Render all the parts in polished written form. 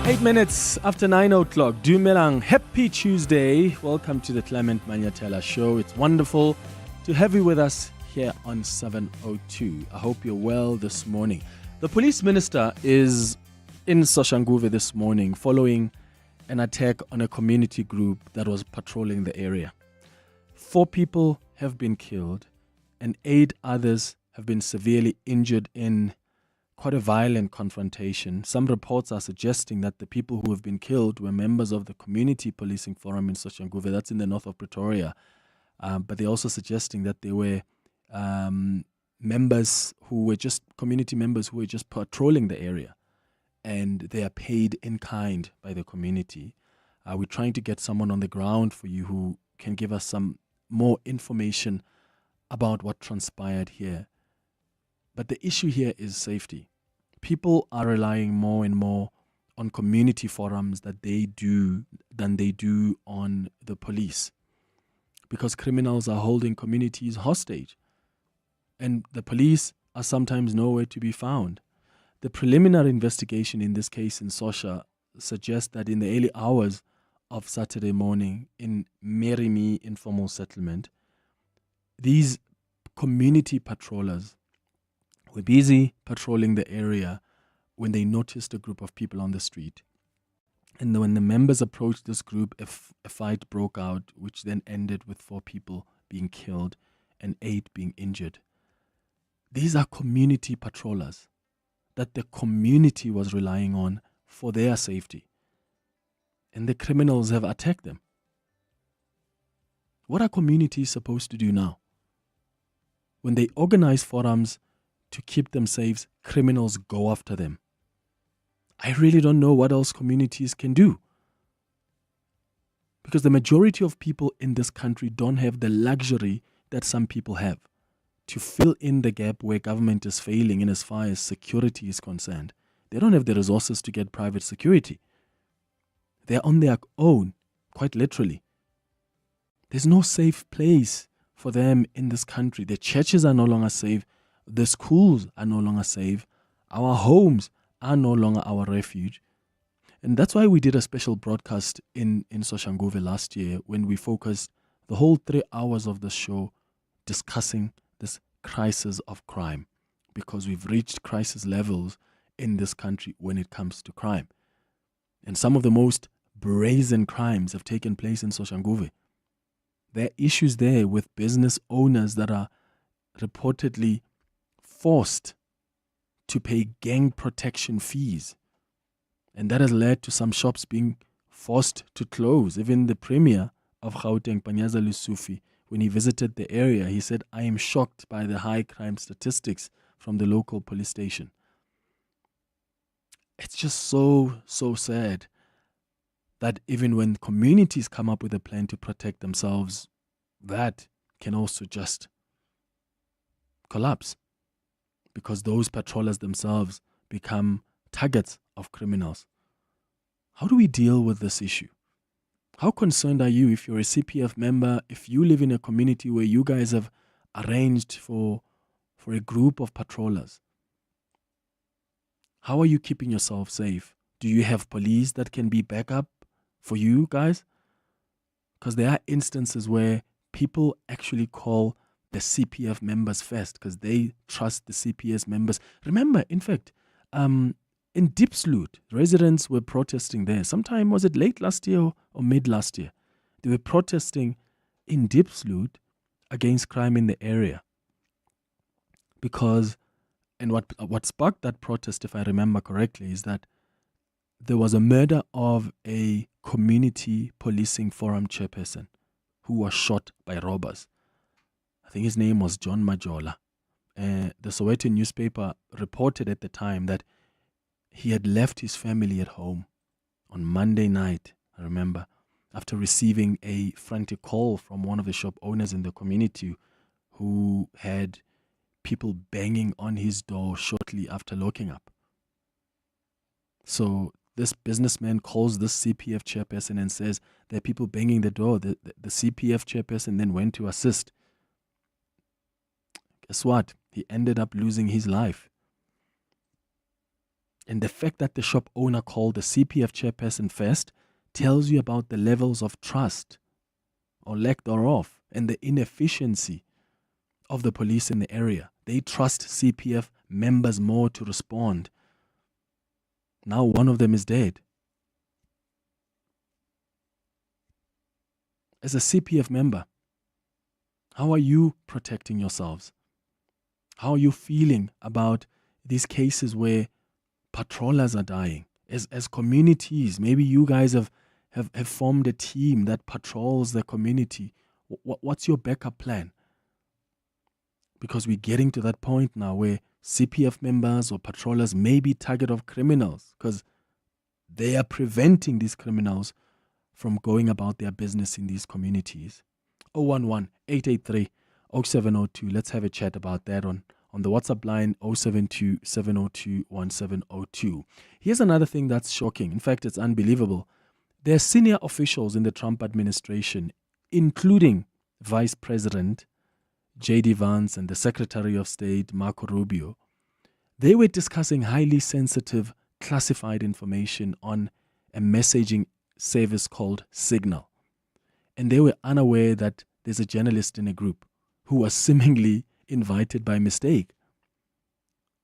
8 minutes after 9 o'clock. Dumelang. Happy Tuesday. Welcome to the Clement Manyathela Show. It's wonderful to have you with us here on 702. I hope you're well this morning. The police minister is in Soshanguve this morning following an attack on a community group that was patrolling the area. 4 people have been killed and 8 others have been severely injured in quite a violent confrontation. Some reports are suggesting that the people who have been killed were members of the Community Policing Forum in Soshanguve. That's in the north of Pretoria. But they're also suggesting that they were members who were just community members who were just patrolling the area, and they are paid in kind by the community. We're trying to get someone on the ground for you who can give us some more information about what transpired here. But the issue here is safety. People are relying more and more on community forums than they do on the police, because criminals are holding communities hostage and the police are sometimes nowhere to be found. The preliminary investigation in this case in Sosha suggests that in the early hours of Saturday morning in Merimi informal settlement, these community patrollers were busy patrolling the area when they noticed a group of people on the street. And when the members approached this group, a fight broke out, which then ended with 4 people being killed and 8 being injured. These are community patrollers that the community was relying on for their safety. And the criminals have attacked them. What are communities supposed to do now? When they organize forums to keep them safe, criminals go after them. I really don't know what else communities can do, because the majority of people in this country don't have the luxury that some people have to fill in the gap where government is failing in as far as security is concerned. They don't have the resources to get private security. They're on their own, quite literally. There's no safe place for them in this country. The churches are no longer safe. The schools are no longer safe. Our homes are no longer our refuge. And that's why we did a special broadcast in Soshanguve last year, when we focused the whole 3 hours of the show discussing this crisis of crime, because we've reached crisis levels in this country when it comes to crime. And some of the most brazen crimes have taken place in Soshanguve. There are issues there with business owners that are reportedly forced to pay gang protection fees. And that has led to some shops being forced to close. Even the Premier of Gauteng, Panyaza Lesufi, when he visited the area, he said, "I am shocked by the high crime statistics from the local police station." It's just so sad that even when communities come up with a plan to protect themselves, that can also just collapse, because those patrollers themselves become targets of criminals. How do we deal with this issue? How concerned are you if you're a CPF member, if you live in a community where you guys have arranged for a group of patrollers? How are you keeping yourself safe? Do you have police that can be backup for you guys? Because there are instances where people actually call the CPF members first because they trust the CPS members. Remember, in fact, in Diepsloot, residents were protesting there. Sometime, was it late last year or mid last year? They were protesting in Diepsloot against crime in the area. Because, and what sparked that protest, if I remember correctly, is that there was a murder of a community policing forum chairperson who was shot by robbers. I think his name was John Majola. The Sowetan newspaper reported at the time that he had left his family at home on Monday night, I remember, after receiving a frantic call from one of the shop owners in the community who had people banging on his door shortly after locking up. So this businessman calls this CPF chairperson and says there are people banging the door. The CPF chairperson then went to assist. Guess what? He ended up losing his life. And the fact that the shop owner called the CPF chairperson first tells you about the levels of trust or lack thereof and the inefficiency of the police in the area. They trust CPF members more to respond. Now one of them is dead. As a CPF member, how are you protecting yourselves? How are you feeling about these cases where patrollers are dying? As communities, maybe you guys have formed a team that patrols the community. What's your backup plan? Because we're getting to that point now where CPF members or patrollers may be target of criminals because they are preventing these criminals from going about their business in these communities. 011-883-0702. Let's have a chat about that on the WhatsApp line 072-702-1702. Here's another thing that's shocking. In fact, it's unbelievable. There are senior officials in the Trump administration, including Vice President J.D. Vance and the Secretary of State Marco Rubio. They were discussing highly sensitive, classified information on a messaging service called Signal. And they were unaware that there's a journalist in a group who was seemingly invited by mistake.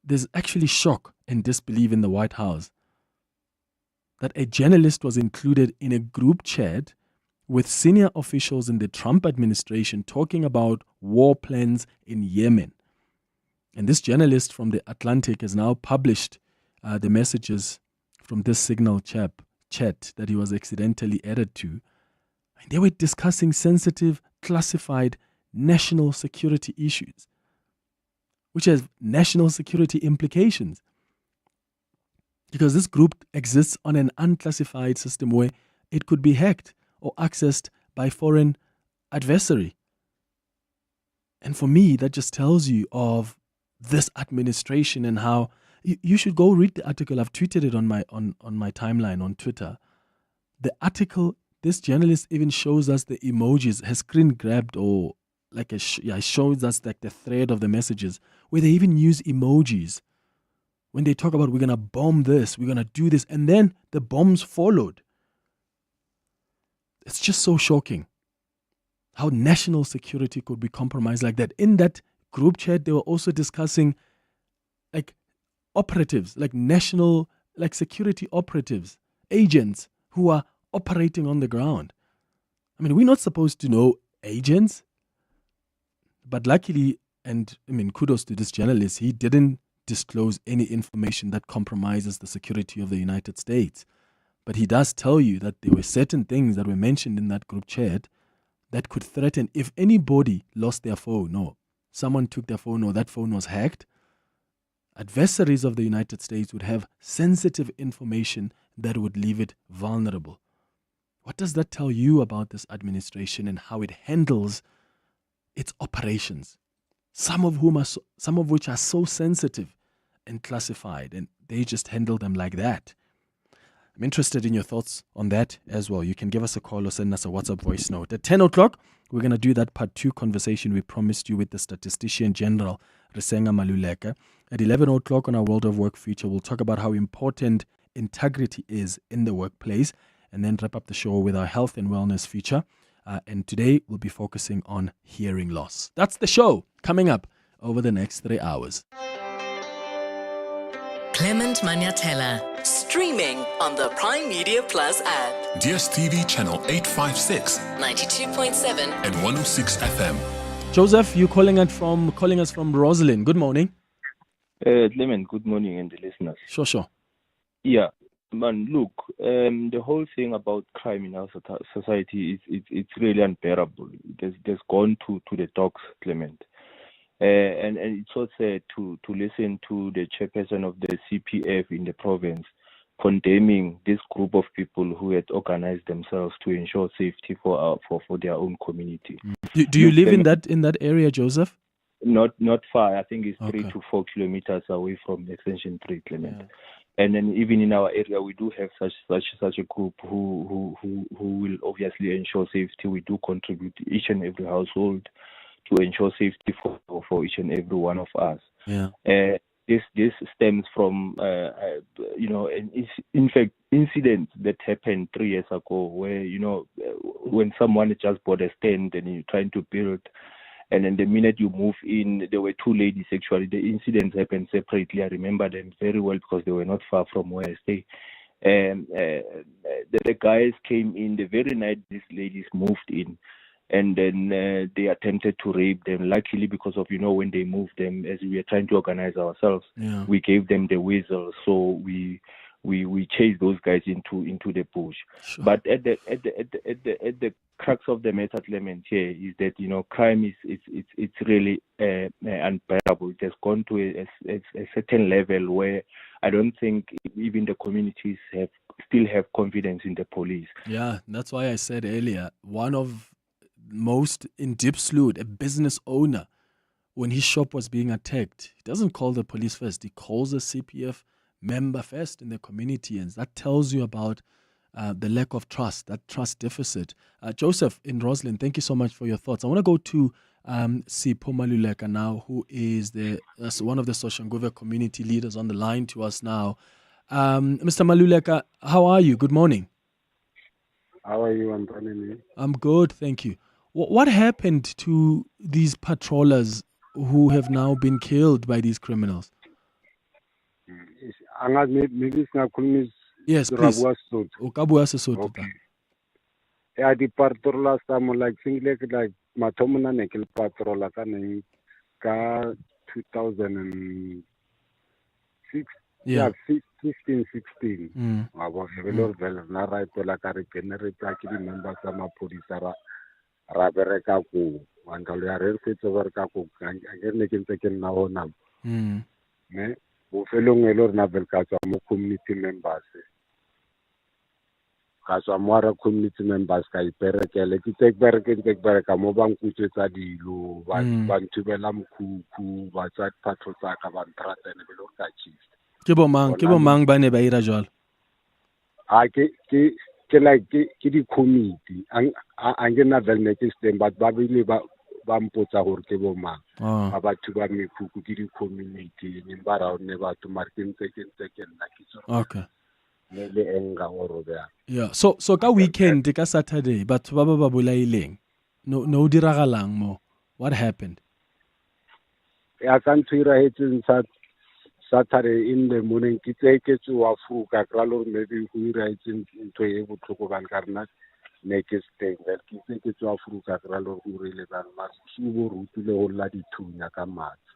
There's actually shock and disbelief in the White House that a journalist was included in a group chat with senior officials in the Trump administration talking about war plans in Yemen. And this journalist from the Atlantic has now published the messages from this Signal chat that he was accidentally added to. And they were discussing sensitive, classified national security issues, which has national security implications. Because this group exists on an unclassified system where it could be hacked or accessed by foreign adversary. And for me, that just tells you of this administration and how you should go read the article. I've tweeted it on my timeline on Twitter. The article, this journalist even shows us the emojis, has screen grabbed or like it shows us like the thread of the messages where they even use emojis when they talk about we're going to bomb this, we're going to do this, and then the bombs followed. It's just so shocking how national security could be compromised like that. In that group chat, they were also discussing like operatives, like national, like security operatives, agents who are operating on the ground. I mean, we're not supposed to know agents, but luckily, and I mean, kudos to this journalist, he didn't disclose any information that compromises the security of the United States. But he does tell you that there were certain things that were mentioned in that group chat that could threaten if anybody lost their phone or someone took their phone or that phone was hacked, adversaries of the United States would have sensitive information that would leave it vulnerable. What does that tell you about this administration and how it handles its operations? Some of which are so sensitive and classified, and they just handle them like that. I'm interested in your thoughts on that as well. You can give us a call or send us a WhatsApp voice note. At 10 o'clock, we're going to do that part 2 conversation we promised you with the Statistician General, Risenga Maluleke. At 11 o'clock on our World of Work feature, we'll talk about how important integrity is in the workplace, and then wrap up the show with our health and wellness feature. And today, we'll be focusing on hearing loss. That's the show coming up over the next 3 hours. Clement Manyathela, streaming on the Prime Media Plus app. DSTV channel 856, 92.7 and 106 FM. Joseph, you calling us from Roslyn. Good morning. Clement, good morning, and the listeners. Sure. Yeah, man, look, the whole thing about crime in our society it's really unbearable. It has gone to the dogs, Clement. And it's so sad to listen to the chairperson of the CPF in the province condemning this group of people who had organized themselves to ensure safety for their own community. Do you live in that area, Joseph? Not far. I think it's Okay. 3 to 4 kilometers away from Extension 3, Clement. Yeah. And then even in our area, we do have such a group who will obviously ensure safety. We do contribute to each and every household to ensure safety for each and every one of us. Yeah. this stems from an incident that happened 3 years ago, where when someone just bought a stand and you're trying to build, and then the minute you move in, there were two ladies actually. The incidents happened separately. I remember them very well because they were not far from where I stay. And the guys came in the very night these ladies moved in, and then they attempted to rape them. Luckily, because of when they moved them, as we were trying to organize ourselves, we gave them the whistle, so we chased those guys into the bush. Sure. But at the crux of the matter, Clement, here is that crime it's really unbearable. It has gone to a certain level where I don't think even the communities still have confidence in the police. Yeah, that's why I said earlier, one of most in Diepsloot, a business owner, when his shop was being attacked, he doesn't call the police first. He calls a CPF member first in the community, and that tells you about the lack of trust, that trust deficit. Joseph in Roslyn, thank you so much for your thoughts. I want to go to Sipho Maluleke now, who is one of the Soshanguve community leaders on the line to us now. Mr. Maluleke, how are you? Good morning. How are you, Anthony? I'm good, thank you. What happened to these patrollers who have now been killed by these criminals? Yes, please. Okay. Yeah, the patrollers like things like Matomuna Nekel patroller ka 2006. Yeah, 15, 16. I was a little na right to like a regenerate members of my police Rabereka ku until they are fit over Kaku and again taken now now. Ne Bufelong Elor Nabel Kasamo community members. Kasamara community members Kai Perekele to take Bereka Mobam Kucheta di Lu, Bantubelam Kuku, Batsat Patrosaka, Bantrat and Beloka Chief. Kibomang bane ba ira jwalo. Ke like ke di committee angena velmeke stem but ba bile ba mpotsa gore ke bomang ba batho ba mekuku ke di community ni bara ne batho marking second na kitso. Okay. Le enga gore ya. Yeah, so ka weekend ka Saturday batho ba ba bolaileng. No diragalang mo. What happened? Ya kantsira hetseng Saturday in the morning, ke tseke tsoa fuka kralo maybe go ira itseng ntwe e botlhoko ban karna next day ke tseke tsoa fuka kralo go rile ban mas subo rutile go la dithunya ka matsi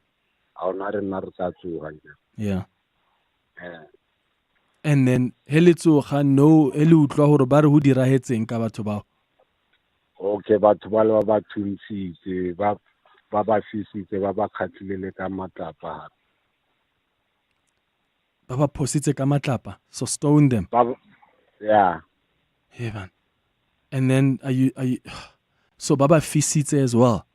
a ona re nna re tsa tsoga. Yeah. And then heletsoga no ele utlwa gore ba re ho dirahetseng ka batho bao. Okay, batho ba le ba thuntsitse ba fisitse ba khatlile ka matlapa. Baba positse ka matlapa, so stone them. Yeah. Hey man. And then are you so Baba fisitse as well?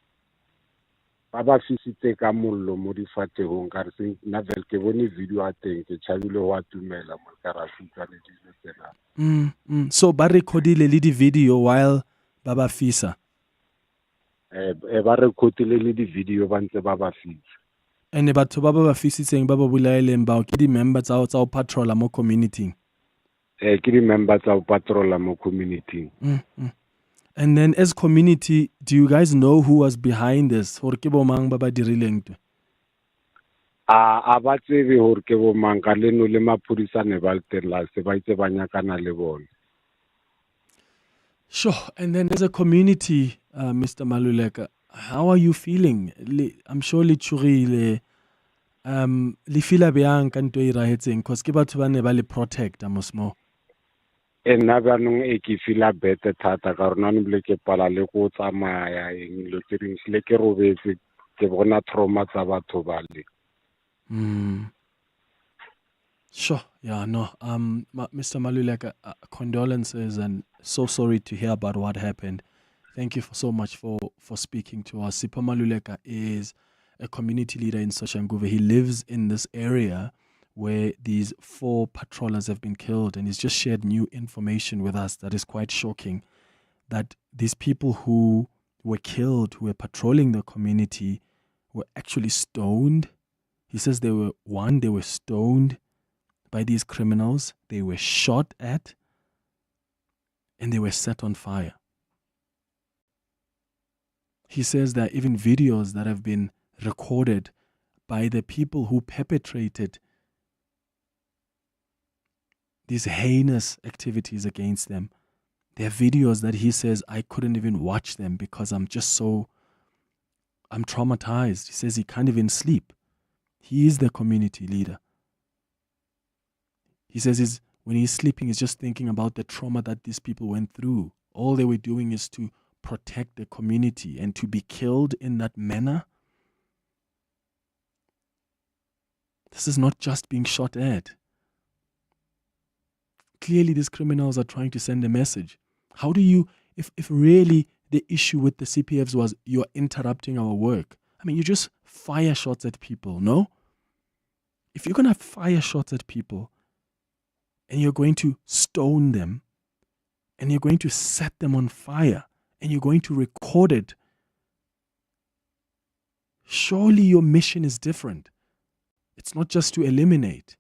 Baba fisitse ka mollo mo difategong ka re se na vel ke bone video a teng ke tshabile wa tumela mo ka ra fitsa le dilo tsena. So ba recordile le di video while Baba fisa. Ba recordile le di video ba ntse Baba fisa. And batho ba ba fisitseng ba ba bolaileng bao ke di members tsa o patrolla mo community. Ke di members tsa o patrolla mo community. And then as community, do you guys know who was behind this? Hore ke bomang ba ba dirileng to? A ba tsebe hore ke bomang ka leno le maphodisa ne ba latela se ba itse ba nyakana le bona. Sure. And then as a community, Mr. Maluleke, how are you feeling? I'm sure le tshogile le feel bjang ka ntwe e irahetseng cause ke batho ba ne ba le protect mosmo. Nna banong e ke feel better thata ka rona ne bile ke pala le go tsamaya eng le ke ding le ke robetse ke bona trauma tsa batho ba le. Sure. Yeah, no. Mr. Maluleke, condolences and so sorry to hear about what happened. Thank you so much for speaking to us. Sipho Maluleke is a community leader in Soshanguve. He lives in this area where these 4 patrollers have been killed, and he's just shared new information with us that is quite shocking, that these people who were killed, who were patrolling the community, were actually stoned He says they were stoned by these criminals, they were shot at, and they were set on fire. He says there are even videos that have been recorded by the people who perpetrated these heinous activities against them. There are videos that he says, I couldn't even watch them because I'm traumatized. He says he can't even sleep. He is the community leader. He says when he's sleeping, he's just thinking about the trauma that these people went through. All they were doing is to protect the community, and to be killed in that manner. This is not just being shot at. Clearly, these criminals are trying to send a message. How do you, if really the issue with the CPFs was you're interrupting our work, I mean, you just fire shots at people, no? If you're going to fire shots at people and you're going to stone them and you're going to set them on fire and you're going to record it, surely your mission is different. It's not just to eliminate.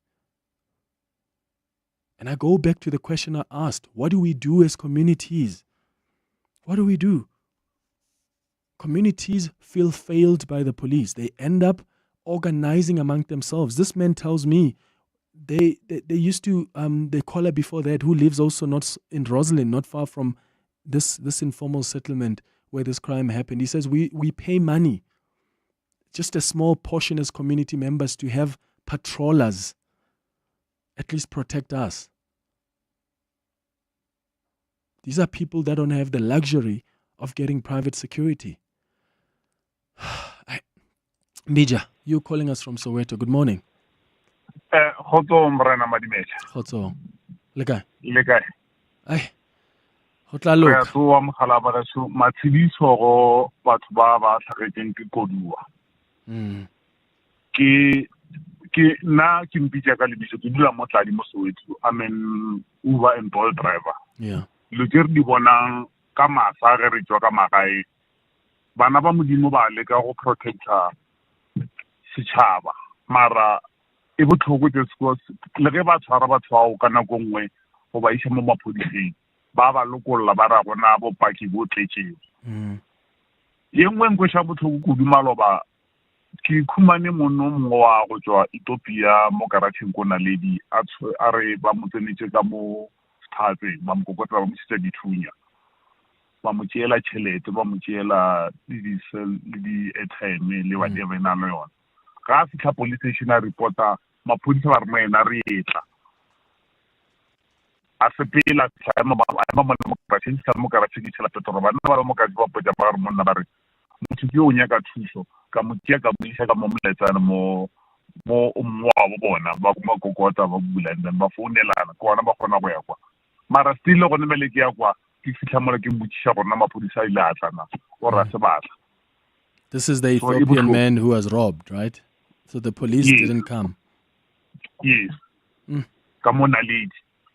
And I go back to the question I asked, what do we do as communities? What do we do? Communities feel failed by the police. They end up organizing among themselves. This man tells me they used to, the caller before that, who lives also not in Rosslyn, not far from this informal settlement where this crime happened. He says we pay money, just a small portion as community members, to have patrollers at least protect us. These are people that don't have the luxury of getting private security. Bija, you're calling us from Soweto. Good morning. Khotso Mrena Madimecha. Khotso. Le kae? Le kae? Ai. Ho tla loka. Re tsoa mogala ba tso matsidiso go batho ba tlhagetseng ke koduwa. Ke na ke mpitsa ka lebitso ke dula mo Tladi mo Soweto. I'm an Uber and Bolt driver. Yeah. Lo ke re di bonang ka masa ge re tswa ka magae. Bana ba modimo ba le ka go protecta setšhaba. Mara e botlhoko tse se le ge ba tshwara batho ao ka nako nngwe go ba isa mo maphodiseng ba lokolola ba ra bona bopaki bo tletseng. Ye nngwe nkweša botlhoko kudu maloba ke khumane mono mongwe wa go tswa Ethiopia mo Gauteng ko Naledi a re ba mo tsenetse ka mo Phatseng ba mo kokotla ba mo sitse dithunya ba mo tšeela tšhelete ba mo tšeela di airtime le whatever na le yona ga fitla police station a reporta maphodisa ba re moena re etla a sepela tlhaema ba mo Gauteng sa mo Gauteng ke tšhela petoro ba nna ba mo ka ba potsa ba re monna ba re motho ke o nyaka thuso ka mo tšea ka mo isa ka mo moletsana mo wa bona ba kuma kokota ba bula and then ba founelana ko bona ba kgona go ya kwa mara still go nemele ke ya kwa ke fitla mo ke mbutsha gona maphodisa ile a tlana o ra se batla. This is the Ethiopian man who was robbed, right? So the police didn't come. Yes. Come on, Naledi.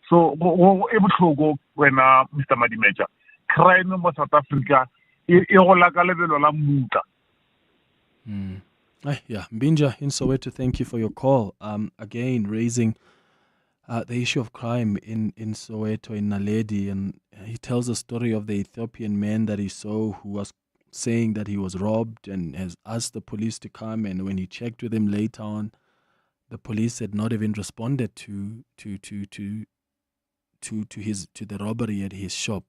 So e botlhoko wena Mr. Madimecha crime mo South Africa e go la ka lebelo la mmuka. Yeah, Mbinja in Soweto, thank you for your call. Again, raising the issue of crime in Soweto, in Naledi, and he tells the story of the Ethiopian man that he saw who was saying that he was robbed and has asked the police to come, and when he checked with him later on, the police had not even responded to the robbery at his shop.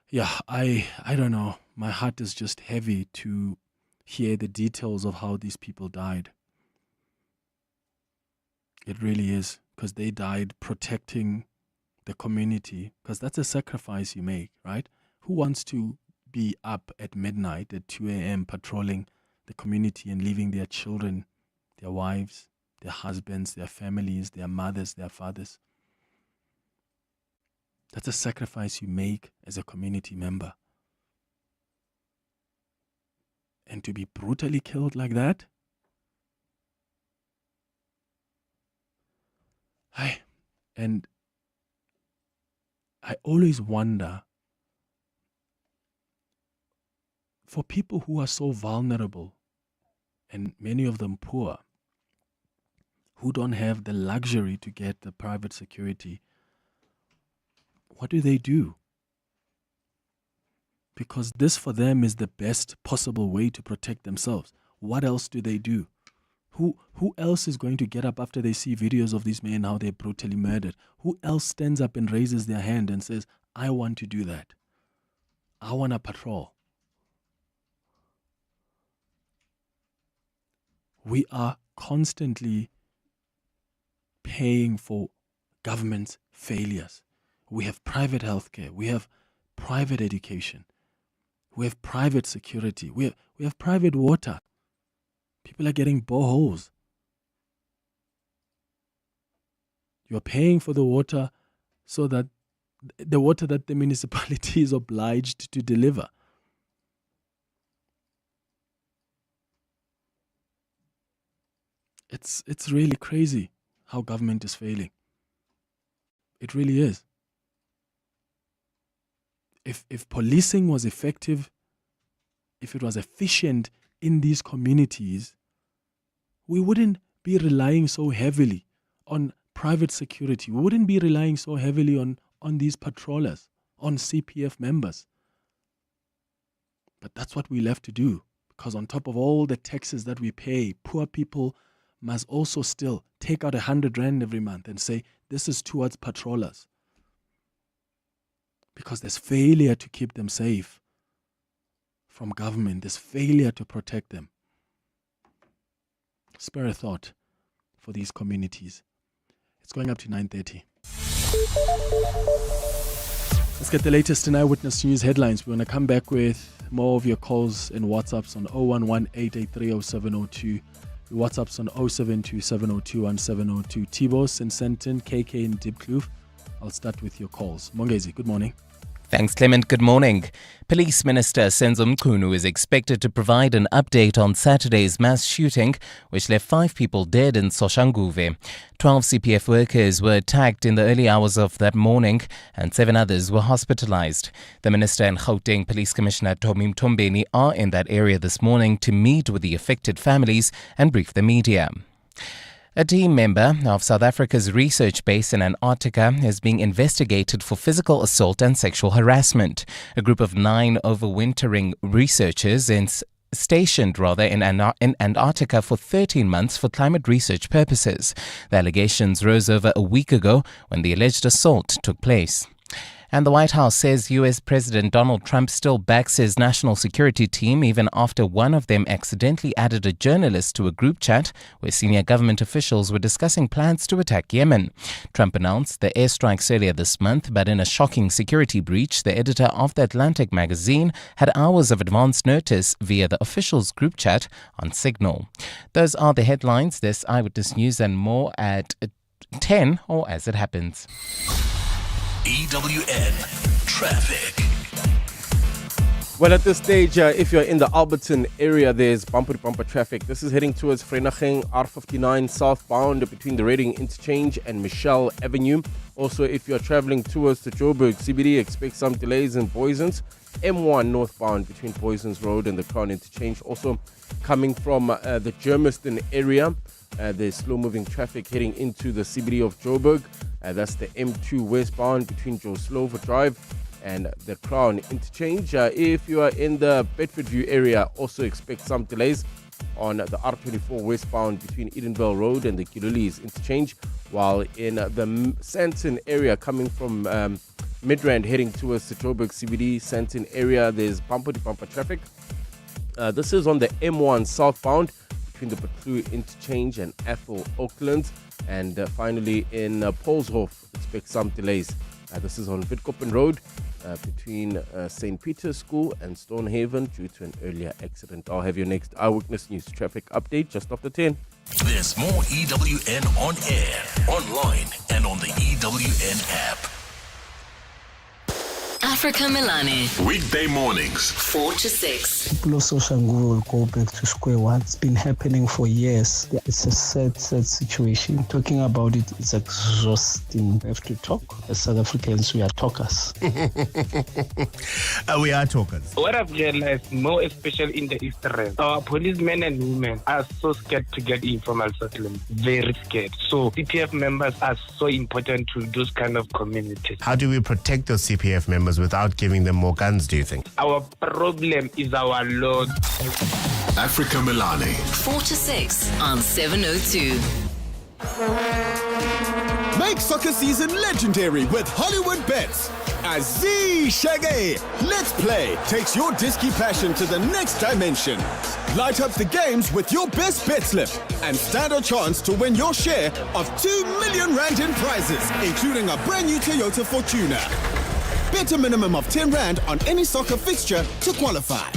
Yeah, I don't know. My heart is just heavy to hear the details of how these people died. It really is, because they died protecting the community, because that's a sacrifice you make, right? Who wants to be up at midnight at 2 a.m. patrolling the community and leaving their children, their wives, their husbands, their families, their mothers, their fathers? That's a sacrifice you make as a community member. And to be brutally killed like that? And I always wonder, for people who are so vulnerable, and many of them poor, who don't have the luxury to get the private security, what do? Because this for them is the best possible way to protect themselves. What else do they do? Who else is going to get up after they see videos of these men, how they're brutally murdered? Who else stands up and raises their hand and says, I want to do that. I want to patrol. We are constantly paying for government's failures. We have private healthcare. We have private education. We have private security. We have private water. People are getting boreholes. You're paying for the water so that the water that the municipality is obliged to deliver. It's really crazy how government is failing. It really is. If policing was effective, if it was efficient in these communities, we wouldn't be relying so heavily on private security. We wouldn't be relying so heavily on these patrollers, on CPF members. But that's what we left to do, because on top of all the taxes that we pay, poor people must also still take out 100 rand every month and say, this is towards patrollers. Because there's failure to keep them safe from government. There's failure to protect them. Spare a thought for these communities. It's going up to 9:30. Let's get the latest in Eyewitness News headlines. We're going to come back with more of your calls and WhatsApps on 011-883-0702. Your WhatsApps on 072-702-1702. Tibos in Senton, KK in Diepkloof. I'll start with your calls. Mongezi, good morning. Thanks, Clement. Good morning. Police Minister Senzo Mchunu is expected to provide an update on Saturday's mass shooting, which left 5 people dead in Soshanguve. 12 CPF workers were attacked in the early hours of that morning, and 7 others were hospitalized. The Minister and Gauteng Police Commissioner Tomi Mtombeni are in that area this morning to meet with the affected families and brief the media. A team member of South Africa's research base in Antarctica is being investigated for physical assault and sexual harassment. A group of 9 overwintering researchers stationed in Antarctica for 13 months for climate research purposes. The allegations rose over a week ago when the alleged assault took place. And the White House says U.S. President Donald Trump still backs his national security team even after one of them accidentally added a journalist to a group chat where senior government officials were discussing plans to attack Yemen. Trump announced the airstrikes earlier this month, but in a shocking security breach, the editor of The Atlantic magazine had hours of advance notice via the officials' group chat on Signal. Those are the headlines. There's Eyewitness News and more at 10 or as it happens. EWN Traffic. Well, at this stage, if you're in the Alberton area, there's bumper-to-bumper traffic. This is heading towards Vereeniging, R59 southbound between the Reading Interchange and Michelle Avenue. Also, if you're traveling towards the Joburg CBD, expect some delays in Boysons. M1 northbound between Boysons Road and the Crown Interchange. Also, coming from the Germiston area, there's slow-moving traffic heading into the CBD of Joburg. That's the M2 westbound between Joe Slover Drive and the Crown Interchange. If you are in the Bedfordview area, also expect some delays on the R24 westbound between Edenvale Road and the Kilulis Interchange, while in the Santon area coming from Midrand heading towards the Joburg CBD Santon area, there's bumper-to-bumper traffic. This is on the M1 southbound between the Baclue Interchange and Athol Oakland. And finally, in Polshof, expect some delays. This is on Witkoppen Road between St. Peter's School and Stonehaven due to an earlier accident. I'll have your next Eyewitness News traffic update just after 10. There's more EWN on air, online, and on the EWN app. Africa Milani. Weekday mornings. 4 to 6. People of Soshanguve will go back to square one. It's been happening for years. It's a sad situation. Talking about it is exhausting. We have to talk. As South Africans, we are talkers. We are talkers. What I've realized, more especially in the Eastern, our policemen and women are so scared to get informal settlement. Very scared. So CPF members are so important to those kind of communities. How do we protect those CPF members without giving them more guns, do you think? Our problem is our laws. Africa Milani. 4 to 6 on 702. Make soccer season legendary with Hollywood Bets. As Shaggy Let's Play takes your disky passion to the next dimension. Light up the games with your best bet slip and stand a chance to win your share of 2 million rand in prizes, including a brand new Toyota Fortuner. Bet a minimum of 10 rand on any soccer fixture to qualify.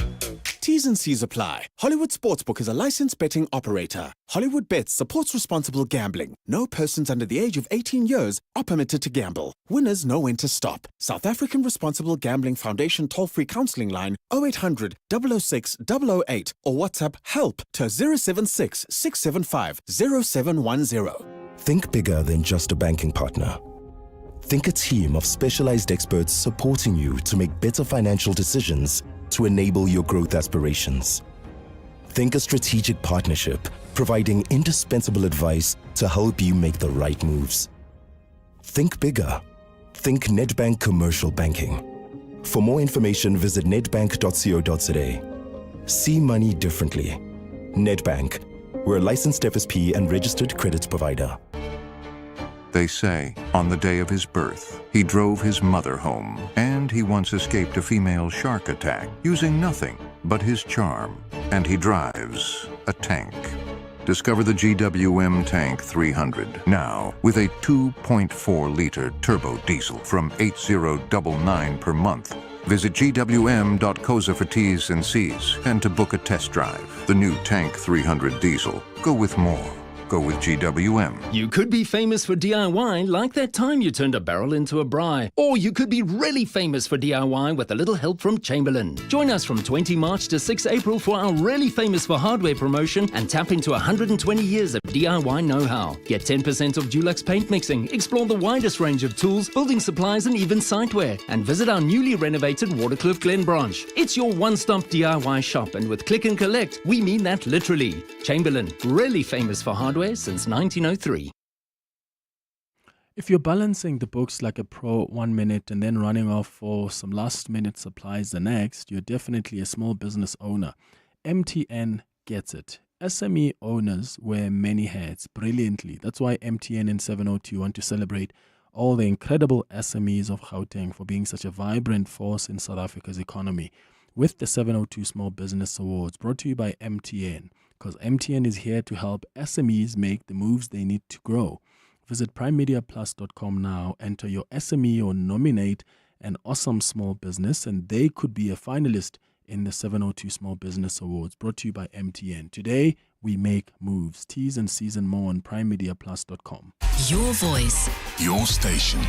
T's and C's apply. Hollywood Sportsbook is a licensed betting operator. Hollywood Bets supports responsible gambling. No persons under the age of 18 years are permitted to gamble. Winners know when to stop. South African Responsible Gambling Foundation toll-free counselling line 0800 006 008 or WhatsApp HELP to 076 675 0710. Think bigger than just a banking partner. Think a team of specialized experts supporting you to make better financial decisions to enable your growth aspirations. Think a strategic partnership providing indispensable advice to help you make the right moves. Think bigger. Think Nedbank Commercial Banking. For more information, visit nedbank.co.za. See money differently. Nedbank. We're a licensed FSP and registered credit provider. They say, on the day of his birth, he drove his mother home, and he once escaped a female shark attack using nothing but his charm. And he drives a tank. Discover the GWM Tank 300 now with a 2.4-liter turbo diesel from 8099 per month. Visit gwm.coza for T's and C's and to book a test drive. The new Tank 300 diesel. Go with more. Go with GWM. You could be famous for DIY like that time you turned a barrel into a braai. Or you could be really famous for DIY with a little help from Chamberlain. Join us from 20 March to 6 April for our Really Famous for Hardware promotion and tap into 120 years of DIY know-how. Get 10% off Dulux paint mixing, explore the widest range of tools, building supplies and even siteware. And visit our newly renovated Waterkloof Glen branch. It's your one-stop DIY shop, and with Click and Collect, we mean that literally. Chamberlain, really famous for hardware since 1903. If you're balancing the books like a pro 1 minute and then running off for some last minute supplies the next, you're definitely a small business owner. MTN gets it. SME owners wear many hats brilliantly. That's why MTN in 702 want to celebrate all the incredible SMEs of Gauteng for being such a vibrant force in South Africa's economy. With the 702 Small Business Awards brought to you by MTN. Because MTN is here to help SMEs make the moves they need to grow. Visit primemediaplus.com now, enter your SME or nominate an awesome small business, and they could be a finalist in the 702 Small Business Awards brought to you by MTN. Today, we make moves. T's and C's and more on primemediaplus.com. Your voice. Your station.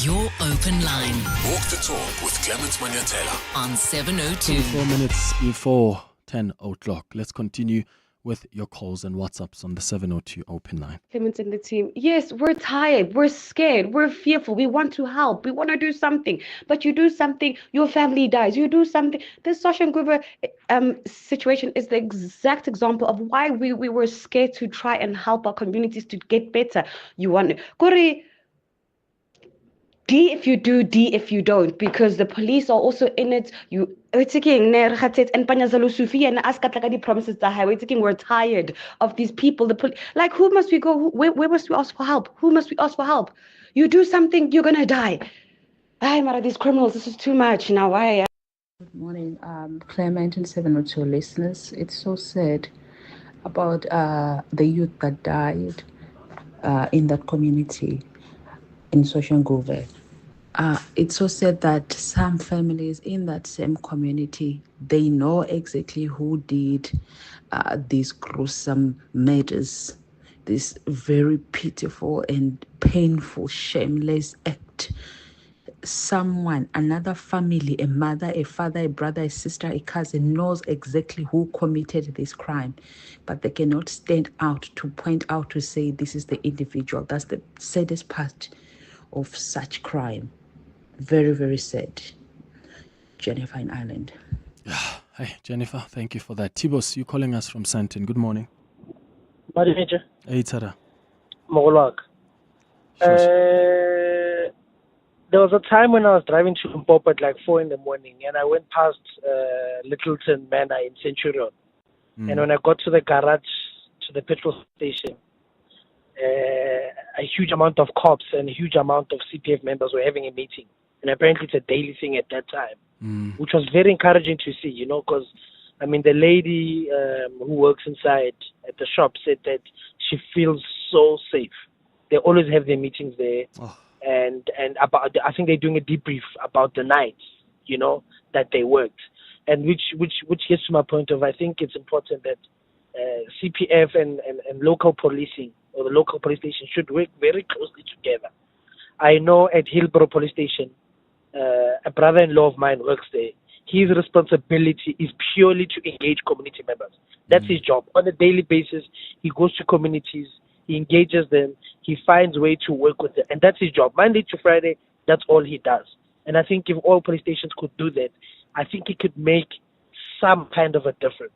Your open line. Walk the talk with Clement Manyathela. On 702. 4 minutes before 10 o'clock. Let's continue with your calls and WhatsApps on the 702 open line. Clement and the team. Yes, we're tired. We're scared. We're fearful. We want to help. We want to do something. But you do something, your family dies. You do something. This Soshanguve situation is the exact example of why we were scared to try and help our communities to get better. You want Kuri D if you do, D if you don't, because the police are also in it. We're tired of these people. Who must we go? Where must we ask for help? Who must we ask for help? You do something, you're gonna die. Mara, these criminals, this is too much now. Why? Good morning, Clement and 702 listeners. It's so sad about the youth that died in that community in Soshanguve. It's so sad that some families in that same community, they know exactly who did these gruesome murders, this very pitiful and painful, shameless act. someone, another family, a mother, a father, a brother, a sister, a cousin, knows exactly who committed this crime, but they cannot stand out to point out to say this is the individual. That's the saddest part of such crime. Very, very sad. Jennifer in Ireland. Hi, Jennifer. Thank you for that. Tibos, you calling us from Santon. Good morning. Manager. Hey, Tara. Mogolwak. There was a time when I was driving to Limpopo at like 4 in the morning, and I went past Littleton Manor in Centurion. And when I got to the garage, to the petrol station, a huge amount of cops and a huge amount of CPF members were having a meeting. And apparently it's a daily thing at that time, which was very encouraging to see, you know, because, I mean, the lady who works inside at the shop said that she feels so safe. They always have their meetings there. And about, I think they're doing a debrief about the nights, you know, that they worked. And which gets to my point of, I think it's important that CPF and local policing or the local police station should work very closely together. I know at Hillbrow Police Station, a brother-in-law of mine works there. His responsibility is purely to engage community members. That's his job. On a daily basis, he goes to communities, he engages them, he finds way to work with them, and that's his job. Monday to Friday, that's all he does. And I think if all police stations could do that, I think it could make some kind of a difference.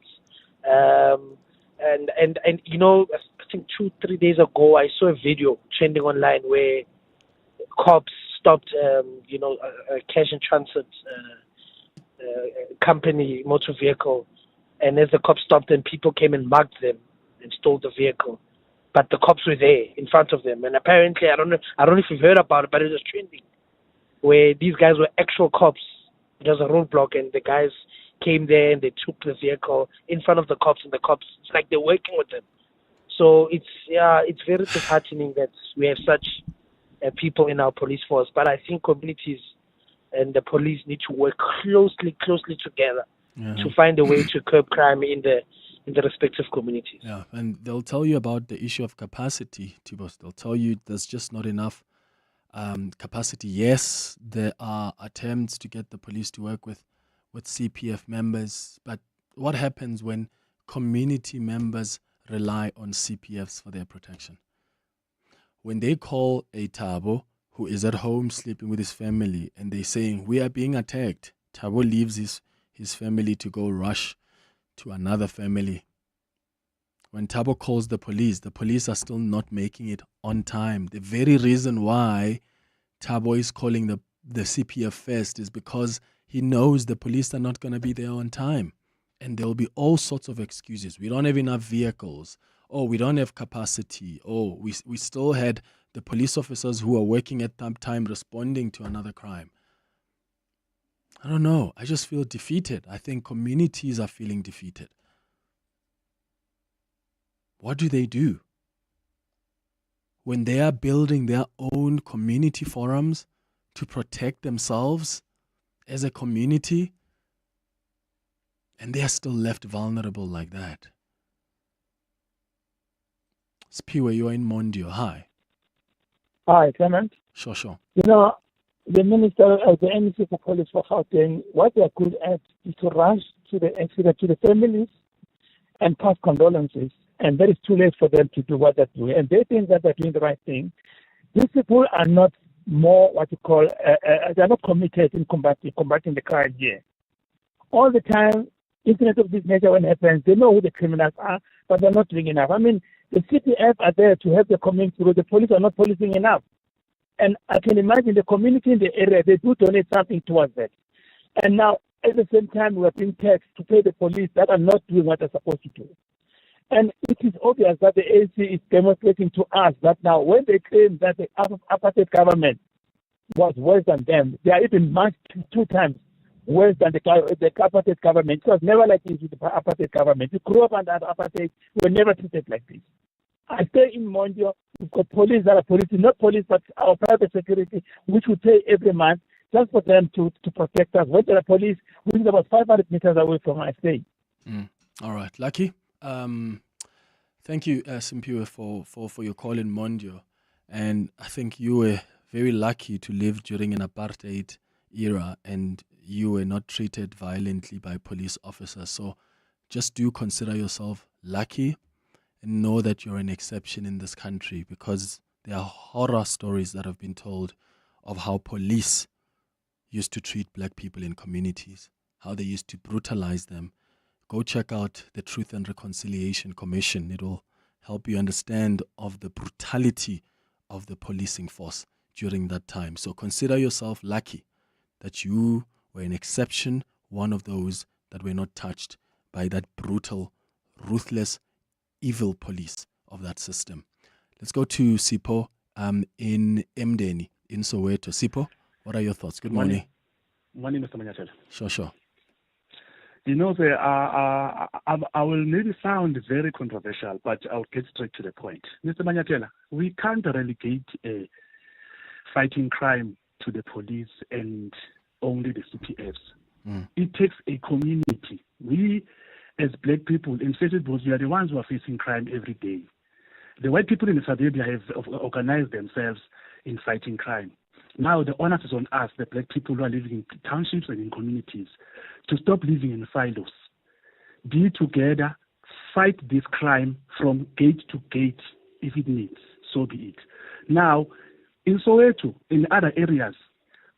And you know, I think 2-3 days ago, I saw a video trending online where cops stopped, you know, a cash and transit company motor vehicle, and as the cops stopped them, people came and mugged them and stole the vehicle. But the cops were there in front of them, and apparently, I don't know if you've heard about it, but it was trending, where these guys were actual cops. There was a roadblock, and the guys came there and they took the vehicle in front of the cops, and the cops, it's like they're working with them. So it's very disheartening that we have such people in our police force. But I think communities and the police need to work closely together to find a way to curb crime in the respective communities. Yeah, and they'll tell you about the issue of capacity, Tibos. They'll tell you there's just not enough capacity. Yes, there are attempts to get the police to work with CPF members, but what happens when community members rely on CPFs for their protection? When they call a Thabo who is at home sleeping with his family and they're saying, we are being attacked, Thabo leaves his family to go rush to another family. When Thabo calls the police are still not making it on time. The very reason why Thabo is calling the CPF first is because he knows the police are not going to be there on time. And there will be all sorts of excuses. We don't have enough vehicles. Oh, we don't have capacity. Oh, we still had the police officers who are working at that time responding to another crime. I don't know. I just feel defeated. I think communities are feeling defeated. What do? When they are building their own community forums to protect themselves as a community, and they are still left vulnerable like that. Spiwe, you are in Mondio. Hi. Hi, Clement. Sure. You know, the minister, the MEC for Police for Gauteng, what they are good at is to rush to the families and pass condolences. And that is too late for them to do what they're doing. And they think that they're doing the right thing. These people are not more they're not committed in combating the crime here. All the time, incidents of this nature, when it happens, they know who the criminals are, but they're not doing enough. I mean, the CPF are there to help the community, because the police are not policing enough. And I can imagine the community in the area, they do donate something towards that. And now, at the same time, we are being taxed to pay the police that are not doing what they're supposed to do. And it is obvious that the ANC is demonstrating to us that now, when they claim that the apartheid government was worse than them, they are even much 2 times worse than the apartheid government. It was never like this with the apartheid government. We grew up under apartheid. We were never treated like this. I stay in Mondio. We've got police that are policing, not police, but our private security, which we pay every month just for them to protect us. When there are police, we live about 500 meters away from our stay. All right. Lucky. Thank you, Simpiwe, for your call in Mondio. And I think you were very lucky to live during an apartheid era and you were not treated violently by police officers. So just do consider yourself lucky and know that you're an exception in this country, because there are horror stories that have been told of how police used to treat black people in communities, how they used to brutalize them. Go check out the Truth and Reconciliation Commission. It will help you understand of the brutality of the policing force during that time. So consider yourself lucky that you were an exception, one of those that were not touched by that brutal, ruthless, evil police of that system. Let's go to Sipho in Mdeni, in Soweto. Sipho, what are your thoughts? Good morning. Morning, Mr. Manyathela. Sure. You know, I will maybe sound very controversial, but I'll get straight to the point. Mr. Manyathela, we can't relegate fighting crime to the police and only the CPFs. It takes a community. We, as black people in Statistician, we are the ones who are facing crime every day. The white people in the suburbia have organized themselves in fighting crime. Now the onus is on us, the black people who are living in townships and in communities, to stop living in silos. Be together, fight this crime from gate to gate if it needs, so be it. Now, in Soweto, in other areas,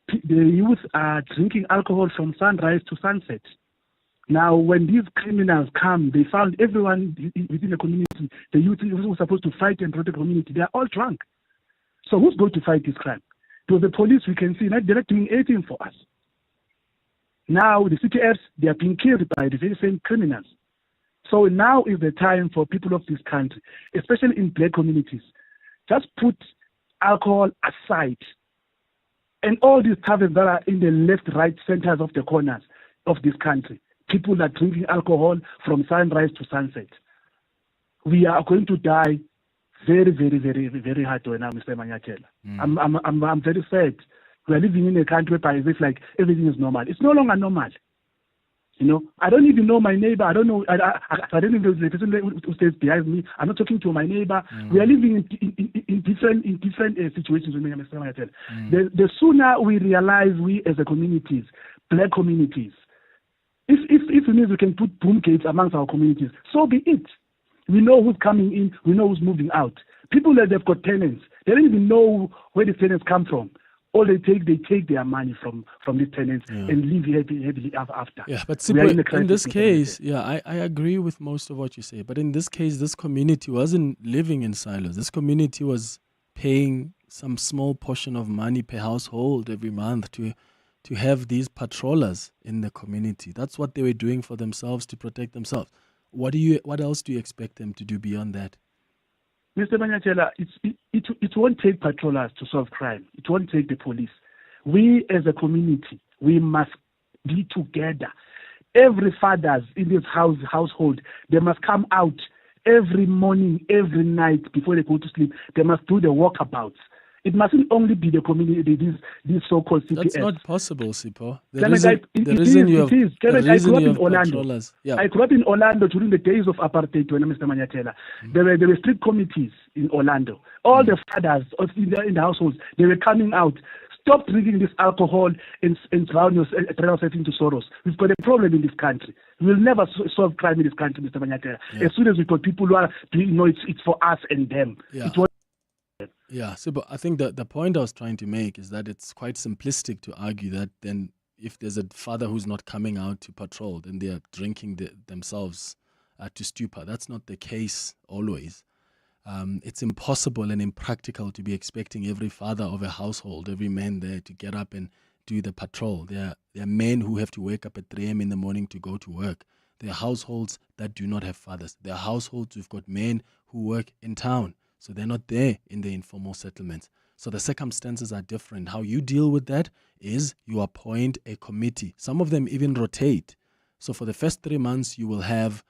the youth are drinking alcohol from sunrise to sunset. Now, when these criminals come, they found everyone within the community, the youth who were supposed to fight and protect the community, they are all drunk. So who's going to fight this crime? To the police, we can see they're not doing anything for us. Now, the CPFs, they are being killed by the very same criminals. So now is the time for people of this country, especially in black communities, just put alcohol aside. And all these taverns that are in the left, right, centers of the corners of this country, people are drinking alcohol from sunrise to sunset. We are going to die very, very, very, very hard right now, Mr. Manyathela. I'm very sad. We are living in a country where it's like everything is normal. It's no longer normal. You know, I don't even know my neighbor. I don't know. I don't even know the person who stays behind me. I'm not talking to my neighbor. We are living in different situations with Mr. Manyathela. The sooner we realize, we as a communities, black communities, if it means we can put boom gates amongst our communities, so be it. We know who's coming in. We know who's moving out. People that they've got tenants, they don't even know where the tenants come from. All they take their money from these tenants and live happily after. Yeah, but in this case, I agree with most of what you say. But in this case, this community wasn't living in silos. This community was paying some small portion of money per household every month to have these patrollers in the community. That's what they were doing for themselves to protect themselves. What else do you expect them to do beyond that? Mr. Manyathela, it won't take patrollers to solve crime. It won't take the police. We as a community, we must be together. Every fathers in this household, they must come out every morning, every night before they go to sleep. They must do the walkabouts. It mustn't only be the community, these so-called CPS. That's not possible, Sipho. I grew up in Orlando during the days of apartheid, Mr. Manyathela. There were strict committees in Orlando. All the fathers in the households, they were coming out. Stop drinking this alcohol and drown yourself into sorrows. We've got a problem in this country. We'll never solve crime in this country, Mr. Manyathela. As soon as we've got people who are doing, it's for us and them. Yeah, so but I think the point I was trying to make is that it's quite simplistic to argue that then if there's a father who's not coming out to patrol, then they are drinking themselves to stupor. That's not the case always. It's impossible and impractical to be expecting every father of a household, every man there to get up and do the patrol. There are men who have to wake up at 3 a.m. in the morning to go to work. There are households that do not have fathers. There are households who've got men who work in town. So they're not there in the informal settlements. So the circumstances are different. How you deal with that is you appoint a committee. Some of them even rotate. So for the first 3 months, you will have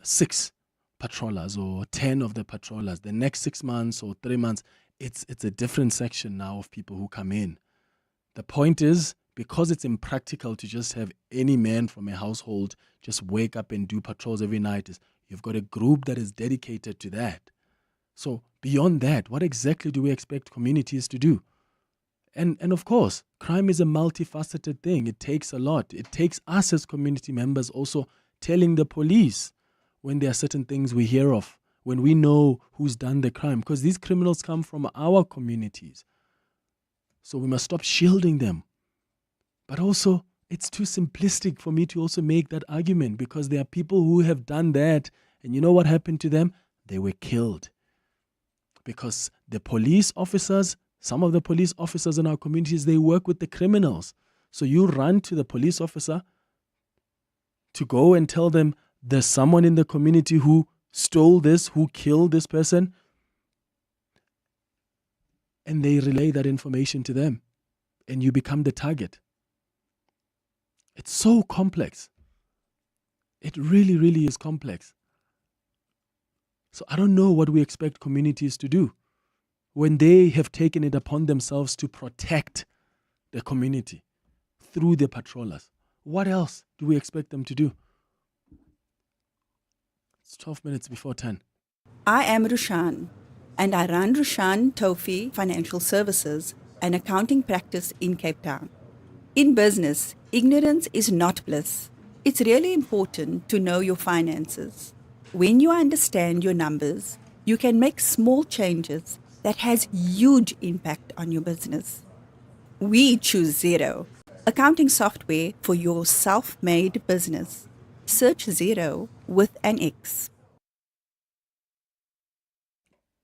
6 patrollers or 10 of the patrollers. The next 6 months or 3 months, it's a different section now of people who come in. The point is, because it's impractical to just have any man from a household just wake up and do patrols every night, is you've got a group that is dedicated to that. So beyond that, what exactly do we expect communities to do? And of course, crime is a multifaceted thing. It takes a lot. It takes us as community members also telling the police when there are certain things we hear of, when we know who's done the crime, because these criminals come from our communities. So we must stop shielding them. But also, it's too simplistic for me to also make that argument, because there are people who have done that, and you know what happened to them? They were killed. Because the police officers, some of the police officers in our communities, they work with the criminals. So you run to the police officer to go and tell them there's someone in the community who stole this, who killed this person, and they relay that information to them, and you become the target. It's so complex. It really, really is complex. So I don't know what we expect communities to do when they have taken it upon themselves to protect the community through the patrollers. What else do we expect them to do? It's 12 minutes before 10. I am Rushan, and I run Rushan Tofi Financial Services, an accounting practice in Cape Town. In business, ignorance is not bliss. It's really important to know your finances. When you understand your numbers, you can make small changes that has huge impact on your business. We choose Xero, accounting software for your self-made business. Search Xero with an X.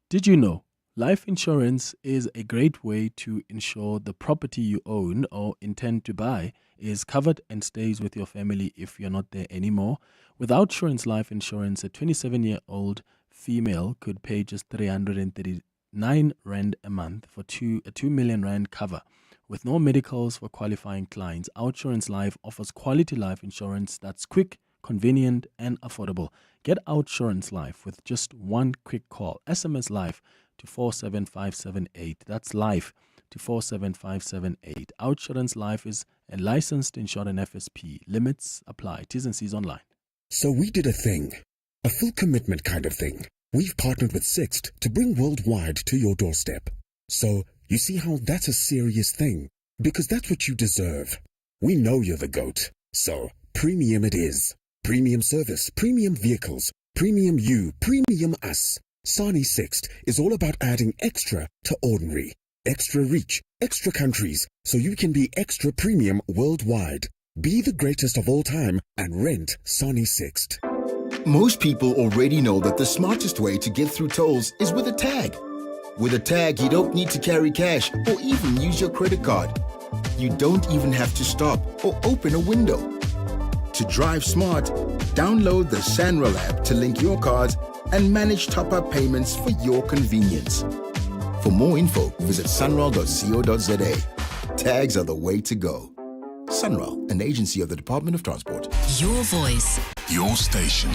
Did you know life insurance is a great way to ensure the property you own or intend to buy is covered and stays with your family if you're not there anymore? With Outsurance Life Insurance, a 27-year-old female could pay just 339 Rand a month for a 2 million Rand cover. With no medicals for qualifying clients, Outsurance Life offers quality life insurance that's quick, convenient, and affordable. Get Outsurance Life with just one quick call. SMS Life to 47578. That's Life to 47578. Outsurance Life is a licensed insured FSP. Limits apply. T's and C's online. So we did a thing, a full commitment kind of thing. We've partnered with Sixt to bring worldwide to your doorstep. So you see how that's a serious thing, because that's what you deserve. We know you're the GOAT, so premium it is. Premium service, premium vehicles, premium you, premium us. Sani Sixt is all about adding extra to ordinary. Extra reach, extra countries, so you can be extra premium worldwide. Be the greatest of all time and rent Sani Sixt. Most people already know that the smartest way to get through tolls is with a tag. With a tag, you don't need to carry cash or even use your credit card. You don't even have to stop or open a window. To drive smart, download the Sanral app to link your cards and manage top-up payments for your convenience. For more info, visit sunral.co.za. Tags are the way to go. Sunral, an agency of the Department of Transport. Your voice. Your station.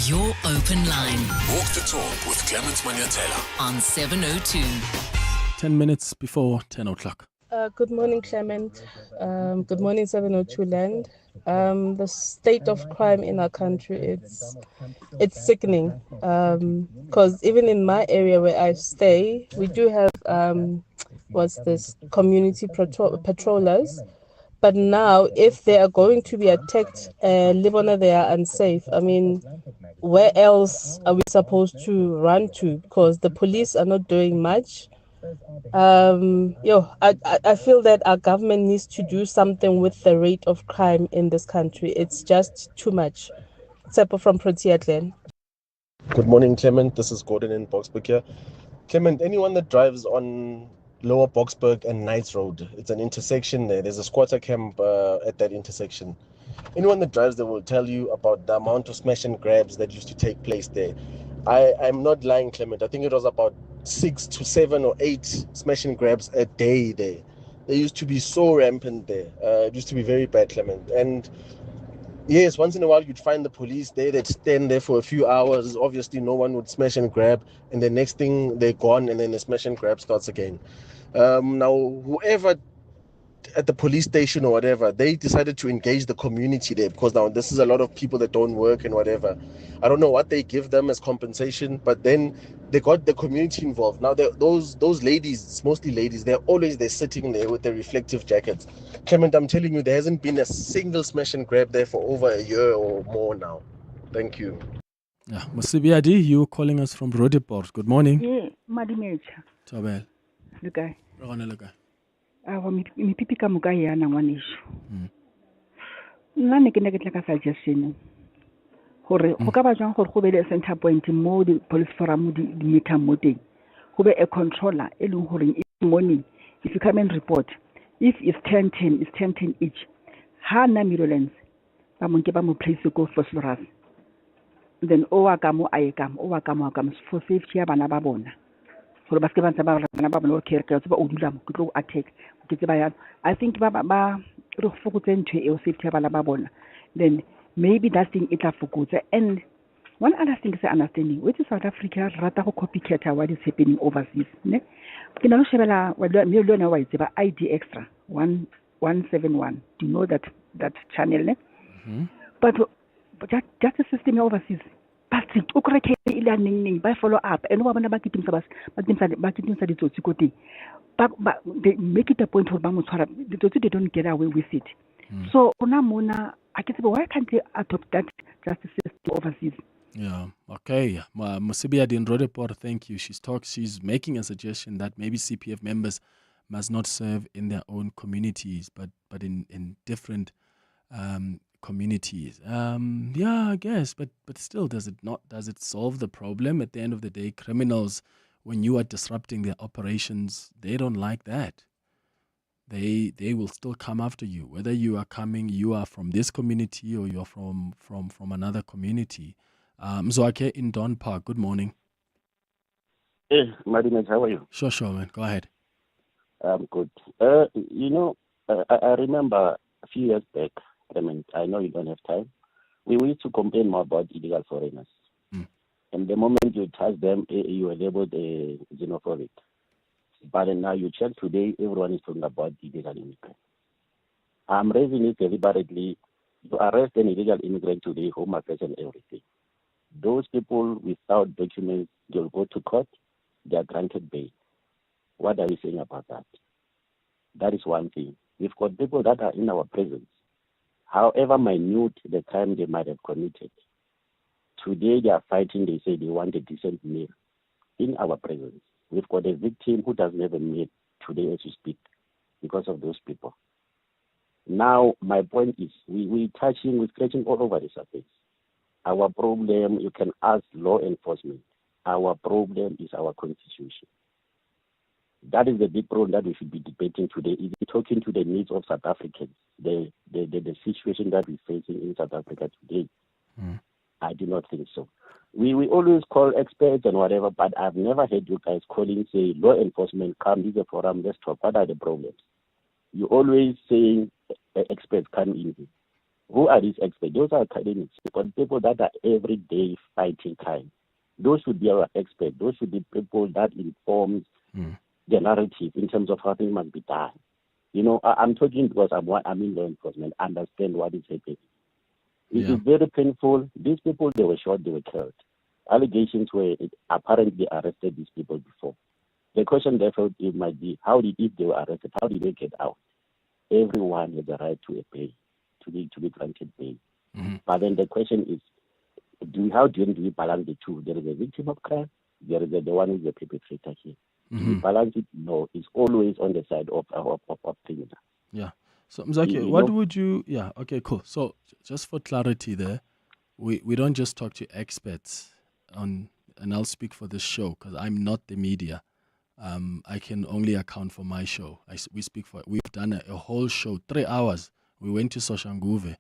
Your open line. Walk the talk with Clement Manyathela on 702. 10 minutes before 10 o'clock. Good morning, Clement. Good morning, 702 Land. The state of crime in our country, it's sickening. Because even in my area where I stay, we do have community patrollers. But now, if they are going to be attacked, Lebanon, they are unsafe. I mean, where else are we supposed to run to? Because the police are not doing much. I feel that our government needs to do something with the rate of crime in this country. It's just too much. Seppo from Protea Glen. Good morning, Clement. This is Gordon in Boksburg here. Clement, anyone that drives on Lower Boksburg and Knights Road, it's an intersection there. There's a squatter camp at that intersection. Anyone that drives there will tell you about the amount of smash and grabs that used to take place there. I'm not lying, Clement. I think it was about 6 to 7 or 8 smash and grabs a day there. They used to be so rampant there. It used to be very bad, Clement. And yes, once in a while you'd find the police there. They'd stand there for a few hours. Obviously, no one would smash and grab. And the next thing, they're gone, and then the smash and grab starts again. Now, whoever at the police station or whatever, they decided to engage the community there because now this is a lot of people that don't work and whatever. I don't know what they give them as compensation, but then they got the community involved. Now those ladies, it's mostly ladies, they're sitting there with their reflective jackets. Clement, I'm telling you, there hasn't been a single smash and grab there for over a year or more now. Thank you. Yeah, Musibiadi, you calling us from Roodepoort. Good morning. Yeah, Madimecha. Tabel. Lukai. Lukai. Mipipi ka moka yana ngwaneso. Nna ne ke ne ke tla ka suggestion gore go ka ba jang gore go be le center point mo di police forum di meter mo teng. Go be a controller e leng gore in the morning if you come and report if it's 10-10 it's 10-10 each. Ha na ambulance ba mo ke ba mo place go phosphorus. Then o wa ka mo for safety ya bana ba bona. For ba skeba ba bana ba bona care ka ba o dula mo tlo attack ke tseba ya I think ba re fokotse ntwe e o safety ya bana ba bona. Then maybe that thing it a fokotse. And one other thing is understanding which is South Africa rata go copycat what is happening overseas ne ke na lo shebela wa le lona wa itse ba ID extra 171. Do you know that channel ne? But just the system overseas but o kore ke ile neng ba follow up and wa bona ba kitimsa ditsotsi ko teng ba they make it a point for ba mo tshwara ditsotsi they don't get away with it. So ona mona I can say why can't they adopt that justice system overseas? Yeah, okay. Musibiadi in Roodepoort, thank you. She's making a suggestion that maybe CPF members must not serve in their own communities but in different communities. Yeah, I guess, but still, does it solve the problem? At the end of the day, criminals, when you are disrupting their operations, they don't like that. They will still come after you, whether you are from this community or you're from another community. Mzwake in Don Park, good morning. Hey, Madimej, how are you? Sure, man. Go ahead. Good. I remember a few years back, I know you don't have time. We used to complain more about illegal foreigners. And the moment you touch them, you are labeled a xenophobic. But now you check today, everyone is talking about illegal immigrants. I'm raising it deliberately. You arrest an illegal immigrant today, home affairs and everything. Those people without documents, they'll go to court, they are granted bail. What are you saying about that? That is one thing. We've got people that are in our presence. However minute the crime they might have committed, today they are fighting, they say they want a decent meal in our presence. We've got a victim who doesn't have a meal today as we speak because of those people. Now, my point is, we're scratching all over the surface. Our problem, you can ask law enforcement, our problem is our constitution. That is the big problem that we should be debating today. Is talking to the needs of South Africans, the situation that we're facing in South Africa today. I do not think so. We always call experts and whatever, but I've never heard you guys calling, say, law enforcement, come, this is a forum, let's talk. What are the problems? You're always saying experts come in. Who are these experts? Those are academics, but people that are every day fighting crime. Those should be our experts. Those should be people that inform the narrative in terms of how things must be done. I'm talking because I'm in law enforcement, understand what is happening. It is very painful. These people, they were shot, they were killed. Allegations were apparently arrested these people before. The question therefore it might be, if they were arrested, how did they get out? Everyone has a right to a bail, to be granted bail. But then the question is, how do we balance the two? There is a victim of crime, there is the one who is the perpetrator here. Do we balance it? No, it's always on the side of criminal. Yeah. So Mzaki, what would you? Yeah. Okay. Cool. So just for clarity, there, we don't just talk to experts on, and I'll speak for this show because I'm not the media. I can only account for my show. We've done a whole show, 3 hours. We went to Soshanguve.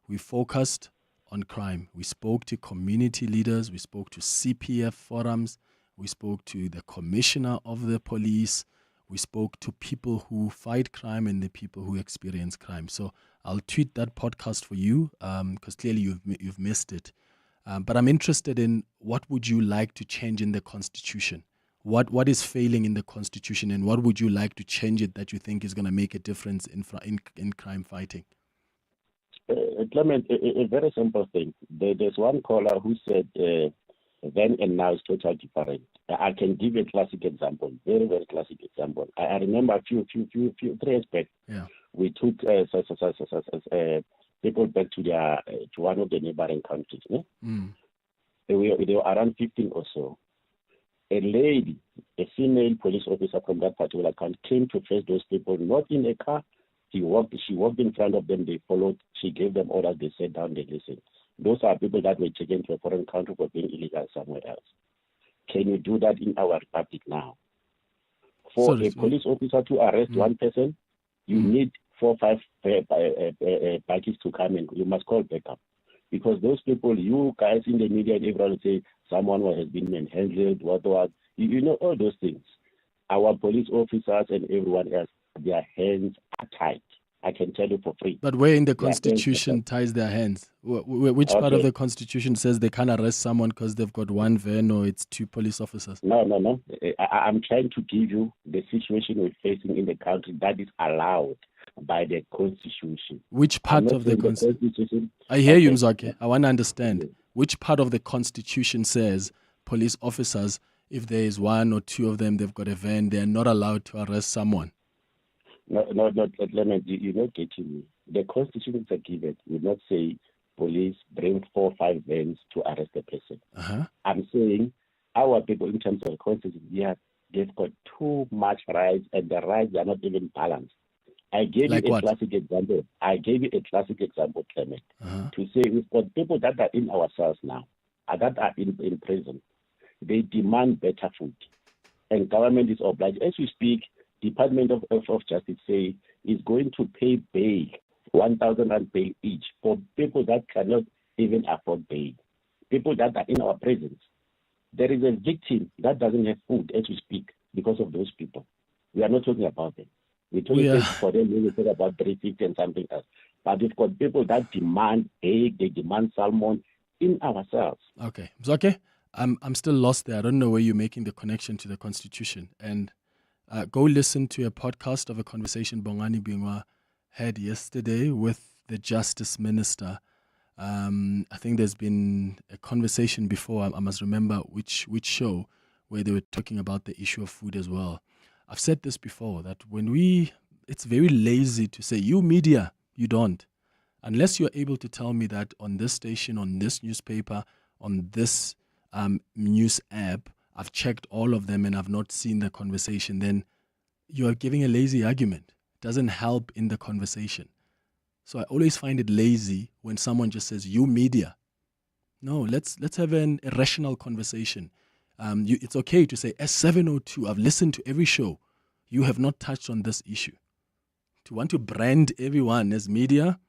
We focused on crime. We spoke to community leaders. We spoke to CPF forums. We spoke to the commissioner of the police. We spoke to people who fight crime and the people who experience crime. So I'll tweet that podcast for you because clearly you've missed it. But I'm interested in what would you like to change in the Constitution? What is failing in the Constitution, and what would you like to change it that you think is going to make a difference in crime fighting? Clement, a very simple thing. There's one caller who said then and now is totally different. I can give a classic example, very, very classic example. I remember a few 3 years back, we took people back to one of the neighboring countries. They were around 15 or so. A lady, a female police officer from that particular country, came to face those people, not in a car. She walked in front of them, they followed, she gave them orders, they sat down, they listened. Those are people that were taken to a foreign country for being illegal somewhere else. Can you do that in our republic now? For a police officer to arrest one person, you need 4 or 5 parties to come in. You must call backup. Because those people, you guys in the media and everyone say someone has been manhandled, what, you know all those things. Our police officers and everyone else, their hands are tied. I can tell you for free. But where in the Constitution ties their hands? Which part of the Constitution says they can't arrest someone because they've got one van or it's 2 police officers? No. I'm trying to give you the situation we're facing in the country that is allowed by the Constitution. Which part of the Constitution? I hear you, Mzwakhe. I want to understand. Which part of the Constitution says police officers, if there is 1 or 2 of them, they've got a van, they're not allowed to arrest someone? No, Clement, you're not getting me. The Constitution is a given. We not say police bring 4 or 5 vans to arrest a person. I'm saying our people, in terms of the Constitution, they've got too much rights, and the rights are not even balanced. I gave you a classic example. Clement, to say we've got people that are in our cells now, that are in prison. They demand better food, and government is obliged. As we speak, Department of Justice say is going to pay bail, 1,000 rand bail each for people that cannot even afford bail, people that are in our prisons. There is a victim that doesn't have food as we speak because of those people. We are not talking about them. We're talking for them when we talk about 350 and something else. But we've got people that demand egg, they demand salmon in ourselves. Okay. Mzwakhe, I'm still lost there. I don't know where you're making the connection to the Constitution. And go listen to a podcast of a conversation Bongani Bingwa had yesterday with the Justice Minister. I think there's been a conversation before, I must remember which show, where they were talking about the issue of food as well. I've said this before, that it's very lazy to say, you media, you don't. Unless you're able to tell me that on this station, on this newspaper, on this news app, I've checked all of them and I've not seen the conversation, then you're giving a lazy argument. It doesn't help in the conversation. So I always find it lazy when someone just says, you media. No, let's have a rational conversation. It's okay to say, S702, I've listened to every show. You have not touched on this issue. To want to brand everyone as media,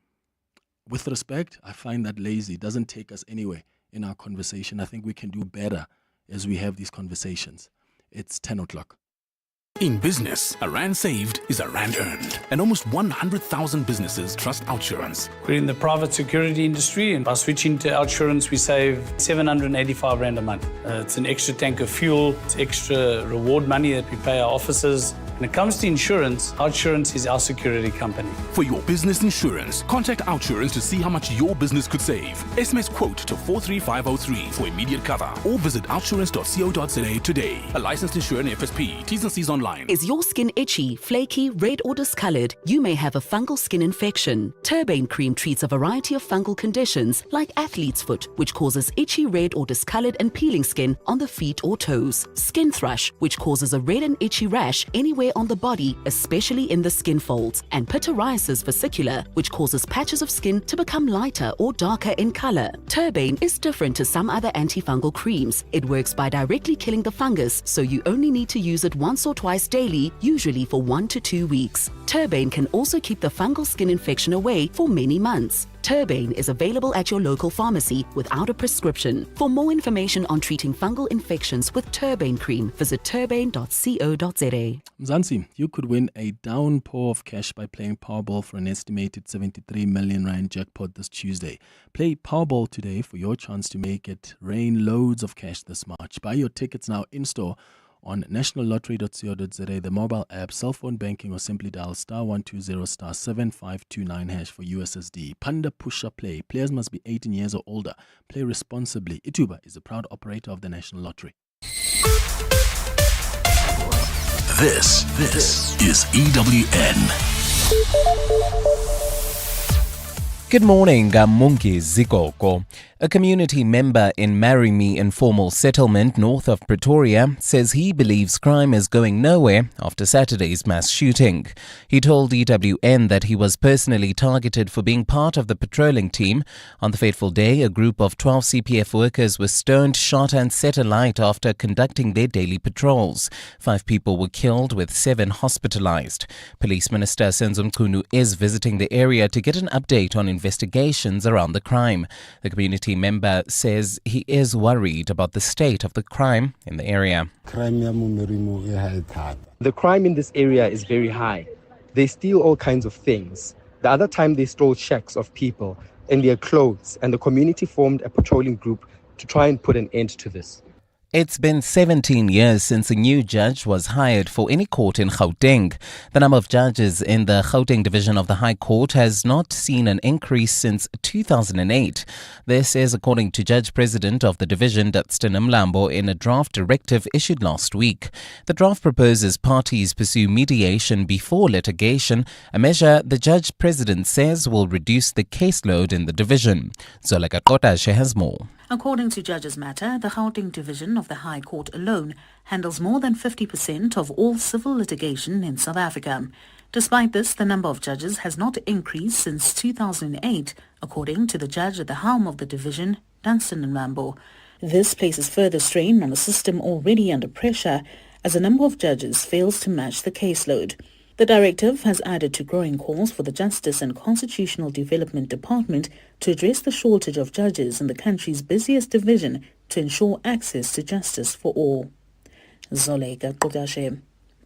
with respect, I find that lazy. It doesn't take us anywhere in our conversation. I think we can do better as we have these conversations. It's 10 o'clock. In business, a rand saved is a rand earned. And almost 100,000 businesses trust Outsurance. We're in the private security industry, and by switching to Outsurance, we save 785 rand a month. It's an extra tank of fuel, it's extra reward money that we pay our officers. When it comes to insurance, Outsurance is our security company. For your business insurance, contact Outsurance to see how much your business could save. SMS quote to 43503 for immediate cover, or visit outsurance.co.za today. A licensed insurer and FSP. T's and C's online. Is your skin itchy, flaky, red or discolored? You may have a fungal skin infection. Turbane cream treats a variety of fungal conditions like athlete's foot, which causes itchy, red or discolored and peeling skin on the feet or toes. Skin thrush, which causes a red and itchy rash anywhere on the body, especially in the skin folds. And pityriasis versicolor, which causes patches of skin to become lighter or darker in color. Turbane is different to some other antifungal creams. It works by directly killing the fungus, so you only need to use it once or twice daily, usually for 1 to 2 weeks. Turbane can also keep the fungal skin infection away for many months. Turbane is available at your local pharmacy without a prescription. For more information on treating fungal infections with Turbane cream, visit turbane.co.za. Mzansi, you could win a downpour of cash by playing Powerball for an estimated 73 million rand jackpot this Tuesday. Play Powerball today for your chance to make it rain loads of cash this March. Buy your tickets now in-store on nationallottery.co.za, the mobile app, cell phone banking, or simply dial *120*7529# for USSD. Panda Pusha Play. Players must be 18 years or older. Play responsibly. Ituba is a proud operator of the National Lottery. This is EWN. Good morning, Mungi Zikoko. A community member in Marry Me informal settlement north of Pretoria says he believes crime is going nowhere after Saturday's mass shooting. He told EWN that he was personally targeted for being part of the patrolling team. On the fateful day, a group of 12 CPF workers were stoned, shot and set alight after conducting their daily patrols. 5 people were killed with 7 hospitalized. Police Minister Senzo Mchunu is visiting the area to get an update on investigations around the crime. The community member says he is worried about the state of the crime in the area. The crime in this area is very high. They steal all kinds of things. The other time they stole shacks of people and their clothes, and the community formed a patrolling group to try and put an end to this. It's been 17 years since a new judge was hired for any court in Gauteng. The number of judges in the Gauteng division of the High Court has not seen an increase since 2008. This is according to Judge President of the division, Datston Mlambo, in a draft directive issued last week. The draft proposes parties pursue mediation before litigation, a measure the Judge President says will reduce the caseload in the division. Zoleka Kotashe has more. According to Judges Matter, the Gauteng division of the High Court alone handles more than 50% of all civil litigation in South Africa. Despite this, the number of judges has not increased since 2008, according to the judge at the helm of the division, Danstan Mlambo. This places further strain on a system already under pressure as the number of judges fails to match the caseload. The directive has added to growing calls for the Justice and Constitutional Development Department to address the shortage of judges in the country's busiest division to ensure access to justice for all. Zoleka Kodashe,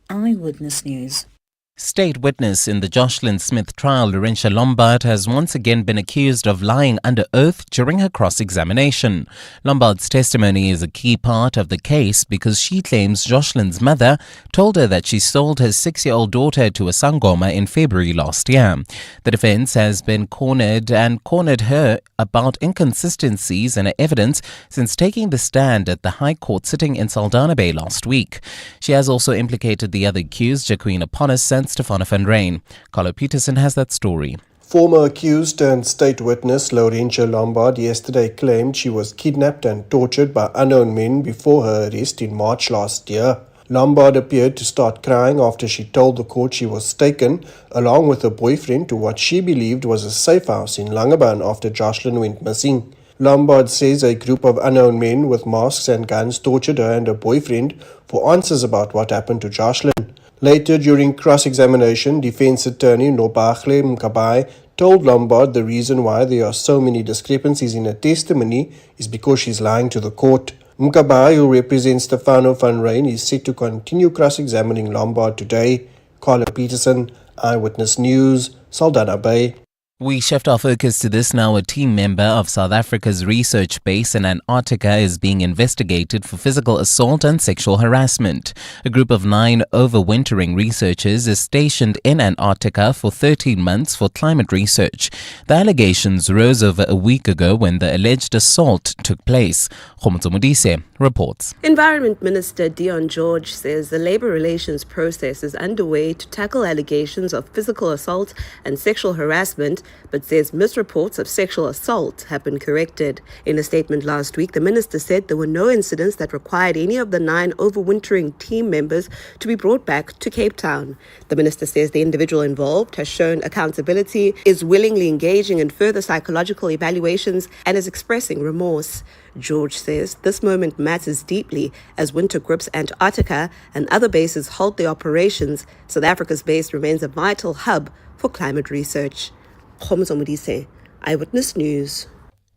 Eyewitness News. State witness in the Jocelyn Smith trial, Laurentia Lombard, has once again been accused of lying under oath during her cross-examination. Lombard's testimony is a key part of the case because she claims Jocelyn's mother told her that she sold her 6-year-old daughter to a sangoma in February last year. The defense has been cornered her about inconsistencies in her evidence since taking the stand at the High Court sitting in Saldanha Bay last week. She has also implicated the other accused, Jacqueline Aponis and Stefano van Rijn. Carlo Peterson has that story. Former accused and state witness Laurentia Lombard yesterday claimed she was kidnapped and tortured by unknown men before her arrest in March last year. Lombard appeared to start crying after she told the court she was taken, along with her boyfriend, to what she believed was a safe house in Langebaan after Jocelyn went missing. Lombard says a group of unknown men with masks and guns tortured her and her boyfriend for answers about what happened to Jocelyn. Later, during cross-examination, defense attorney Nobakhle Mkabai told Lombard the reason why there are so many discrepancies in her testimony is because she's lying to the court. Mkabai, who represents Stefano van Rijn, is set to continue cross-examining Lombard today. Carlo Peterson, Eyewitness News, Saldanha Bay. We shift our focus to this now. A team member of South Africa's research base in Antarctica is being investigated for physical assault and sexual harassment. A group of 9 overwintering researchers is stationed in Antarctica for 13 months for climate research. The allegations rose over a week ago when the alleged assault took place. Khomotso Modise reports. Environment Minister Deon George says the labor relations process is underway to tackle allegations of physical assault and sexual harassment, but says misreports of sexual assault have been corrected. In a statement last week, the minister said there were no incidents that required any of the 9 overwintering team members to be brought back to Cape Town. The minister says the individual involved has shown accountability, is willingly engaging in further psychological evaluations, and is expressing remorse. George says this moment matters deeply as winter grips Antarctica and other bases halt their operations. South Africa's base remains a vital hub for climate research. Khomotso Modise, Eyewitness News.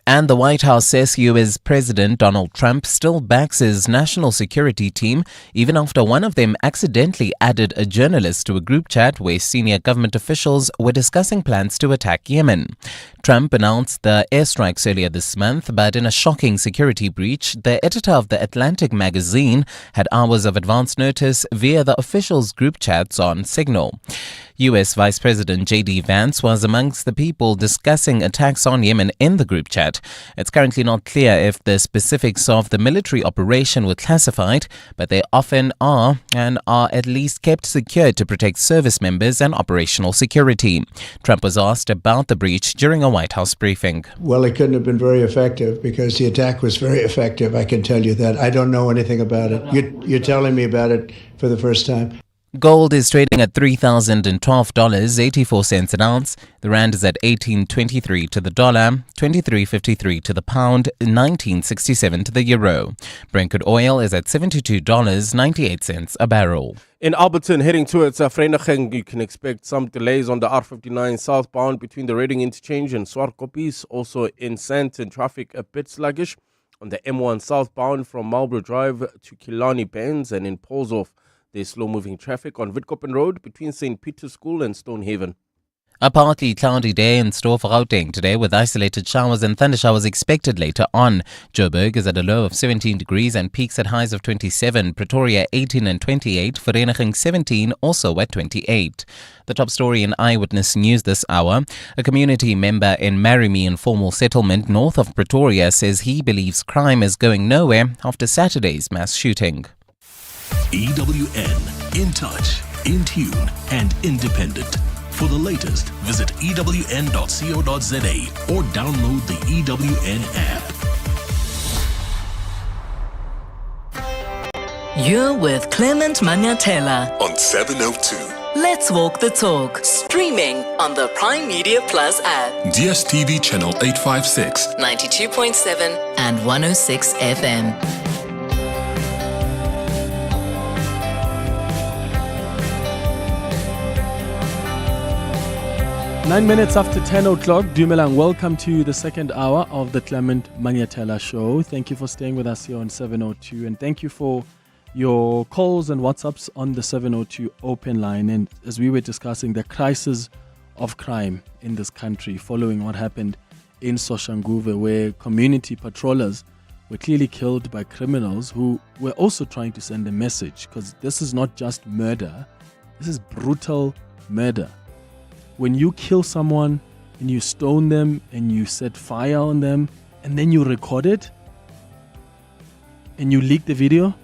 And the White House says US President Donald Trump still backs his national security team, even after one of them accidentally added a journalist to a group chat where senior government officials were discussing plans to attack Yemen. Trump announced the airstrikes earlier this month, but in a shocking security breach, the editor of The Atlantic magazine had hours of advance notice via the officials' group chats on Signal. US Vice President J.D. Vance was amongst the people discussing attacks on Yemen in the group chat. It's currently not clear if the specifics of the military operation were classified, but they often are and are at least kept secure to protect service members and operational security. Trump was asked about the breach during a White House briefing. Well, it couldn't have been very effective because the attack was very effective. I can tell you that. I don't know anything about it. You're telling me about it for the first time. Gold is trading at $3,012.84 an ounce. The rand is at 18.23 to the dollar, 23.53 to the pound, 19.67 to the euro. Brent crude oil is at $72.98 a barrel. In Alberton, heading towards Vereeniging, you can expect some delays on the R59 southbound between the Reading Interchange and Swartkopies. Also in Sandton, traffic a bit sluggish on the M1 southbound from Marlborough Drive to Killarney Bends, and in Paulshof, there's slow-moving traffic on Witkoppen Road between St. Peter's School and Stonehaven. A partly cloudy day in store for Gauteng today, with isolated showers and thundershowers expected later on. Joburg is at a low of 17 degrees and peaks at highs of 27. Pretoria 18 and 28. Vereeniging 17, also at 28. The top story in Eyewitness News this hour. A community member in Marimi informal settlement north of Pretoria says he believes crime is going nowhere after Saturday's mass shooting. EWN, in touch, in tune, and independent. For the latest, visit ewn.co.za or download the EWN app. You're with Clement Manyathela On 702. Let's walk the talk. Streaming on the Prime Media Plus app. DSTV channel 856. 92.7 and 106 FM. 9 minutes after 10 o'clock, Dumelang, welcome to the second hour of the Clement Manyathela Show. Thank you for staying with us here on 702, and thank you for your calls and WhatsApps on the 702 open line. And as we were discussing the crisis of crime in this country following what happened in Soshanguve, where community patrollers were clearly killed by criminals who were also trying to send a message, because this is not just murder, this is brutal murder. When you kill someone and you stone them and you set fire on them and then you record it and you leak the video,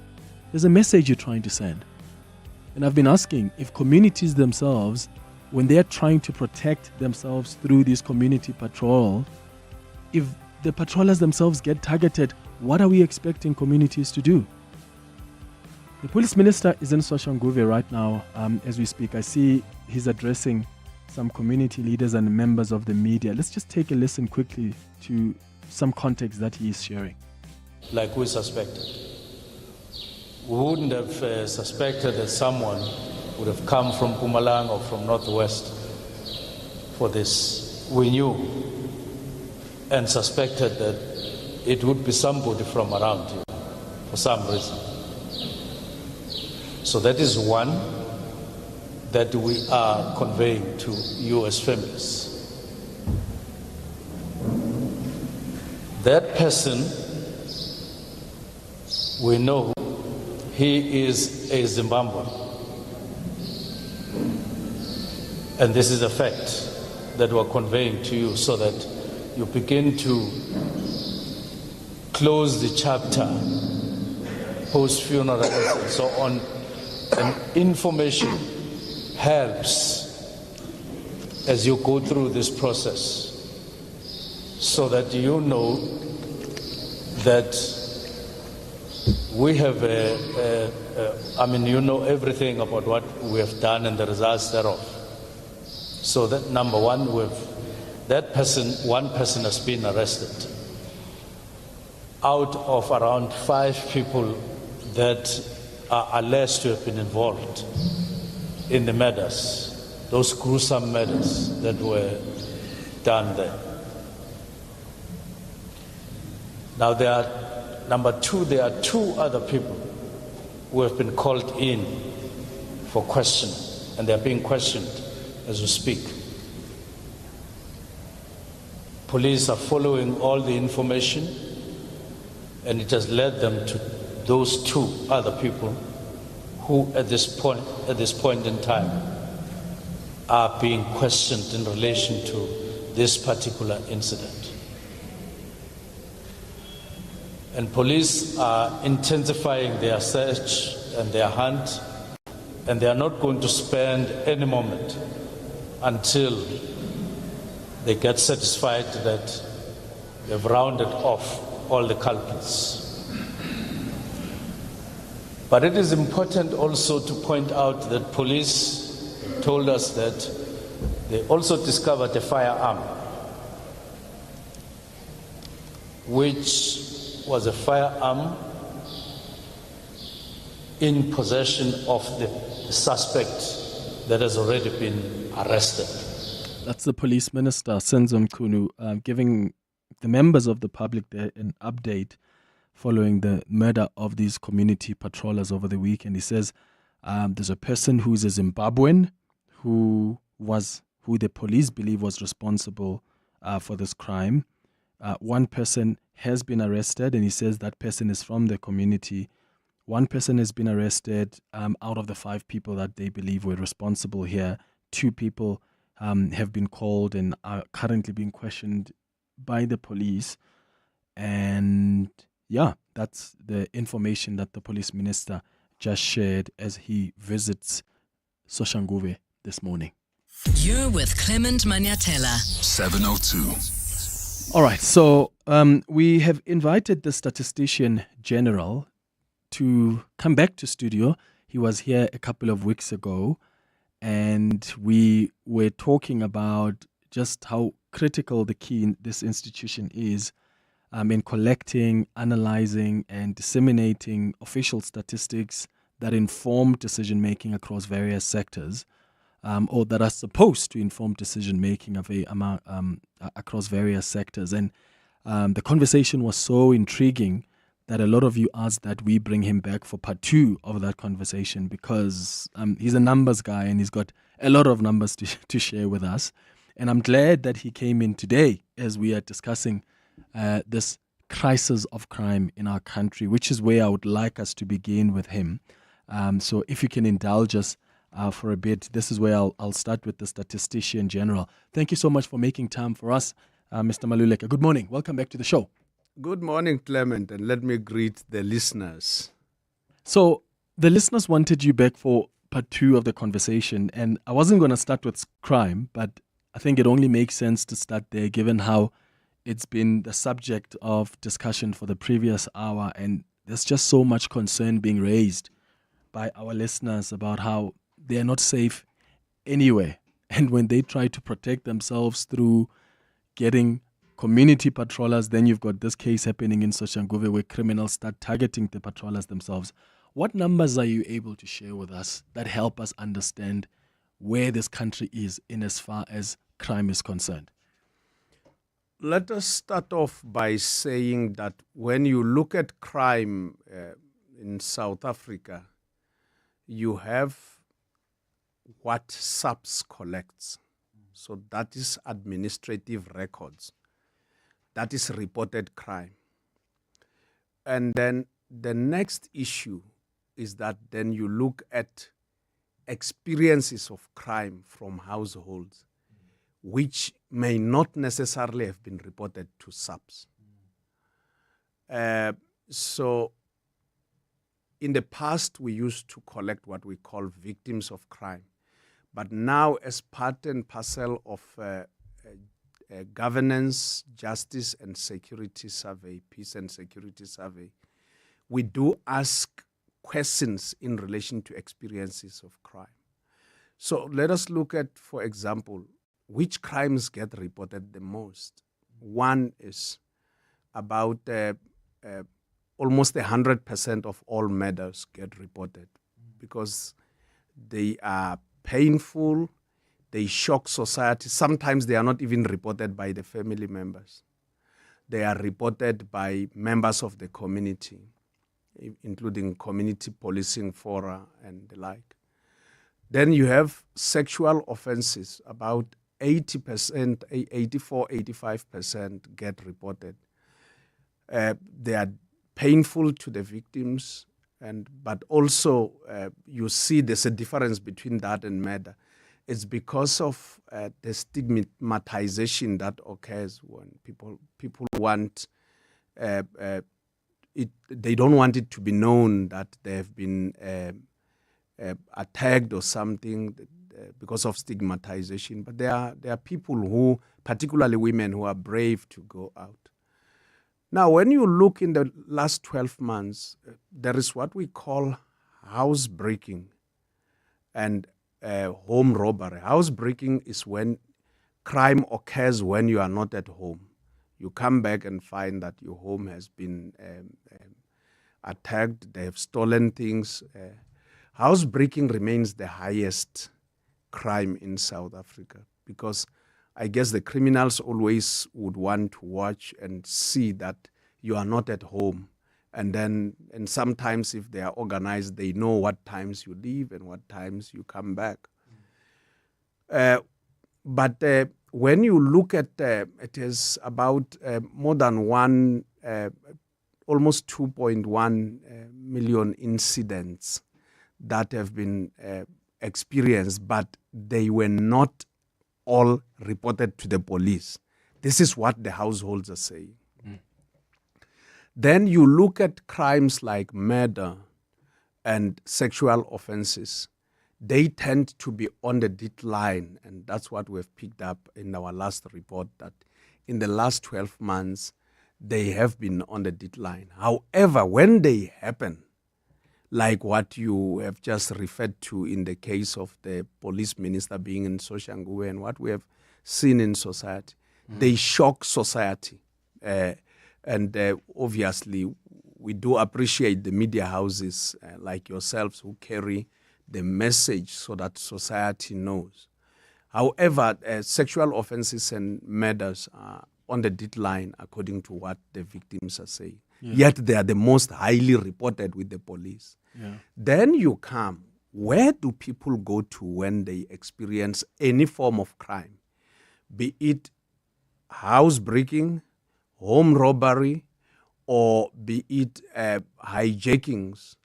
there's a message you're trying to send. And I've been asking if communities themselves, when they're trying to protect themselves through these community patrol, if the patrollers themselves get targeted, what are we expecting communities to do? The police minister is in Soshanguve right now as we speak. I see he's addressing some community leaders and members of the media. Let's just take a listen quickly to some context that he is sharing. Like we suspected. We wouldn't have suspected that someone would have come from Mpumalanga or from Northwest for this. We knew and suspected that it would be somebody from around here for some reason. So that is one that we are conveying to you as families. That person, we know he is a Zimbabwean. And this is a fact that we're conveying to you so that you begin to close the chapter, post-funeral and so on. And information helps as you go through this process so that you know that we have you know everything about what we have done and the results thereof. So that number one, one person has been arrested out of around 5 people that are alleged to have been involved in the murders, those gruesome murders that were done there. Now there are two other people who have been called in for questioning, and they are being questioned as we speak. Police are following all the information, and it has led them to those two other people who at this point in time are being questioned in relation to this particular incident. And police are intensifying their search and their hunt, and they are not going to spend any moment until they get satisfied that they've rounded off all the culprits. But it is important also to point out that police told us that they also discovered a firearm, which was a firearm in possession of the suspect that has already been arrested. That's the police minister, Senzo Mkhunu, giving the members of the public there an update following the murder of these community patrollers over the weekend. He says there's a person who's a Zimbabwean who the police believe was responsible for this crime. One person has been arrested, and he says that person is from the community. One person has been arrested out of the 5 people that they believe were responsible here. 2 people have been called and are currently being questioned by the police. And yeah, that's the information that the police minister just shared as he visits Soshanguve this morning. You're with Clement Manyathela. 702. All right, so we have invited the Statistician General to come back to studio. He was here a couple of weeks ago, and we were talking about just how critical the key in this institution is in collecting, analyzing, and disseminating official statistics that inform decision-making across various sectors, or that are supposed to inform decision-making across various sectors. And the conversation was so intriguing that a lot of you asked that we bring him back for part 2 of that conversation, because he's a numbers guy and he's got a lot of numbers to share with us. And I'm glad that he came in today as we are discussing this crisis of crime in our country, which is where I would like us to begin with him. So if you can indulge us for a bit, this is where I'll start with the Statistician General. Thank you so much for making time for us, Mr. Maluleke. Good morning. Welcome back to the show. Good morning, Clement, and let me greet the listeners. So the listeners wanted you back for part 2 of the conversation, and I wasn't going to start with crime, but I think it only makes sense to start there given how it's been the subject of discussion for the previous hour, and there's just so much concern being raised by our listeners about how they are not safe anywhere. And when they try to protect themselves through getting community patrollers, then you've got this case happening in Soshanguve where criminals start targeting the patrollers themselves. What numbers are you able to share with us that help us understand where this country is in as far as crime is concerned? Let us start off by saying that when you look at crime in South Africa, you have what SAPS collects. So that is administrative records. That is reported crime. And then the next issue is that then you look at experiences of crime from households, which may not necessarily have been reported to SAPS. So in the past, we used to collect what we call victims of crime. But now, as part and parcel of governance, justice and security survey, peace and security survey, we do ask questions in relation to experiences of crime. So let us look at, for example, which crimes get reported the most. One is about almost 100% of all murders get reported because they are painful, they shock society. Sometimes they are not even reported by the family members. they are reported by members of the community, including community policing fora and the like. Then you have sexual offenses, about 80%, 84, 85% get reported. They are painful to the victims, but also you see there's a difference between that and murder. It's because of the stigmatization that occurs when people want it. They don't want it to be known that they have been attacked or something because of stigmatization. But there are people who, particularly women, who are brave to go out. Now, when you look in the last 12 months, there is what we call housebreaking and home robbery. Housebreaking is when crime occurs when you are not at home. You come back and find that your home has been attacked, they have stolen things. Housebreaking remains the highest crime in South Africa because I guess the criminals always would want to watch and see that you are not at home. And sometimes if they are organized, they know what times you leave and what times you come back. But when you look at it is about more than almost 2.1 million incidents that have been experienced, but they were not all reported to the police. This is what the households are saying. Then you look at crimes like murder and sexual offenses. They tend to be on the decline, and that's what we've picked up in our last report, that in the last 12 months, they have been on the decline. However, when they happen, like what you have just referred to in the case of the police minister being in Soshanguve and what we have seen in society, they shock society. And obviously, we do appreciate the media houses like yourselves who carry the message so that society knows. However, sexual offenses and murders are on the decline according to what the victims are saying. Yeah. Yet they are the most highly reported with the police. Yeah. Then you come, where do people go to when they experience any form of crime? Be it housebreaking, home robbery, or be it hijackings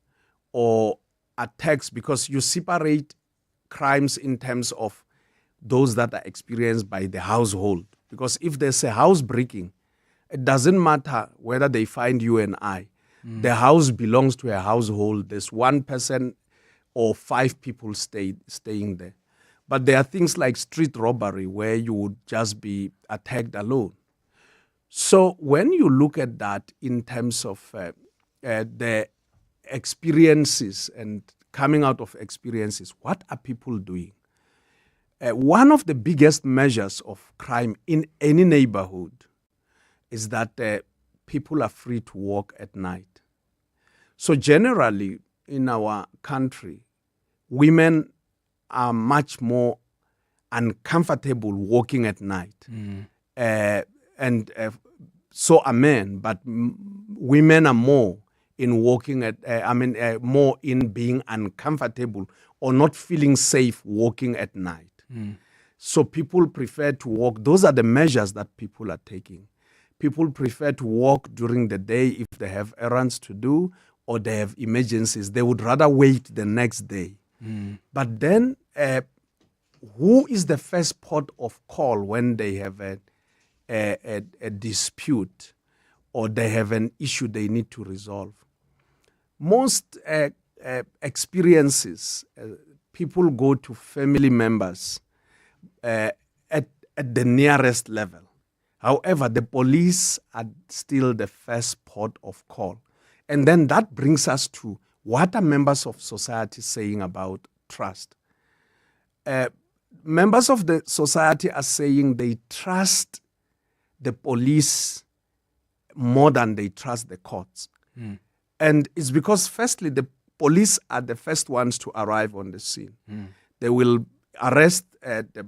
or attacks, because you separate crimes in terms of those that are experienced by the household. Because if there's a housebreaking, it doesn't matter whether they find you and I. The house belongs to a household. There's one person or 5 people staying there. But there are things like street robbery where you would just be attacked alone. So when you look at that in terms of the experiences and coming out of experiences, what are people doing? One of the biggest measures of crime in any neighborhood is that people are free to walk at night. So generally in our country, women are much more uncomfortable walking at night. So are men, but women are more in walking more in being uncomfortable or not feeling safe walking at night. So people prefer to walk. Those are the measures that people are taking. People prefer to walk during the day if they have errands to do or they have emergencies. They would rather wait the next day. But then who is the first port of call when they have a dispute or they have an issue they need to resolve? Most experiences, people go to family members at the nearest level. However, the police are still the first port of call. And then that brings us to what are members of society saying about trust? Members of the society are saying they trust the police more than they trust the courts. And it's because, firstly, the police are the first ones to arrive on the scene. They will arrest the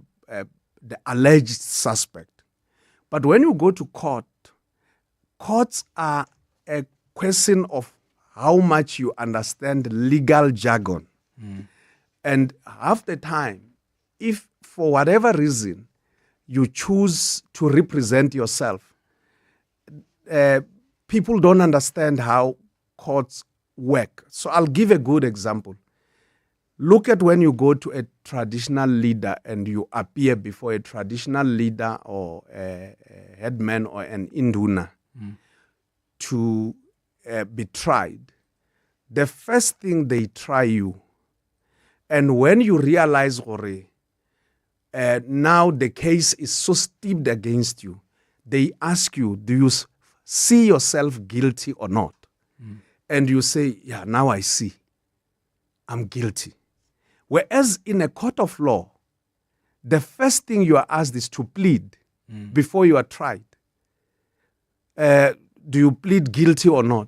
alleged suspect. But when you go to court, courts are a question of how much you understand legal jargon. And half the time, if for whatever reason you choose to represent yourself, people don't understand how courts work. So I'll give a good example. Look at when you go to a traditional leader and you appear before a traditional leader or a headman or an induna to be tried. The first thing they try you, and when you realize, now the case is so steeped against you, they ask you, do you see yourself guilty or not? And you say, yeah, now I see. I'm guilty. Whereas in a court of law, the first thing you are asked is to plead before you are tried. Do you plead guilty or not?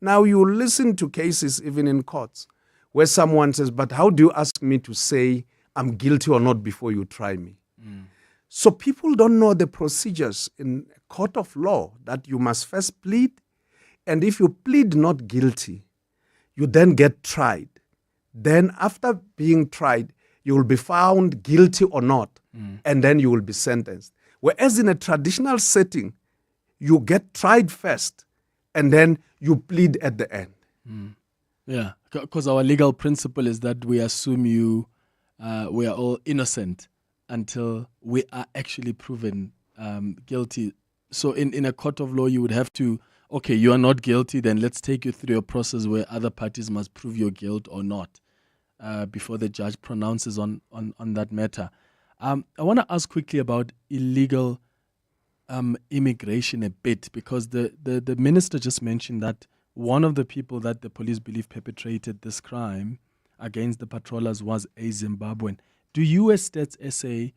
Now you listen to cases even in courts where someone says, but how do you ask me to say I'm guilty or not before you try me? So people don't know the procedures in a court of law, that you must first plead, and if you plead not guilty, you then get tried. Then after being tried, you will be found guilty or not, and then you will be sentenced. Whereas in a traditional setting, you get tried first, and then you plead at the end. Yeah, because our legal principle is that we assume we are all innocent until we are actually proven guilty. So in a court of law, you would have to, okay, you are not guilty, then let's take you through a process where other parties must prove your guilt or not before the judge pronounces on that matter. I want to ask quickly about illegal immigration a bit, because the minister just mentioned that one of the people that the police believe perpetrated this crime against the patrollers was a Zimbabwean. Do you as Stats SA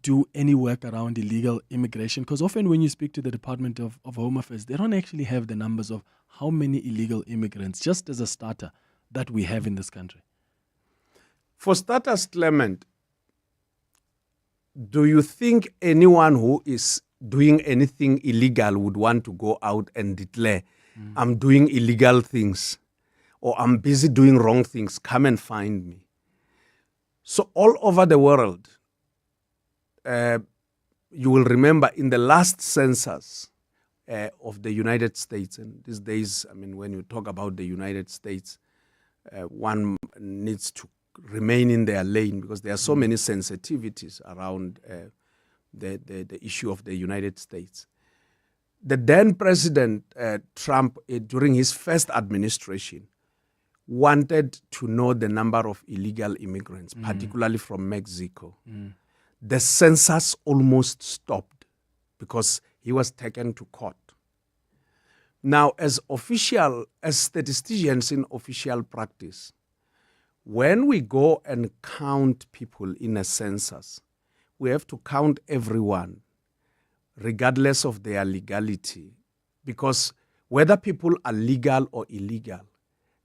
do any work around illegal immigration? Because often when you speak to the Department of Home Affairs, they don't actually have the numbers of how many illegal immigrants, just as a starter, that we have in this country. For starters, Clement, do you think anyone who is doing anything illegal would want to go out and declare, I'm doing illegal things, or I'm busy doing wrong things, come and find me? So all over the world, you will remember in the last census of the United States, and these days, I mean, when you talk about the United States, one needs to remain in their lane because there are so many sensitivities around the issue of the United States. The then President Trump, during his first administration, wanted to know the number of illegal immigrants, particularly from Mexico. The census almost stopped because he was taken to court. Now, as statisticians in official practice, when we go and count people in a census, we have to count everyone, regardless of their legality, because whether people are legal or illegal,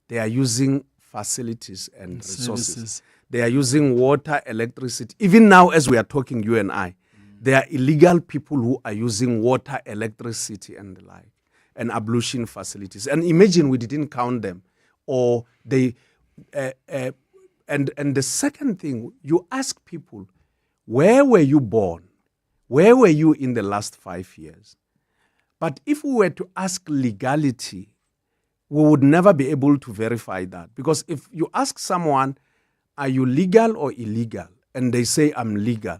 they are using facilities and resources. Services. They are using water, electricity. Even now, as we are talking, you and I, there are illegal people who are using water, electricity, and the like, and ablution facilities. And imagine we didn't count them, or they. And the second thing, you ask people, where were you born? Where were you in the last 5 years? But if we were to ask legality, we would never be able to verify that. Because if you ask someone, are you legal or illegal? And they say, I'm legal.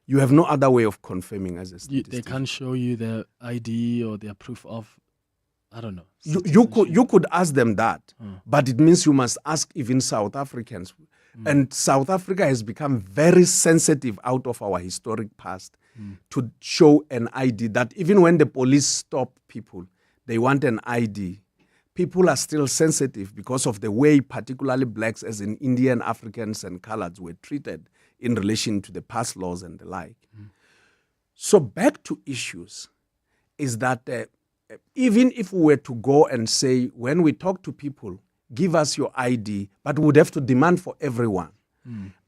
You have no other way of confirming as a statistician. They can't show you their ID or their proof of, I don't know. You could ask them that, but it means you must ask even South Africans. And South Africa has become very sensitive out of our historic past to show an ID, that even when the police stop people, they want an ID. People are still sensitive because of the way particularly blacks, as in Indian, Africans and coloureds, were treated in relation to the past laws and the like. So back to issues is that even if we were to go and say, when we talk to people, give us your ID, but we would have to demand for everyone.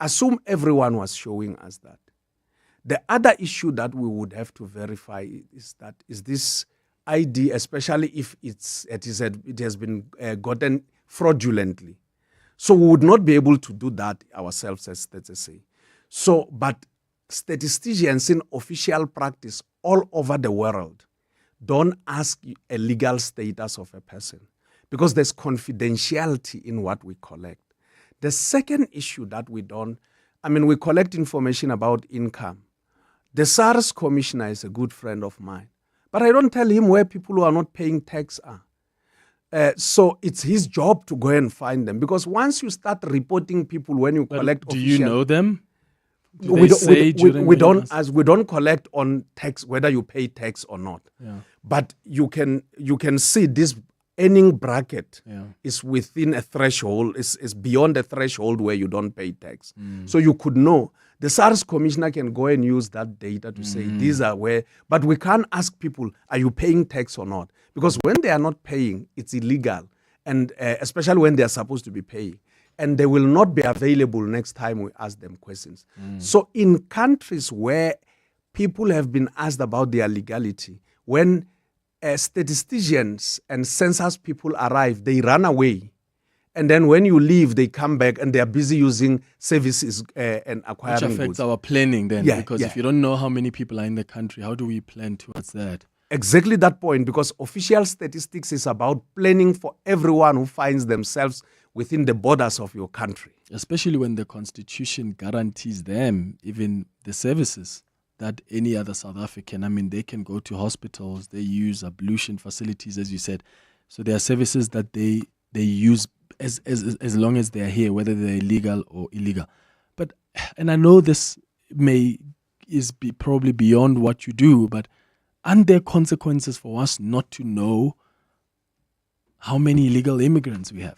Assume everyone was showing us that. The other issue that we would have to verify is that, is this ID, especially if it has been gotten fraudulently. So we would not be able to do that ourselves as statistics. So, but statisticians in official practice all over the world don't ask a legal status of a person because there's confidentiality in what we collect. The second issue that we collect information about income. The SARS commissioner is a good friend of mine, but I don't tell him where people who are not paying tax are. So it's his job to go and find them, because once you start reporting people when you collect do you know them? We don't collect on tax whether you pay tax or not. Yeah. But you can see this earning bracket is within a threshold, is beyond a threshold where you don't pay tax. So you could know. The SARS commissioner can go and use that data to say these are where, but we can't ask people, are you paying tax or not? Because when they are not paying, it's illegal, and especially when they are supposed to be paying. And they will not be available next time we ask them questions. So in countries where people have been asked about their legality, when statisticians and census people arrive, they run away. And then when you leave, they come back and they are busy using services and acquiring goods. Which affects our planning then, because if you don't know how many people are in the country, how do we plan towards that? Exactly that point, because official statistics is about planning for everyone who finds themselves within the borders of your country. Especially when the Constitution guarantees them even the services that any other South African, they can go to hospitals, they use ablution facilities, as you said. So there are services that they use as long as they are here, whether they're legal or illegal. And I know this is probably beyond what you do, but aren't there consequences for us not to know how many illegal immigrants we have?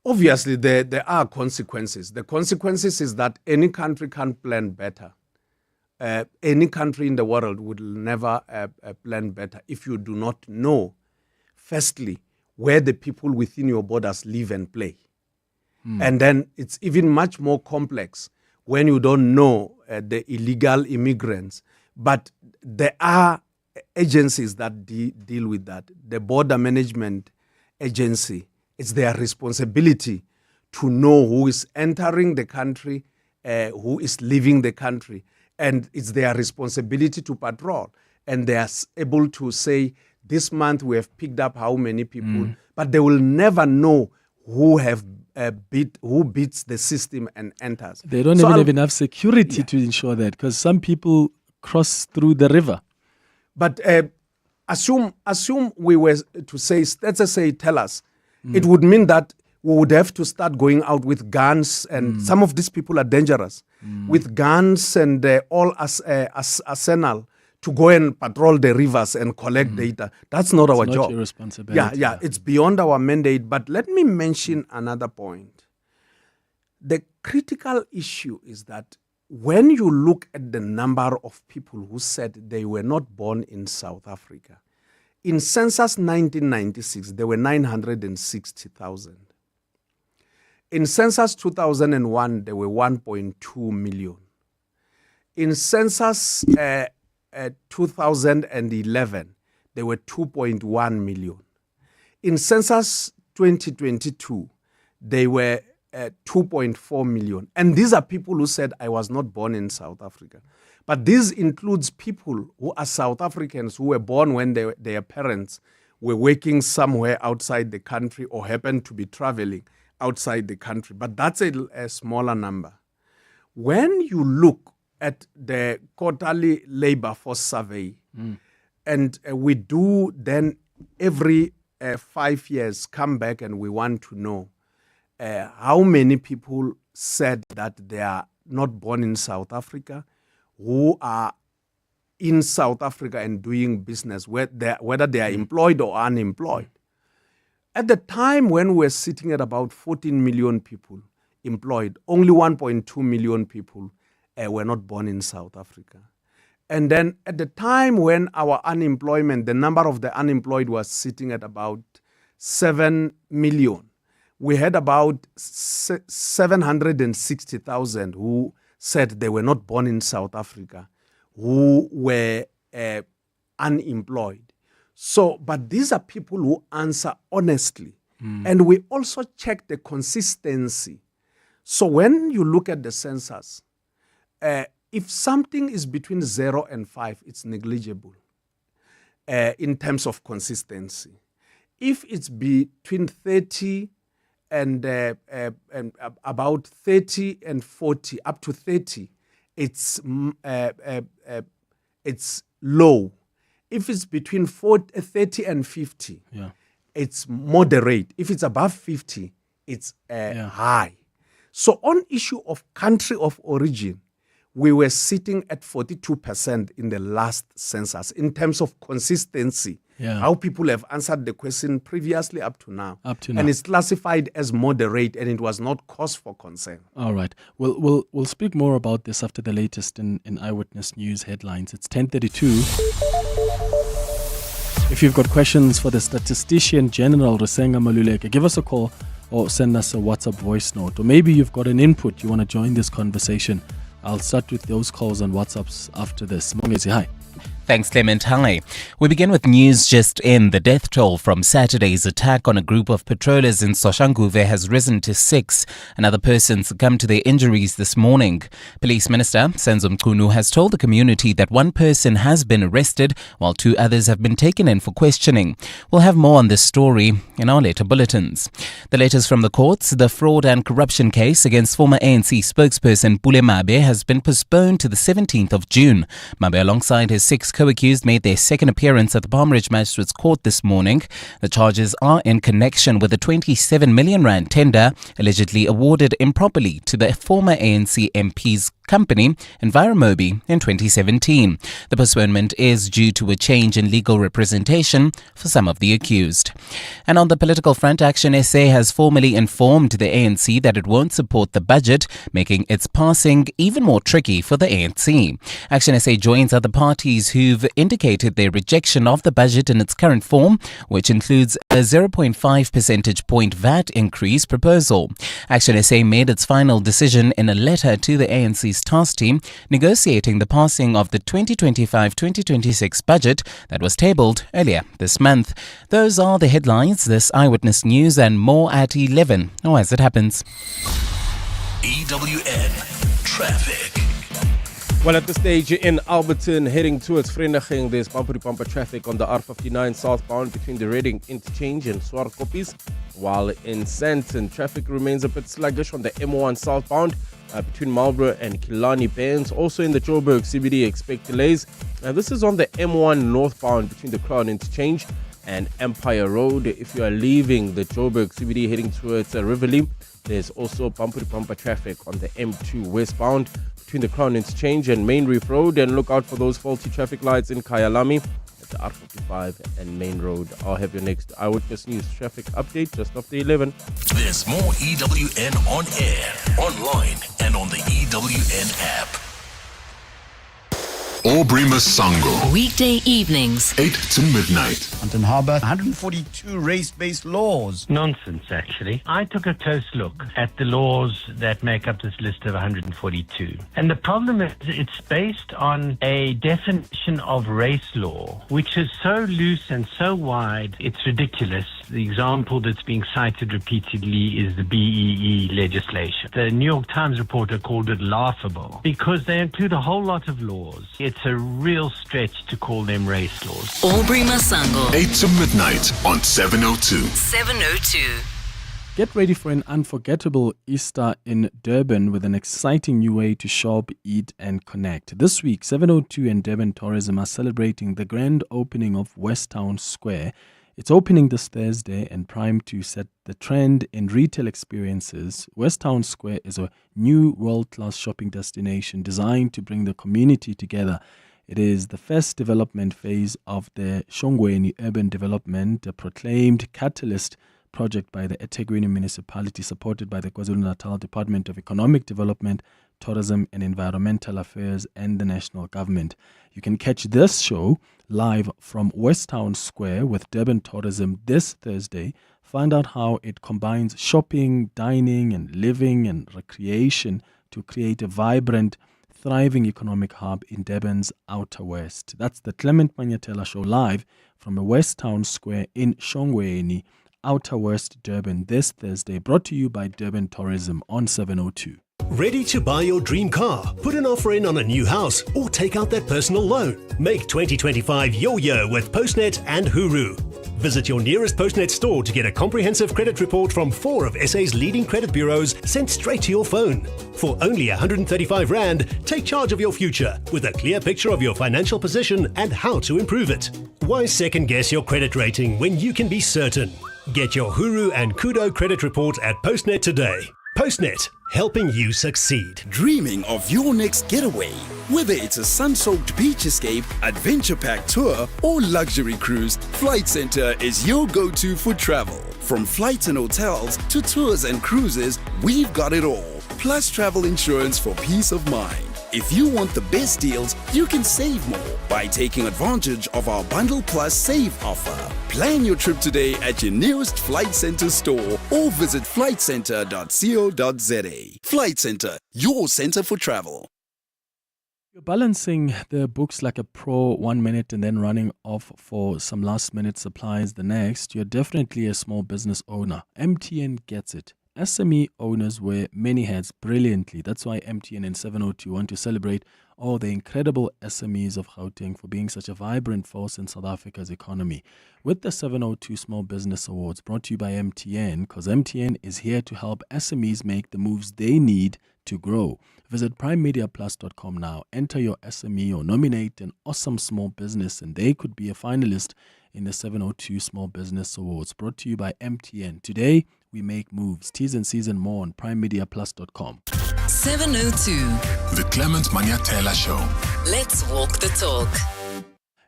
Obviously, there are consequences. The consequences is that any country can't plan better. Any country in the world would never plan better if you do not know, firstly, where the people within your borders live and play. And then it's even much more complex when you don't know the illegal immigrants. But there are agencies that deal with that. The Border Management Agency, it's their responsibility to know who is entering the country, who is leaving the country. And it's their responsibility to patrol. And they are able to say, this month we have picked up how many people, but they will never know who beats the system and enters. They don't even have enough security to ensure that, because some people cross through the river. But assume we were to say, let's just say, tell us, it would mean that we would have to start going out with guns, and some of these people are dangerous, with guns and all arsenal to go and patrol the rivers and collect data. That's not our job. It's not your responsibility. Yeah, it's beyond our mandate. But let me mention another point. The critical issue is that when you look at the number of people who said they were not born in South Africa, in census 1996, there were 960,000. In census 2001, there were 1.2 million. In census 2011, there were 2.1 million. In census 2022, they were 2.4 million. And these are people who said, I was not born in South Africa. But this includes people who are South Africans who were born when their parents were working somewhere outside the country or happened to be traveling outside the country. But that's a smaller number. When you look at the quarterly labor force survey, and we do then every 5 years come back and we want to know how many people said that they are not born in South Africa, who are in South Africa and doing business, whether they are employed or unemployed. At the time when we're sitting at about 14 million people employed, only 1.2 million people were not born in South Africa. And then at the time when our unemployment, the number of the unemployed was sitting at about 7 million, we had about 760,000 who said they were not born in South Africa, who were unemployed. So, but these are people who answer honestly. And we also check the consistency. So when you look at the census, if something is between 0 and 5, it's negligible in terms of consistency. If it's between 30 and about 30 and 40, up to 30, it's low. If it's between 30 and 50, it's moderate. If it's above 50, it's high. So on issue of country of origin, we were sitting at 42% in the last census in terms of consistency. How people have answered the question previously up to now. And it's classified as moderate, and it was not cause for concern. All right. We'll speak more about this after the latest in Eyewitness News headlines. It's 10:32. If you've got questions for the Statistician General, Risenga Maluleke, give us a call or send us a WhatsApp voice note. Or maybe you've got an input, you want to join this conversation. I'll start with those calls and WhatsApps after this. Mongezi, hi. Thanks, Clement. Hi. We begin with news just in. The death toll from Saturday's attack on a group of patrollers in Soshanguve has risen to 6. Another person succumbed to their injuries this morning. Police Minister Senzo Mchunu has told the community that one person has been arrested while 2 others have been taken in for questioning. We'll have more on this story in our later bulletins. The latest from the courts, the fraud and corruption case against former ANC spokesperson Pule Mabe has been postponed to the 17th of June. Mabe, alongside his 6 co-accused, made their second appearance at the Palmeridge Magistrates Court this morning. The charges are in connection with a 27 million rand tender allegedly awarded improperly to the former ANC MP's company, Enviromobi, in 2017. The postponement is due to a change in legal representation for some of the accused. And on the political front, Action SA has formally informed the ANC that it won't support the budget, making its passing even more tricky for the ANC. Action SA joins other parties who've indicated their rejection of the budget in its current form, which includes a 0.5 percentage point VAT increase proposal. Action SA made its final decision in a letter to the ANC's task team negotiating the passing of the 2025-2026 budget that was tabled earlier this month. Those are the headlines. This Eyewitness News and more at 11, or as it happens. EWN Traffic. Well, at this stage in Alberton, heading towards Vereeniging, there's bumper-to-bumper traffic on the R59 southbound between the Reading Interchange and Swartkoppies, while in Sandton, traffic remains a bit sluggish on the M1 southbound between Marlborough and Killarney Bairns. Also in the Joburg CBD, expect delays. This is on the M1 northbound between the Crown Interchange and Empire Road. If you are leaving the Joburg CBD heading towards Riverlea, there's also bumper-to-bumper traffic on the M2 westbound between the Crown Interchange and Main Reef Road, and look out for those faulty traffic lights in Kyalami at the R55 and Main Road. I'll have your next Eyewitness News traffic update just after 11. There's more EWN on air, online, and on the EWN app. Aubrey Masango. Weekday evenings, 8 to midnight. Mountain Harbour, 142 race-based laws. Nonsense, actually. I took a close look at the laws that make up this list of 142. And the problem is it's based on a definition of race law, which is so loose and so wide, it's ridiculous. The example that's being cited repeatedly is the BEE legislation. The New York Times reporter called it laughable because they include a whole lot of laws. It's a real stretch to call them race laws. Aubrey Masango. 8 to midnight on 702. 702. Get ready for an unforgettable Easter in Durban with an exciting new way to shop, eat and connect. This week, 702 and Durban Tourism are celebrating the grand opening of West Town Square. It's opening this Thursday and primed to set the trend in retail experiences. West Town Square is a new world-class shopping destination designed to bring the community together. It is the first development phase of the Shongweni urban development, a proclaimed catalyst project by the eThekwini municipality, supported by the KwaZulu-Natal Department of Economic Development, Tourism and Environmental Affairs and the national government. You can catch this show live from West Town Square with Durban Tourism this Thursday. Find out how it combines shopping, dining and living and recreation to create a vibrant thriving economic hub in Durban's Outer West. That's the Clement Manyathela Show live from the West Town Square in Shongweni, Outer West, Durban, this Thursday, brought to you by Durban Tourism on 702. Ready to buy your dream car, put an offer in on a new house, or take out that personal loan? Make 2025 your year with Postnet and Huru. Visit your nearest Postnet store to get a comprehensive credit report from 4 of SA's leading credit bureaus sent straight to your phone. For only 135 Rand, take charge of your future with a clear picture of your financial position and how to improve it. Why second guess your credit rating when you can be certain? Get your Huru and Kudo credit report at Postnet today. Postnet, helping you succeed. Dreaming of your next getaway? Whether it's a sun-soaked beach escape, adventure-packed tour, or luxury cruise, Flight Centre is your go-to for travel. From flights and hotels to tours and cruises, we've got it all. Plus travel insurance for peace of mind. If you want the best deals, you can save more by taking advantage of our Bundle Plus Save offer. Plan your trip today at your nearest Flight Centre store or visit flightcentre.co.za. Flight Centre, your centre for travel. You're balancing the books like a pro 1 minute and then running off for some last minute supplies the next. You're definitely a small business owner. MTN gets it. SME owners wear many hats brilliantly. That's why MTN and 702 want to celebrate all the incredible SMEs of Gauteng for being such a vibrant force in South Africa's economy. With the 702 Small Business Awards brought to you by MTN, because MTN is here to help SMEs make the moves they need to grow. Visit primemediaplus.com now. Enter your SME or nominate an awesome small business and they could be a finalist in the 702 Small Business Awards brought to you by MTN. Today, we make moves. T's and C's and more on primemediaplus.com. 702. The Clement Manyathela Show. Let's walk the talk.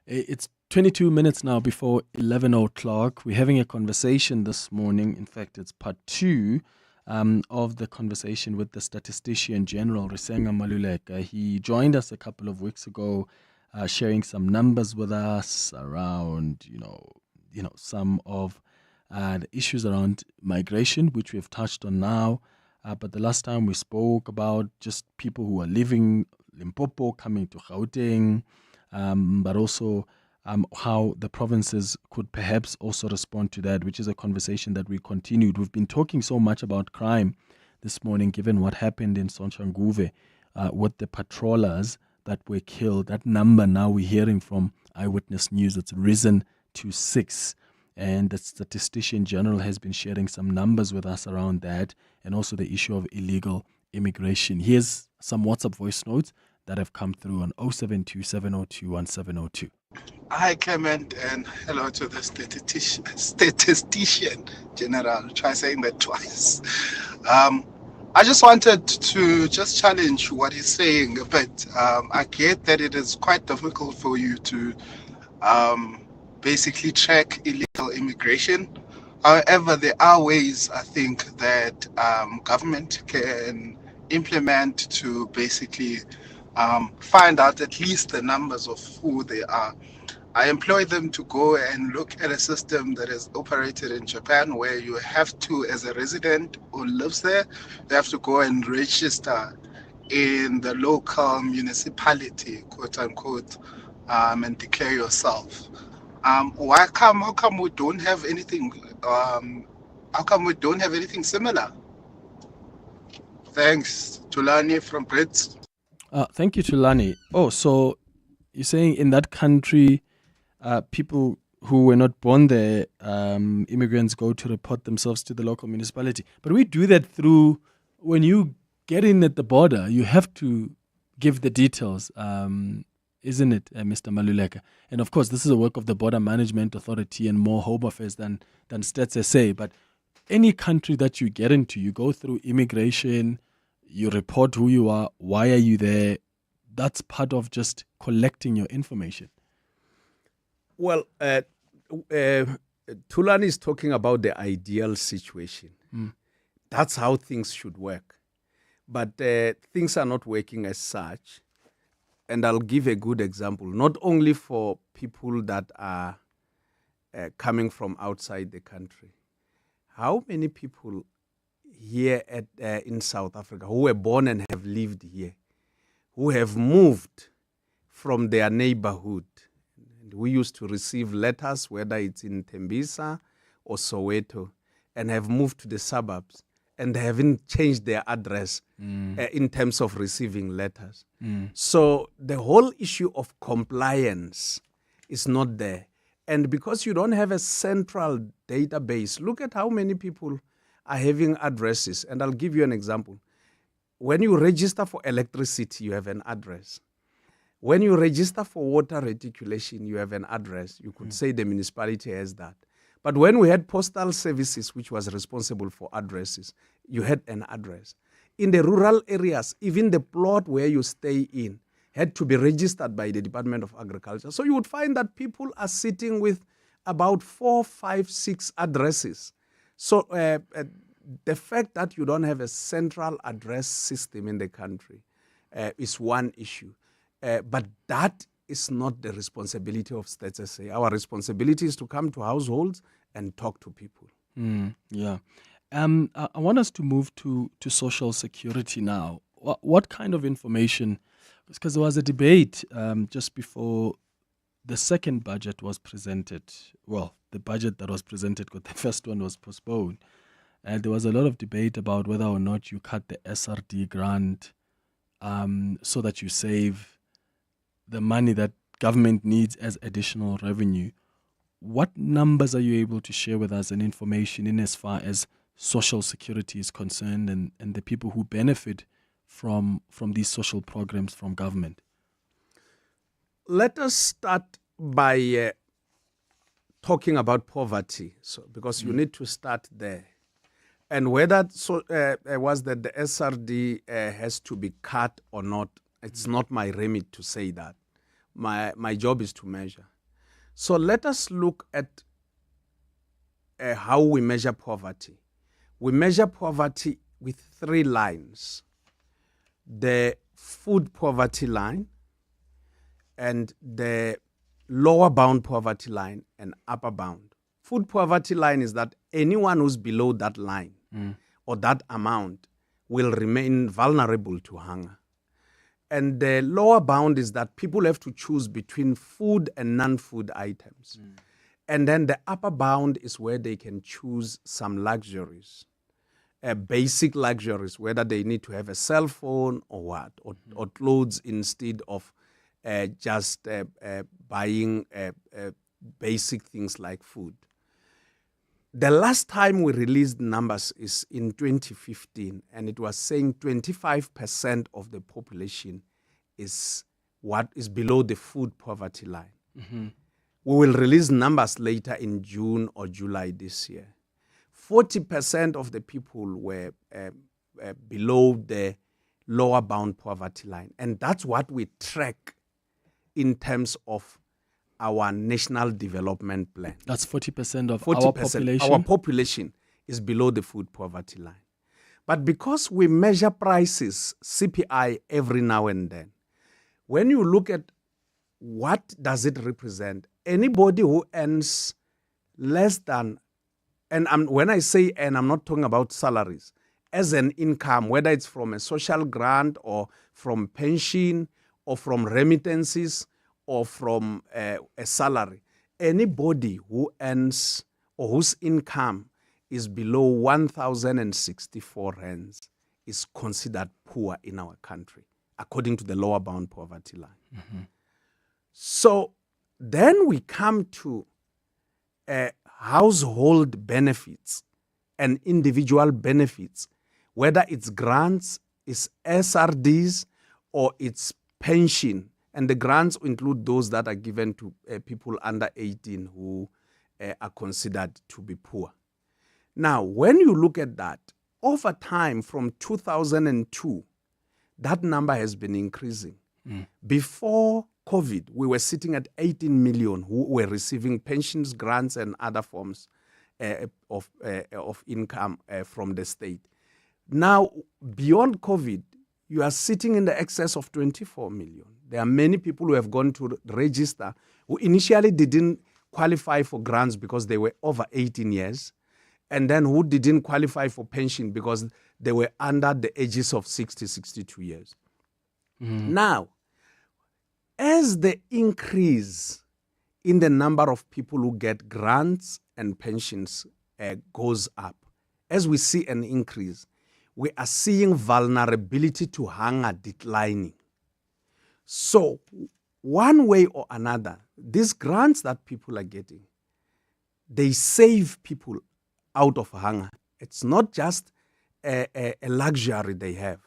It's 22 minutes now before 11 o'clock. We're having a conversation this morning. In fact, it's part 2 of the conversation with the Statistician General, Risenga Maluleke. He joined us a couple of weeks ago, sharing some numbers with us around, some of the issues around migration, which we've touched on now. But the last time we spoke about just people who are leaving Limpopo, coming to Gauteng, but also how the provinces could perhaps also respond to that, which is a conversation that we continued. We've been talking so much about crime this morning, given what happened in Soshanguve with the patrollers that were killed. That number now we're hearing from Eyewitness News, it's risen to 6. And the Statistician General has been sharing some numbers with us around that and also the issue of illegal immigration. Here's some WhatsApp voice notes that have come through on 072 702 1702. Hi, Clement, and hello to the Statistician General. Try saying that twice. I just wanted to just challenge what he's saying a bit. I get that it is quite difficult for you to basically track illegal immigration. However, there are ways, I think, that government can implement to basically find out at least the numbers of who they are. I employ them to go and look at a system that is operated in Japan where you have to, as a resident who lives there, you have to go and register in the local municipality, quote unquote, and declare yourself. How come we don't have anything? How come we don't have anything similar? Thanks, Tulani from Brits. Thank you, Tulani. Oh, so you're saying in that country, people who were not born there, immigrants go to report themselves to the local municipality. But we do that through, when you get in at the border, you have to give the details. Isn't it, Mr. Maluleke? And of course, this is a work of the Border Management Authority and more Home Affairs than Stats SA. But any country that you get into, you go through immigration, you report who you are, why are you there. That's part of just collecting your information. Well, Tulani is talking about the ideal situation. That's how things should work. But things are not working as such. And I'll give a good example, not only for people that are coming from outside the country. How many people here in South Africa who were born and have lived here, who have moved from their neighborhood. We used to receive letters, whether it's in Tembisa or Soweto, and have moved to the suburbs, and they haven't changed their address in terms of receiving letters. So the whole issue of compliance is not there. And because you don't have a central database, look at how many people are having addresses. And I'll give you an example. When you register for electricity, you have an address. When you register for water reticulation, you have an address. You could say the municipality has that. But when we had postal services, which was responsible for addresses, you had an address. In the rural areas, even the plot where you stay in had to be registered by the Department of Agriculture. So you would find that people are sitting with about 4, 5, 6 addresses. So the fact that you don't have a central address system in the country is one issue. But that is not the responsibility of Stats SA. Our responsibility is to come to households and talk to people. Yeah. I want us to move to Social Security now. What kind of information? Because there was a debate just before the second budget was presented. Well, the budget that was presented, because the first one was postponed. And there was a lot of debate about whether or not you cut the SRD grant so that you save the money that government needs as additional revenue. What numbers are you able to share with us and information in as far as Social Security is concerned and the people who benefit from these social programs from government? Let us start by talking about poverty, because you need to start there. And whether was that the SRD has to be cut or not, it's not my remit to say that. My job is to measure. So let us look at how we measure poverty. We measure poverty with 3 lines. The food poverty line, and the lower bound poverty line, and upper bound. Food poverty line is that anyone who's below that line or that amount will remain vulnerable to hunger. And the lower bound is that people have to choose between food and non-food items. And then the upper bound is where they can choose some luxuries, basic luxuries, whether they need to have a cell phone or what, or clothes instead of just buying basic things like food. The last time we released numbers is in 2015, and it was saying 25% of the population is what is below the food poverty line. We will release numbers later in June or July this year. 40% of the people were below the lower bound poverty line, and that's what we track in terms of our National Development Plan. That's 40% of 40%. our population? Our population is below the food poverty line. But because we measure prices, CPI, every now and then, when you look at what does it represent, anybody who earns less than, and when I say earn, I'm not talking about salaries, as an income, whether it's from a social grant or from pension or from remittances or from a salary, anybody who earns or whose income is below 1,064 rands is considered poor in our country, according to the lower bound poverty line. So then we come to household benefits and individual benefits, whether it's grants, it's SRDs, or it's pension. And the grants include those that are given to people under 18 who are considered to be poor. Now, when you look at that, over time from 2002, that number has been increasing. Before COVID, we were sitting at 18 million who were receiving pensions, grants, and other forms of income from the state. Now, beyond COVID, you are sitting in the excess of 24 million. There are many people who have gone to register who initially didn't qualify for grants because they were over 18 years, and then who didn't qualify for pension because they were under the ages of 60, 62 years. Now, as the increase in the number of people who get grants and pensions goes up, as we see an increase, we are seeing vulnerability to hunger declining. So, one way or another, these grants that people are getting, they save people out of hunger. It's not just a luxury they have.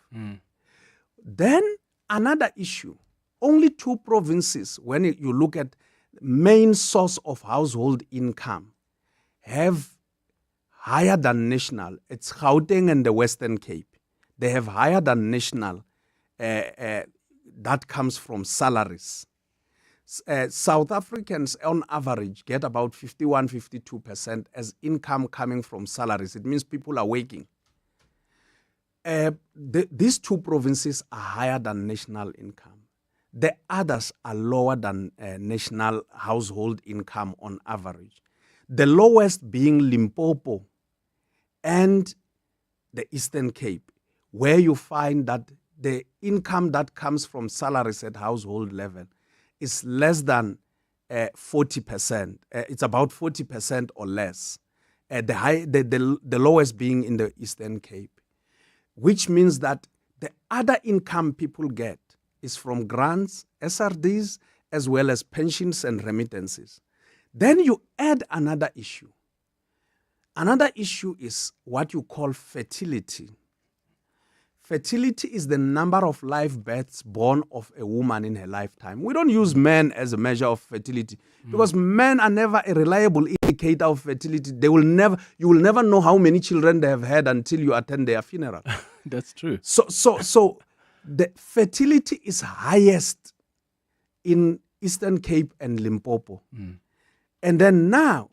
Then another issue, only 2 provinces, when you look at main source of household income, have higher than national. It's Gauteng and the Western Cape. They have higher than national. That comes from salaries. South Africans on average get about 51-52% as income coming from salaries. It means people are working. These 2 provinces are higher than national income. The others are lower than national household income on average. The lowest being Limpopo and the Eastern Cape, where you find that the income that comes from salaries at household level is less than 40%. It's about 40% or less. The lowest being in the Eastern Cape, which means that the other income people get is from grants, SRDs, as well as pensions and remittances. Then you add another issue. Another issue is what you call fertility. Fertility is the number of live births born of a woman in her lifetime. We don't use men as a measure of fertility because men are never a reliable indicator of fertility. You will never know how many children they have had until you attend their funeral. That's true. So the fertility is highest in Eastern Cape and Limpopo. And then now,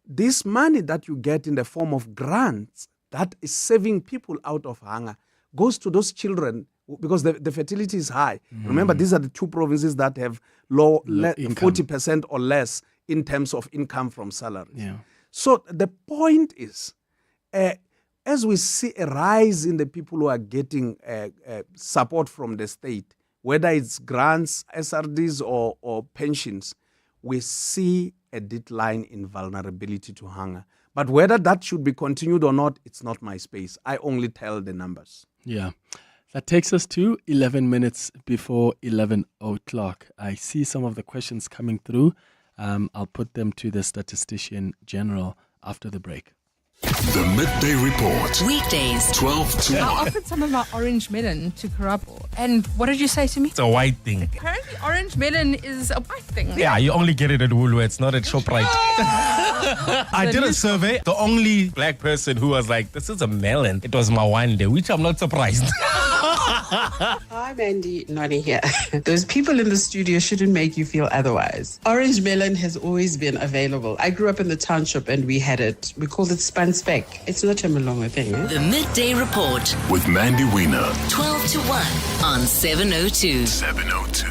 this money that you get in the form of grants that is saving people out of hunger goes to those children because the fertility is high. Remember, these are the 2 provinces that have low 40% or less in terms of income from salaries. Yeah. So the point is, as we see a rise in the people who are getting support from the state, whether it's grants, SRDs, or pensions, we see a decline in vulnerability to hunger. But whether that should be continued or not, it's not my space. I only tell the numbers. Yeah. That takes us to 11 minutes before 11 o'clock. I see some of the questions coming through. I'll put them to the Statistician General after the break. The Midday Report. Weekdays, 12 to 1. I offered some of my orange melon to Karabo. And what did you say to me? It's a white thing. Apparently, orange melon is a white thing. Yeah, you only get it at Woolworths, not at ShopRite. I did a survey. The only black person who was like, this is a melon, it was Mawande, which I'm not surprised. Hi, Mandy. Nani here. Those people in the studio shouldn't make you feel otherwise. Orange melon has always been available. I grew up in the township and we had it. We called it span speck. It's not a Malonga thing. The Midday Report with Mandy Wiener. 12 to 1 on 702. 702.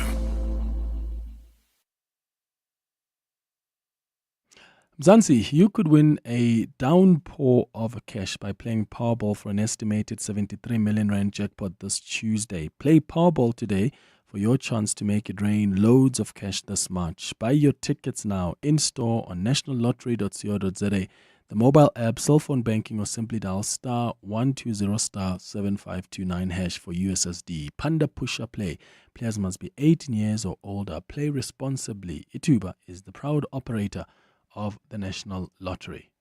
Mzansi, you could win a downpour of cash by playing Powerball for an estimated 73 million rand jackpot this Tuesday. Play Powerball today for your chance to make it rain loads of cash this March. Buy your tickets now in-store on nationallottery.co.za, the mobile app, cell phone banking, or simply dial star 120 star 7529 hash for USSD. Panda Pusher Play. Players must be 18 years or older. Play responsibly. Ituba is the proud operator of the National Lottery.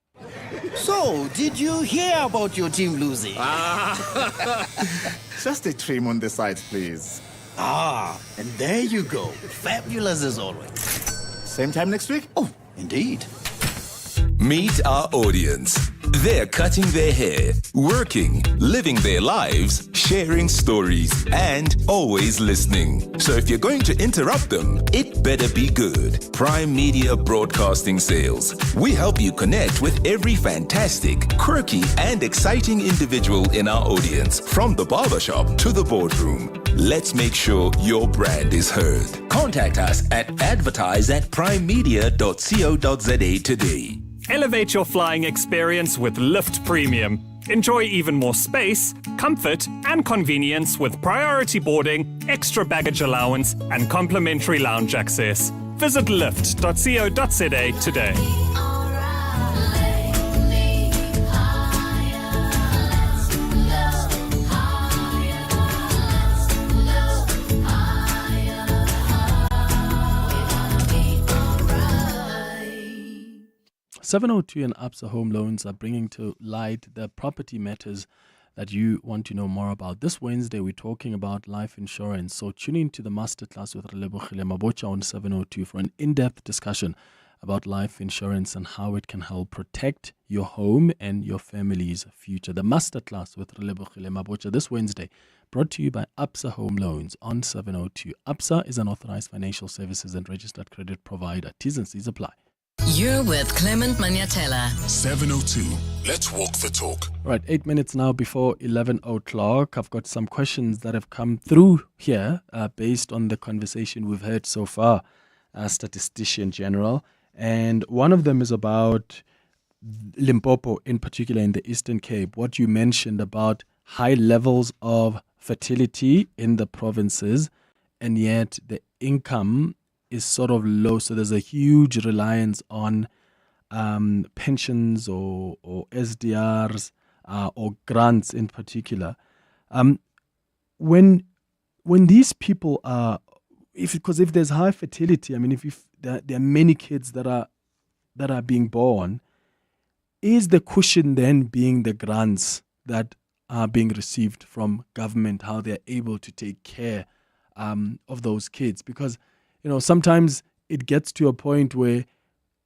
So, did you hear about your team losing? Just a trim on the sides, please. And there you go. Fabulous as always. Same time next week? Oh, indeed. Meet our audience. They're cutting their hair, working, living their lives, sharing stories, and always listening. So if you're going to interrupt them, it better be good. Prime Media Broadcasting Sales. We help you connect with every fantastic, quirky, and exciting individual in our audience, from the barbershop to the boardroom. Let's make sure your brand is heard. Contact us at advertise@primemedia.co.za today. Elevate your flying experience with Lift Premium. Enjoy even more space, comfort, and convenience with priority boarding, extra baggage allowance, and complimentary lounge access. Visit lift.co.za today. $702 and Absa Home Loans are bringing to light the property matters that you want to know more about. This Wednesday, we're talking about life insurance. So tune in to the masterclass with Relebohile Mabocha on 702 for an in-depth discussion about life insurance and how it can help protect your home and your family's future. The masterclass with Relebohile Mabocha this Wednesday, brought to you by Absa Home Loans on 702. Absa is an authorized financial services and registered credit provider. T's and C's apply. You're with Clement Manyathela. 702. Let's walk the talk. Right, 8 minutes now before 11 o'clock. I've got some questions that have come through here based on the conversation we've had so far, Statistician General. And one of them is about Limpopo, in particular in the Eastern Cape. What you mentioned about high levels of fertility in the provinces, and yet the income is sort of low, so there's a huge reliance on pensions or SDRs or grants in particular. When these people are, because if there's high fertility, I mean, if there are many kids that are being born, is the cushion then being the grants that are being received from government, how they're able to take care of those kids? Because sometimes it gets to a point where,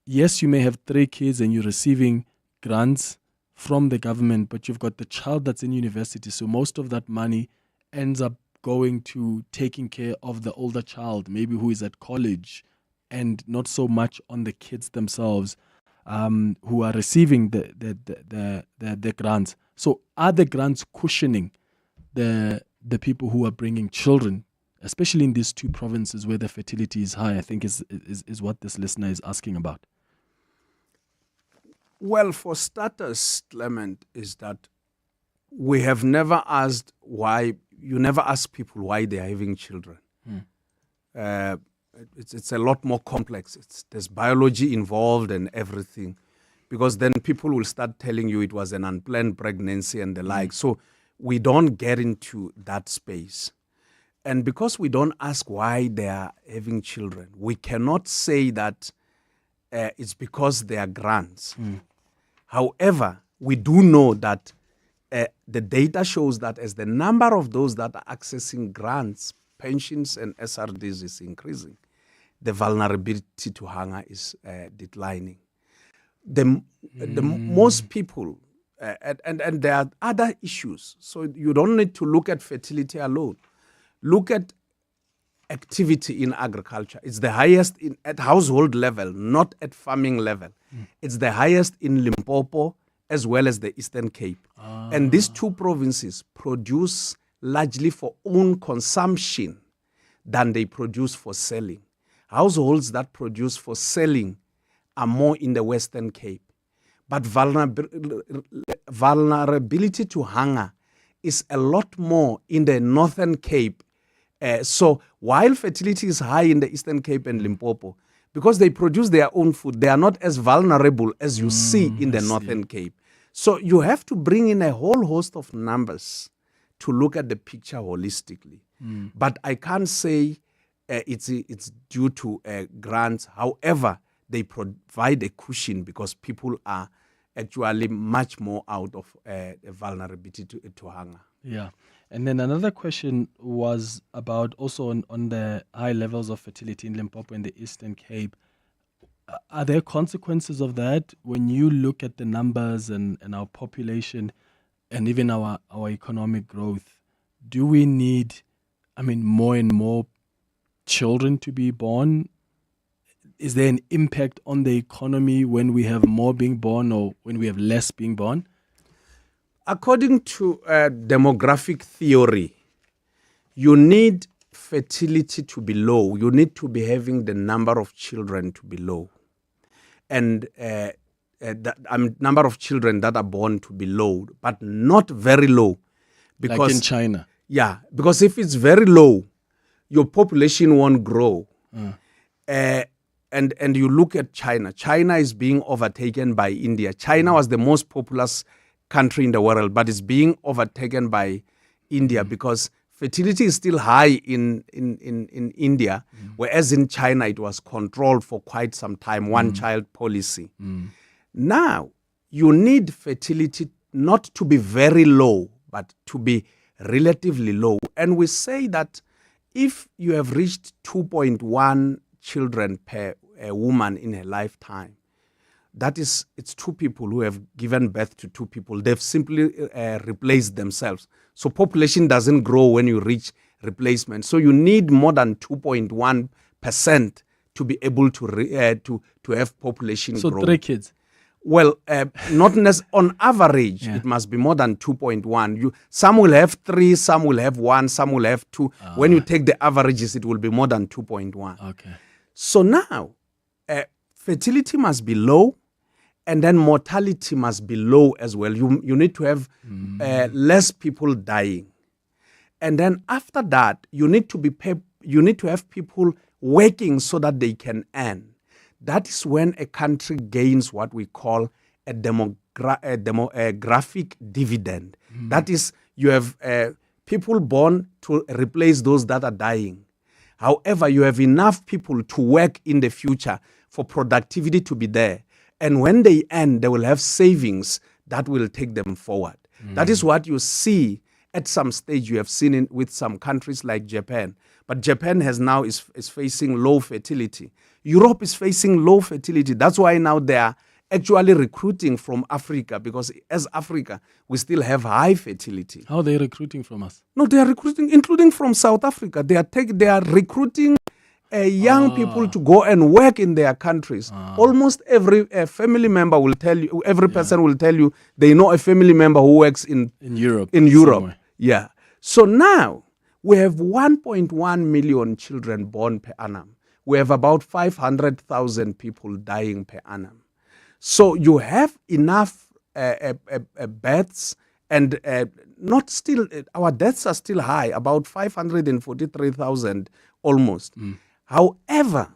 yes, you may have 3 kids and you're receiving grants from the government, but you've got the child that's in university. So most of that money ends up going to taking care of the older child, maybe who is at college, and not so much on the kids themselves who are receiving the grants. So are the grants cushioning the people who are bringing children, especially in these 2 provinces where the fertility is high? I think is what this listener is asking about. Well, for starters, Clement, is that we have never asked why. You never ask people why they are having children. It's a lot more complex. There's biology involved and everything, because then people will start telling you it was an unplanned pregnancy and the like. So we don't get into that space. And because we don't ask why they are having children, we cannot say that it's because they are grants. However, we do know that the data shows that as the number of those that are accessing grants, pensions and SRDs is increasing, the vulnerability to hunger is declining. Most people, and there are other issues, so you don't need to look at fertility alone. Look at activity in agriculture. It's the highest at household level, not at farming level. It's the highest in Limpopo as well as the Eastern Cape. And these 2 provinces produce largely for own consumption than they produce for selling. Households that produce for selling are more in the Western Cape. But vulnerability to hunger is a lot more in the Northern Cape. So while fertility is high in the Eastern Cape and Limpopo, because they produce their own food, they are not as vulnerable as you see in the Northern Cape. So you have to bring in a whole host of numbers to look at the picture holistically. But I can't say it's due to grants. However, they provide a cushion because people are actually much more out of vulnerability to hunger. Yeah. And then another question was about also on the high levels of fertility in Limpopo and the Eastern Cape. Are there consequences of that when you look at the numbers and our population and even our economic growth? Do we need, more and more children to be born? Is there an impact on the economy when we have more being born or when we have less being born? According to demographic theory, you need fertility to be low. You need to be having the number of children to be low. And number of children that are born to be low, but not very low. Because, like in China. Yeah, because if it's very low, your population won't grow. And you look at China. China is being overtaken by India. China was the most populous country in the world, but it's being overtaken by India because fertility is still high in India, whereas in China it was controlled for quite some time, one-child policy. Now, you need fertility not to be very low, but to be relatively low. And we say that if you have reached 2.1 children per woman in her lifetime, it's two people who have given birth to two people. They've simply replaced themselves. So population doesn't grow when you reach replacement. So you need more than 2.1% to be able to have population growth. So 3 kids. Well, not on average, it must be more than 2.1. Some will have 3, some will have 1, some will have 2. When you take the averages, it will be more than 2.1. Okay. So now, fertility must be low, and then mortality must be low as well. You need to have less people dying, and then after that, you need to have people working so that they can earn. That is when a country gains what we call a demographic dividend. That is, you have people born to replace those that are dying. However, you have enough people to work in the future for productivity to be there. And when they end, they will have savings that will take them forward. That is what you see at some stage. You have seen it with some countries like Japan. But Japan is facing low fertility. Europe is facing low fertility. That's why now they are actually recruiting from Africa, because as Africa, we still have high fertility. How are they recruiting from us? No, they are recruiting, including from South Africa. They are recruiting young people to go and work in their countries. Almost every family member will tell you, every person will tell you they know a family member who works in Europe. In Europe, somewhere. yeah. So now we have 1.1 million children born per annum. We have about 500,000 people dying per annum. So you have enough births, and not still, our deaths are still high, about 543,000 almost. However,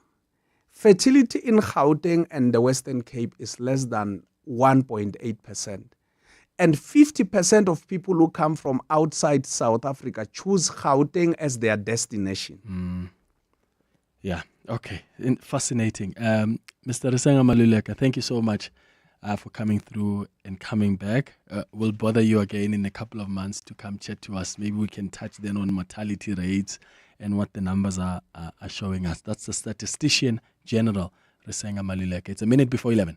fertility in Gauteng and the Western Cape is less than 1.8%. And 50% of people who come from outside South Africa choose Gauteng as their destination. Yeah, okay. Fascinating. Mr. Risenga Maluleke, thank you so much for coming through and coming back. We'll bother you again in a couple of months to come chat to us. Maybe we can touch then on mortality rates and what the numbers are showing us. That's the Statistician General, Risenga Maluleke. It's 11:11.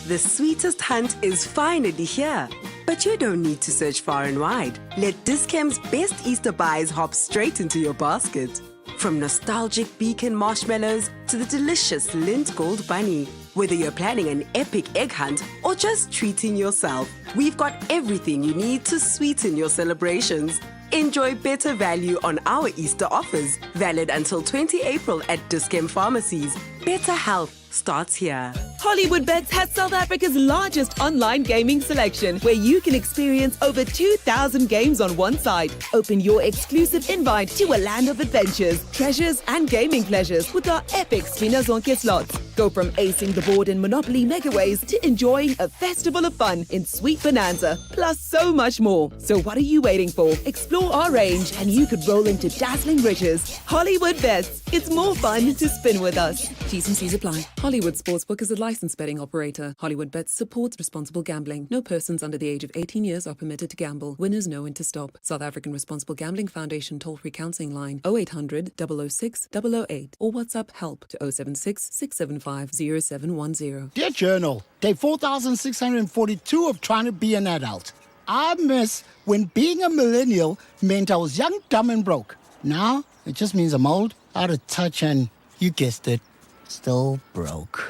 The sweetest hunt is finally here. But you don't need to search far and wide. Let Dis-Chem's best Easter buys hop straight into your basket. From nostalgic beacon marshmallows to the delicious Lindt Gold Bunny. Whether you're planning an epic egg hunt or just treating yourself, we've got everything you need to sweeten your celebrations. Enjoy better value on our Easter offers, valid until 20 April at Dis-Chem pharmacies. Better health starts here. Hollywood Bets has South Africa's largest online gaming selection, where you can experience over 2,000 games on one site. Open your exclusive invite to a land of adventures, treasures, and gaming pleasures with our epic Spina Zonke slots. Go from acing the board in Monopoly Megaways to enjoying a festival of fun in Sweet Bonanza, plus so much more. So what are you waiting for? Explore our range and you could roll into dazzling riches. Hollywood Bets. It's more fun to spin with us. T's and C's apply. Hollywood Sportsbook is a licensed betting operator. Hollywood Bets supports responsible gambling. No persons under the age of 18 years are permitted to gamble. Winners know when to stop. South African Responsible Gambling Foundation toll-free counseling line 0800 006 008 or WhatsApp help to 076 675 0710. Dear Journal, day 4642 of trying to be an adult. I miss when being a millennial meant I was young, dumb, and broke. Now, it just means I'm old, out of touch, and you guessed it, still broke.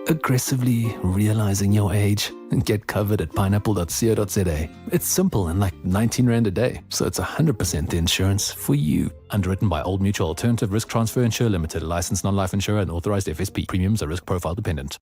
Aggressively realizing your age? Get covered at pineapple.co.za. It's simple and like 19 Rand a day, so it's 100% the insurance for you. Underwritten by Old Mutual Alternative Risk Transfer Insurer Limited, licensed non-life insurer and authorized FSP. Premiums are risk profile dependent.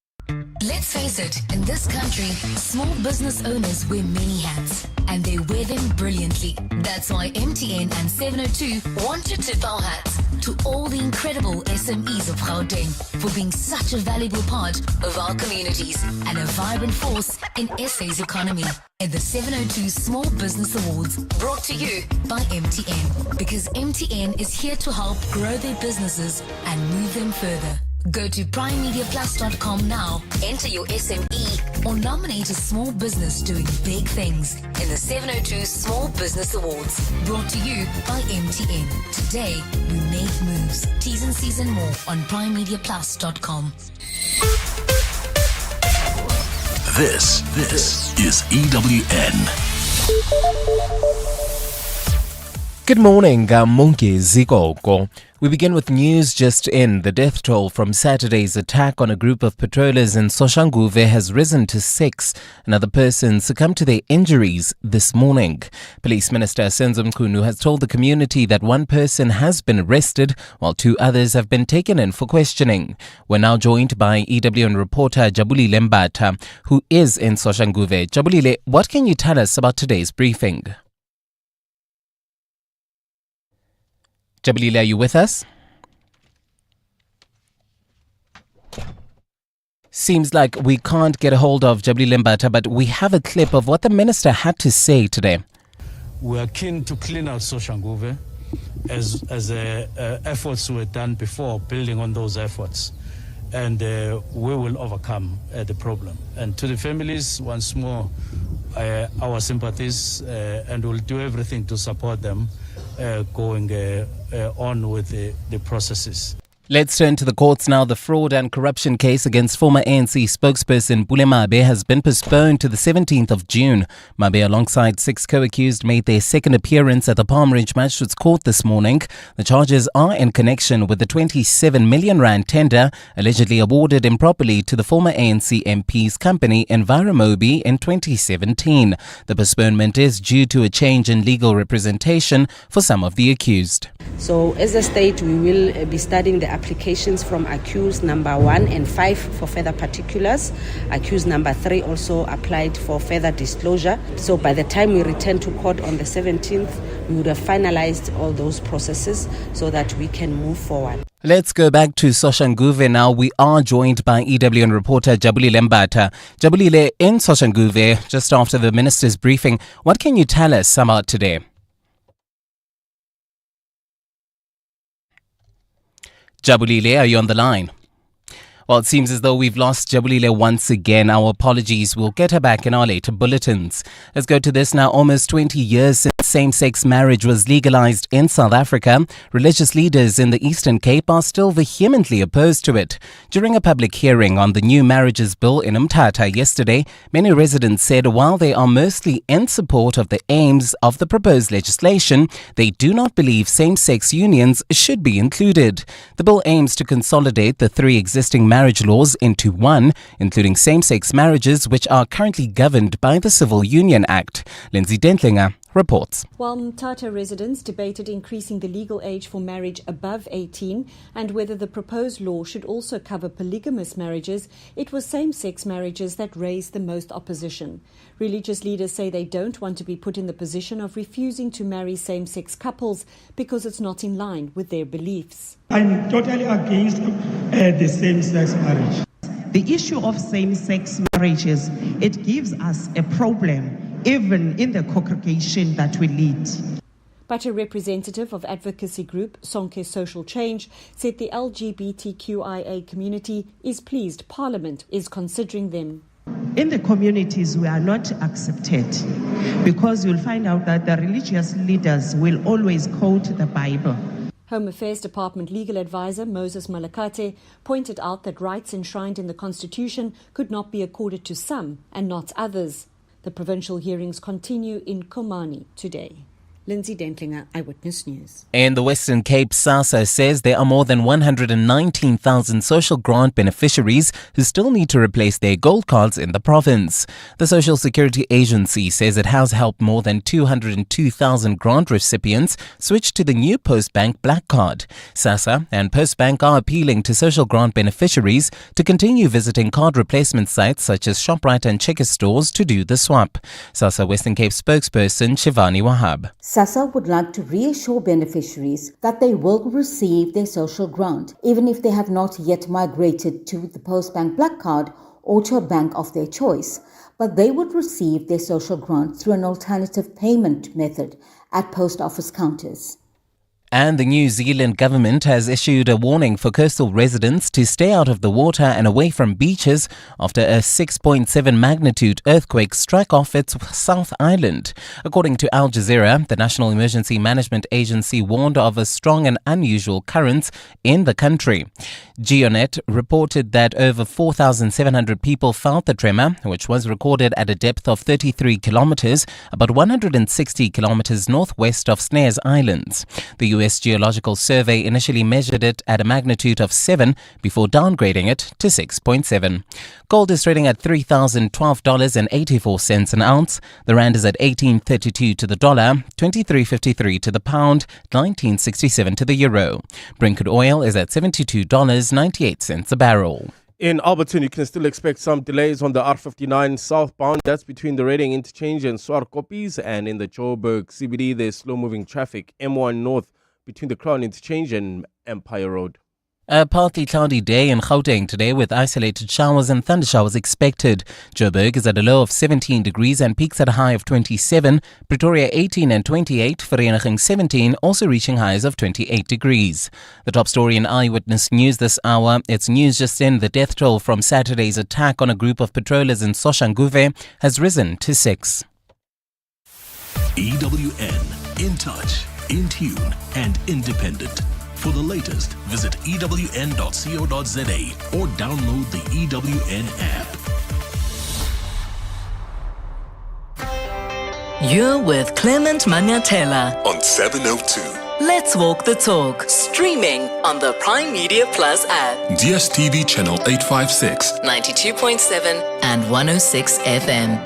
Let's face it, in this country, small business owners wear many hats, and they wear them brilliantly. That's why MTN and 702 want to tip our hats to all the incredible SMEs of Gauteng for being such a valuable part of our communities and a vibrant force in SA's economy. At the 702 Small Business Awards, brought to you by MTN, because MTN is here to help grow their businesses and move them further. Go to primemediaplus.com now, enter your SME, or nominate a small business doing big things in the 702 Small Business Awards, brought to you by MTN. Today, we make moves. T's and C's and more on primemediaplus.com. This is EWN. Good morning, Munki Zikoko. We begin with news just in. The death toll from Saturday's attack on a group of patrollers in Soshanguve has risen to 6. Another person succumbed to their injuries this morning. Police Minister Senzo Mchunu has told the community that one person has been arrested while 2 others have been taken in for questioning. We're now joined by EWN reporter Jabulile Mbata, who is in Soshanguve. Jabulile, what can you tell us about today's briefing? Jabulile, are you with us? Seems like we can't get a hold of Jabulile Mbata, but we have a clip of what the minister had to say today. We are keen to clean out Soshanguve as efforts were done before, building on those efforts. And we will overcome the problem. And to the families, once more, our sympathies, and we'll do everything to support them going on with the processes. Let's turn to the courts now. The fraud and corruption case against former ANC spokesperson Pule Mabe has been postponed to the 17th of June. Mabe, alongside 6 co-accused, made their second appearance at the Palm Ridge Magistrates Court this morning. The charges are in connection with the 27 million rand tender allegedly awarded improperly to the former ANC MP's company Enviromobi in 2017. The postponement is due to a change in legal representation for some of the accused. So as a state, we will be studying the applications from accused number 1 and 5 for further particulars. Accused number 3 also applied for further disclosure. So by the time we return to court on the 17th, we would have finalized all those processes so that we can move forward. Let's go back to Soshanguve now. We are joined by EWN reporter Jabulile Mbata. Jabulile, in Soshanguve, just after the minister's briefing, what can you tell us about today? Jabulile, are you on the line? Well, it seems as though we've lost Jabulile once again. Our apologies. We'll get her back in our later bulletins. Let's go to this now. Almost 20 years since same-sex marriage was legalized in South Africa, religious leaders in the Eastern Cape are still vehemently opposed to it. During a public hearing on the new marriages bill in Umtata yesterday, many residents said while they are mostly in support of the aims of the proposed legislation, they do not believe same-sex unions should be included. The bill aims to consolidate the 3 existing marriage laws into one, including same-sex marriages which are currently governed by the Civil Union Act. Lindsay Dentlinger reports. While Mthatha residents debated increasing the legal age for marriage above 18 and whether the proposed law should also cover polygamous marriages, it was same-sex marriages that raised the most opposition. Religious leaders say they don't want to be put in the position of refusing to marry same-sex couples because it's not in line with their beliefs. I'm totally against the same-sex marriage. The issue of same-sex marriages, it gives us a problem even in the congregation that we lead. But a representative of advocacy group Sonke Social Change said the LGBTQIA community is pleased Parliament is considering them. In the communities, we are not accepted because you'll find out that the religious leaders will always quote the Bible. Home Affairs Department legal advisor Moses Malakate pointed out that rights enshrined in the Constitution could not be accorded to some and not others. The provincial hearings continue in Komani today. Lindsay Dentlinger, Eyewitness News. In the Western Cape, SASSA says there are more than 119,000 social grant beneficiaries who still need to replace their gold cards in the province. The Social Security Agency says it has helped more than 202,000 grant recipients switch to the new Postbank Black Card. SASSA and Postbank are appealing to social grant beneficiaries to continue visiting card replacement sites such as ShopRite and Checkers stores to do the swap. SASSA Western Cape spokesperson Shivani Wahab. SASSA would like to reassure beneficiaries that they will receive their social grant, even if they have not yet migrated to the Postbank Black Card or to a bank of their choice. But they would receive their social grant through an alternative payment method at post office counters. And the New Zealand government has issued a warning for coastal residents to stay out of the water and away from beaches after a 6.7 magnitude earthquake struck off its South Island. According to Al Jazeera, the National Emergency Management Agency warned of a strong and unusual currents in the country. GeoNet reported that over 4,700 people felt the tremor, which was recorded at a depth of 33 kilometers, about 160 kilometers northwest of Snares Islands. The US Geological Survey initially measured it at a magnitude of 7 before downgrading it to 6.7. Gold is trading at $3,012.84 an ounce. The rand is at 18.32 to the dollar, 23.53 to the pound, 19.67 to the euro. Brent crude oil is at $72.98 a barrel. In Alberton, you can still expect some delays on the R59 southbound. That's between the Reading Interchange and Swartkopies. And in the Joburg CBD, there's slow-moving traffic. M1 North between the Crown Interchange and Empire Road. A partly cloudy day in Gauteng today with isolated showers and thundershowers expected. Joburg is at a low of 17 degrees and peaks at a high of 27. Pretoria 18 and 28. Vereniging 17, also reaching highs of 28 degrees. The top story in Eyewitness News this hour. It's news just in. The death toll from Saturday's attack on a group of patrollers in Soshanguve has risen to 6. EWN, in touch, in tune and independent. For the latest, visit ewn.co.za or download the EWN app. You're with Clement Manyathela on 702. Let's walk the talk. Streaming on the Prime Media Plus app. DSTV channel 856, 92.7 and 106 FM.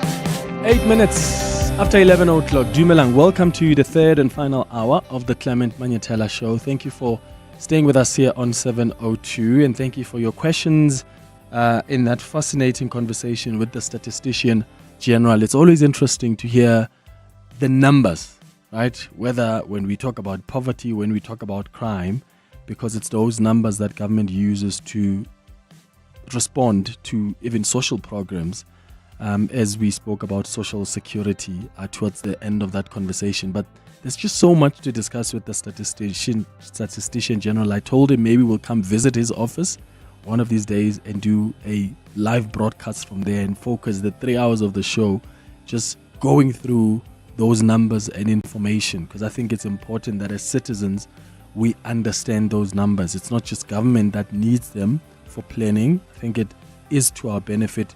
8 minutes after 11 o'clock. Dumelang, welcome to the third and final hour of the Clement Manyathela Show. Thank you for staying with us here on 702, and thank you for your questions in that fascinating conversation with the Statistician General. It's always interesting to hear the numbers, right? Whether when we talk about poverty, when we talk about crime, because it's those numbers that government uses to respond to even social programs. As we spoke about social security towards the end of that conversation. But there's just so much to discuss with the Statistician General. I told him maybe we'll come visit his office one of these days and do a live broadcast from there and focus the 3 hours of the show just going through those numbers and information, because I think it's important that as citizens we understand those numbers. It's not just government that needs them for planning. I think it is to our benefit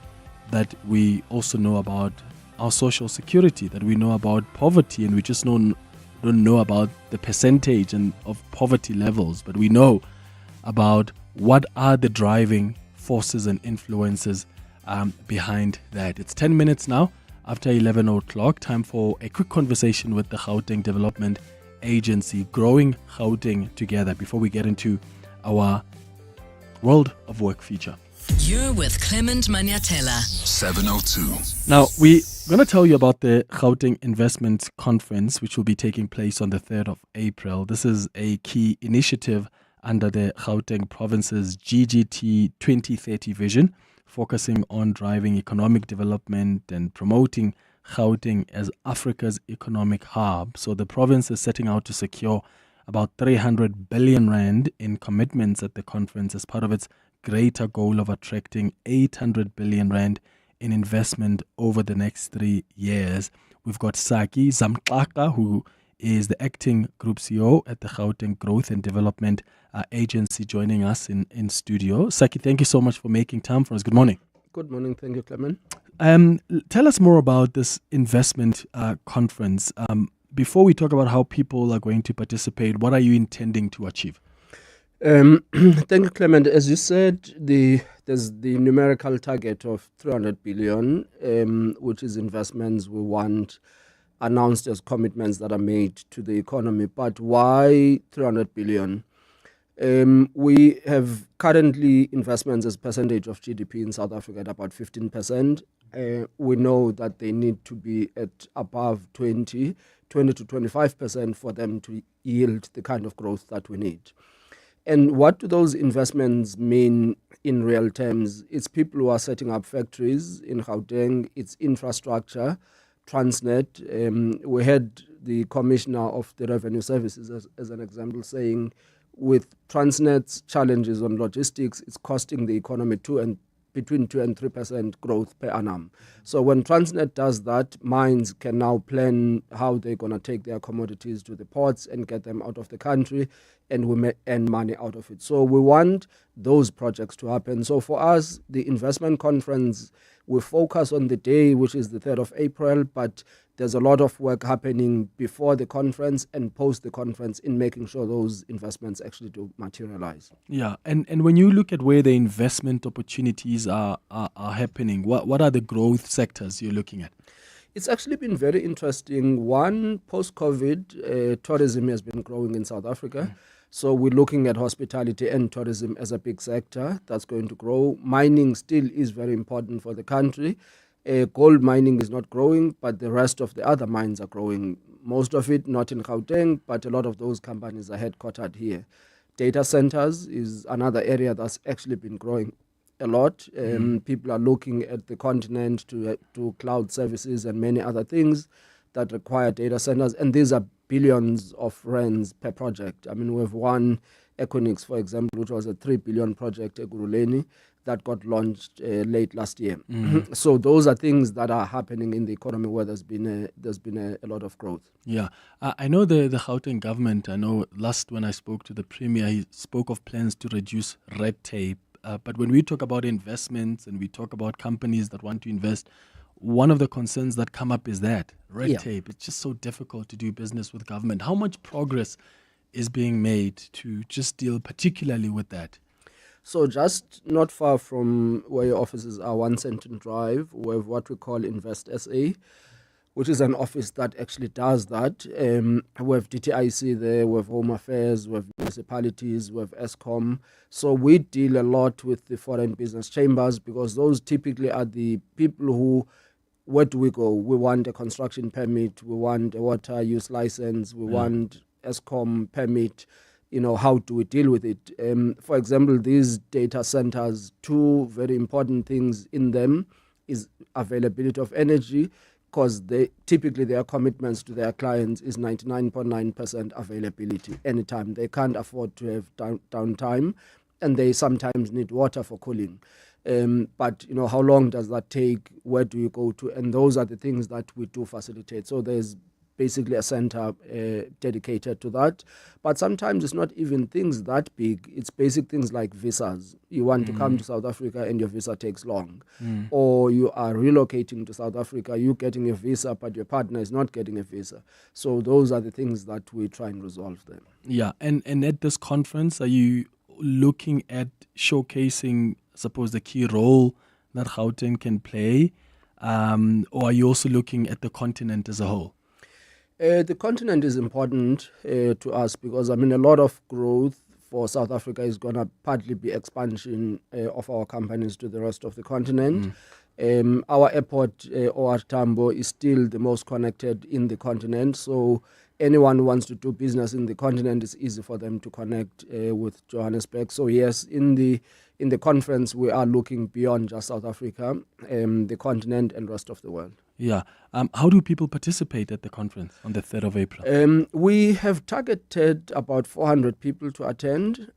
that we also know about our social security, that we know about poverty, and we just don't know about the percentage and of poverty levels, but we know about what are the driving forces and influences behind that. It's 10 minutes now after 11 o'clock. Time for a quick conversation with the Gauteng Development Agency, growing Gauteng together, before we get into our World of Work feature. You're with Clement Manyathela. 702. Now, we're going to tell you about the Gauteng Investment Conference, which will be taking place on the 3rd of April. This is a key initiative under the Gauteng Province's GGT 2030 vision, focusing on driving economic development and promoting Gauteng as Africa's economic hub. So the province is setting out to secure about 300 billion rand in commitments at the conference as part of its greater goal of attracting 800 billion rand in investment over the next 3 years. We've got Saki Zamxaka, who is the acting group CEO at the Gauteng Growth and Development Agency, joining us in studio. Saki, thank you so much for making time for us. Good morning. Good morning. Thank you, Clement. Tell us more about this investment conference. before we talk about how people are going to participate, what are you intending to achieve? Thank you, Clement. As you said, there's the numerical target of 300 billion, which is investments we want announced as commitments that are made to the economy. But why 300 billion? We have currently investments as percentage of GDP in South Africa at about 15%. We know that they need to be at above 20 to 25% for them to yield the kind of growth that we need. And what do those investments mean in real terms? It's people who are setting up factories in Gauteng, it's infrastructure, Transnet. We had the Commissioner of the Revenue Services as an example saying with Transnet's challenges on logistics, it's costing the economy between 2 and 3% growth per annum. So when Transnet does that, mines can now plan how they're going to take their commodities to the ports and get them out of the country, and we may earn money out of it. So we want those projects to happen. So for us, the investment conference, we focus on the day, which is the 3rd of April, but there's a lot of work happening before the conference and post the conference in making sure those investments actually do materialize. Yeah, and when you look at where the investment opportunities are happening, what are the growth sectors you're looking at? It's actually been very interesting. One, post-COVID, tourism has been growing in South Africa. So we're looking at hospitality and tourism as a big sector that's going to grow. Mining still is very important for the country. Gold mining is not growing, but the rest of the other mines are growing. Most of it not in Gauteng, but a lot of those companies are headquartered here. Data centers is another area that's actually been growing a lot. People are looking at the continent to cloud services and many other things that require data centers, and these are billions of rands per project. I mean, we have one Equinix, for example, which was a 3 billion project at Guruleni that got launched late last year. So those are things that are happening in the economy where there's been a lot of growth. Yeah, I know the Gauteng government. I know last when I spoke to the Premier, he spoke of plans to reduce red tape. But when we talk about investments and we talk about companies that want to invest, one of the concerns that come up is that red tape. It's just so difficult to do business with government. How much progress is being made to just deal particularly with that? So just not far from where your offices are, 1 Centton Drive, we have what we call Invest SA, which is an office that actually does that. We have DTIC there, we have Home Affairs, we have municipalities, we have ESCOM. So we deal a lot with the foreign business chambers because those typically are the people who, where do we go? We want a construction permit, we want a water use license, we want ESCOM permit. You know, how do we deal with it? For example, these data centers, two very important things in them is availability of energy, because typically their commitments to their clients is 99.9% availability anytime. They can't afford to have downtime, and they sometimes need water for cooling. But, you know, how long does that take? Where do you go to? And those are the things that we do facilitate. So there's basically a center dedicated to that. But sometimes it's not even things that big. It's basic things like visas. You want to come to South Africa and your visa takes long. Or you are relocating to South Africa, you're getting a visa, but your partner is not getting a visa. So those are the things that we try and resolve them. Yeah, and at this conference, are you looking at showcasing, I suppose, the key role that Gauteng can play? Or are you also looking at the continent as a whole? The continent is important to us because, I mean, a lot of growth for South Africa is going to partly be expansion of our companies to the rest of the continent. Our airport, OR Tambo, is still the most connected in the continent. So anyone who wants to do business in the continent, it's easy for them to connect with Johannesburg. So yes, in the conference, we are looking beyond just South Africa, the continent and rest of the world. Yeah. How do people participate at the conference on the 3rd of April? We have targeted about 400 people to attend.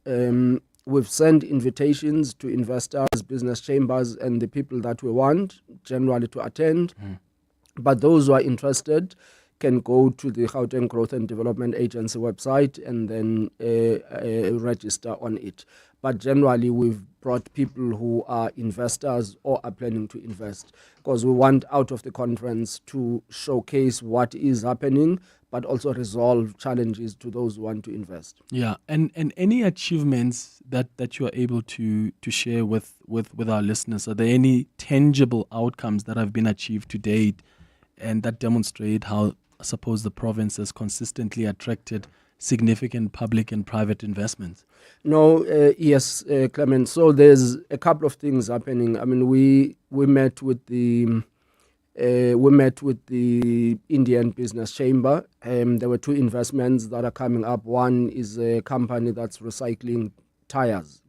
We've sent invitations to investors, business chambers, and the people that we want generally to attend. But those who are interested can go to the Gauteng Growth and Development Agency website and then register on it. But generally, we've brought people who are investors or are planning to invest, because we want out of the conference to showcase what is happening, but also resolve challenges to those who want to invest. Yeah, and any achievements that you are able to share with our listeners, are there any tangible outcomes that have been achieved to date and that demonstrate how, I suppose, the province has consistently attracted significant public and private investments? No, yes, Clement. So there's a couple of things happening. I mean, we met with the Indian Business Chamber. There were two investments that are coming up. One is a company that's recycling tires.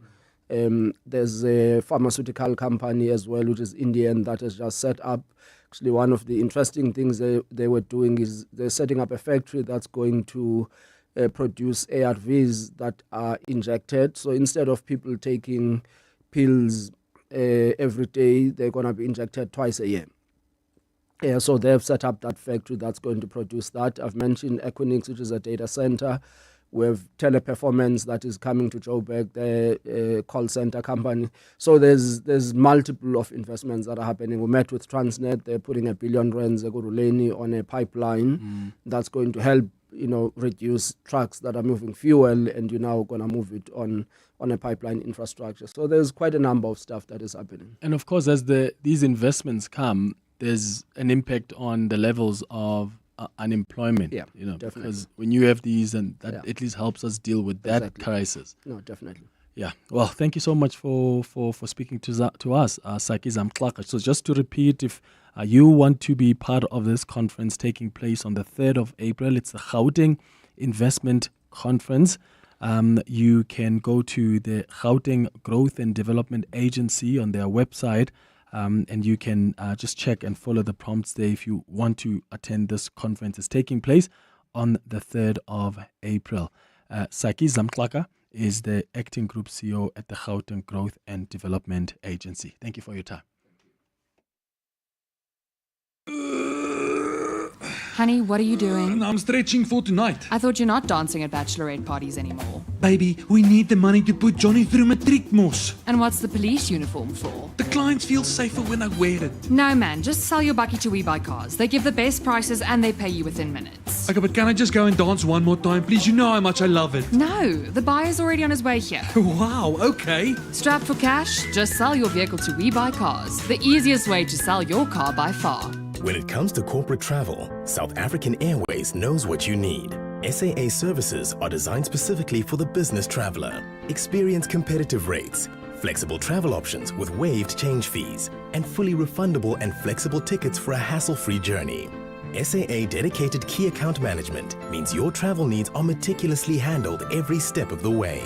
There's a pharmaceutical company as well, which is Indian, that has just set up. Actually, one of the interesting things they were doing is they're setting up a factory that's going to produce ARVs that are injected. So instead of people taking pills every day, they're going to be injected twice a year. So they've set up that factory that's going to produce that. I've mentioned Equinix, which is a data center. We have Teleperformance that is coming to Joburg, the call center company. So there's multiple of investments that are happening. We met with Transnet. They're putting R1 billion on a pipeline that's going to help, reduce trucks that are moving fuel, and you're now going to move it on a pipeline infrastructure. So there's quite a number of stuff that is happening. And of course, as these investments come, there's an impact on the levels of unemployment. Yeah, definitely. Because when you have these, and that at least helps us deal with that crisis. No, definitely. Yeah. Well, thank you so much for speaking to us, Saki Zamxaka. So just to repeat, if you want to be part of this conference taking place on the 3rd of April, it's the Gauteng Investment Conference. You can go to the Gauteng Growth and Development Agency on their website, and you can just check and follow the prompts there if you want to attend this conference. It's taking place on the 3rd of April. Saki Zamxaka is the acting group CEO at the Gauteng Growth and Development Agency. Thank you for your time. Honey, what are you doing? I'm stretching for tonight. I thought you're not dancing at bachelorette parties anymore. Baby, we need the money to put Johnny through matric mos. And what's the police uniform for? The clients feel safer when I wear it. No, man, just sell your bucky to We Buy Cars. They give the best prices and they pay you within minutes. Okay, but can I just go and dance one more time, please? You know how much I love it. No, the buyer's already on his way here. Wow, okay. Strapped for cash? Just sell your vehicle to We Buy Cars. The easiest way to sell your car by far. When it comes to corporate travel, South African Airways knows what you need. SAA services are designed specifically for the business traveler. Experience competitive rates, flexible travel options with waived change fees, and fully refundable and flexible tickets for a hassle-free journey. SAA dedicated key account management means your travel needs are meticulously handled every step of the way.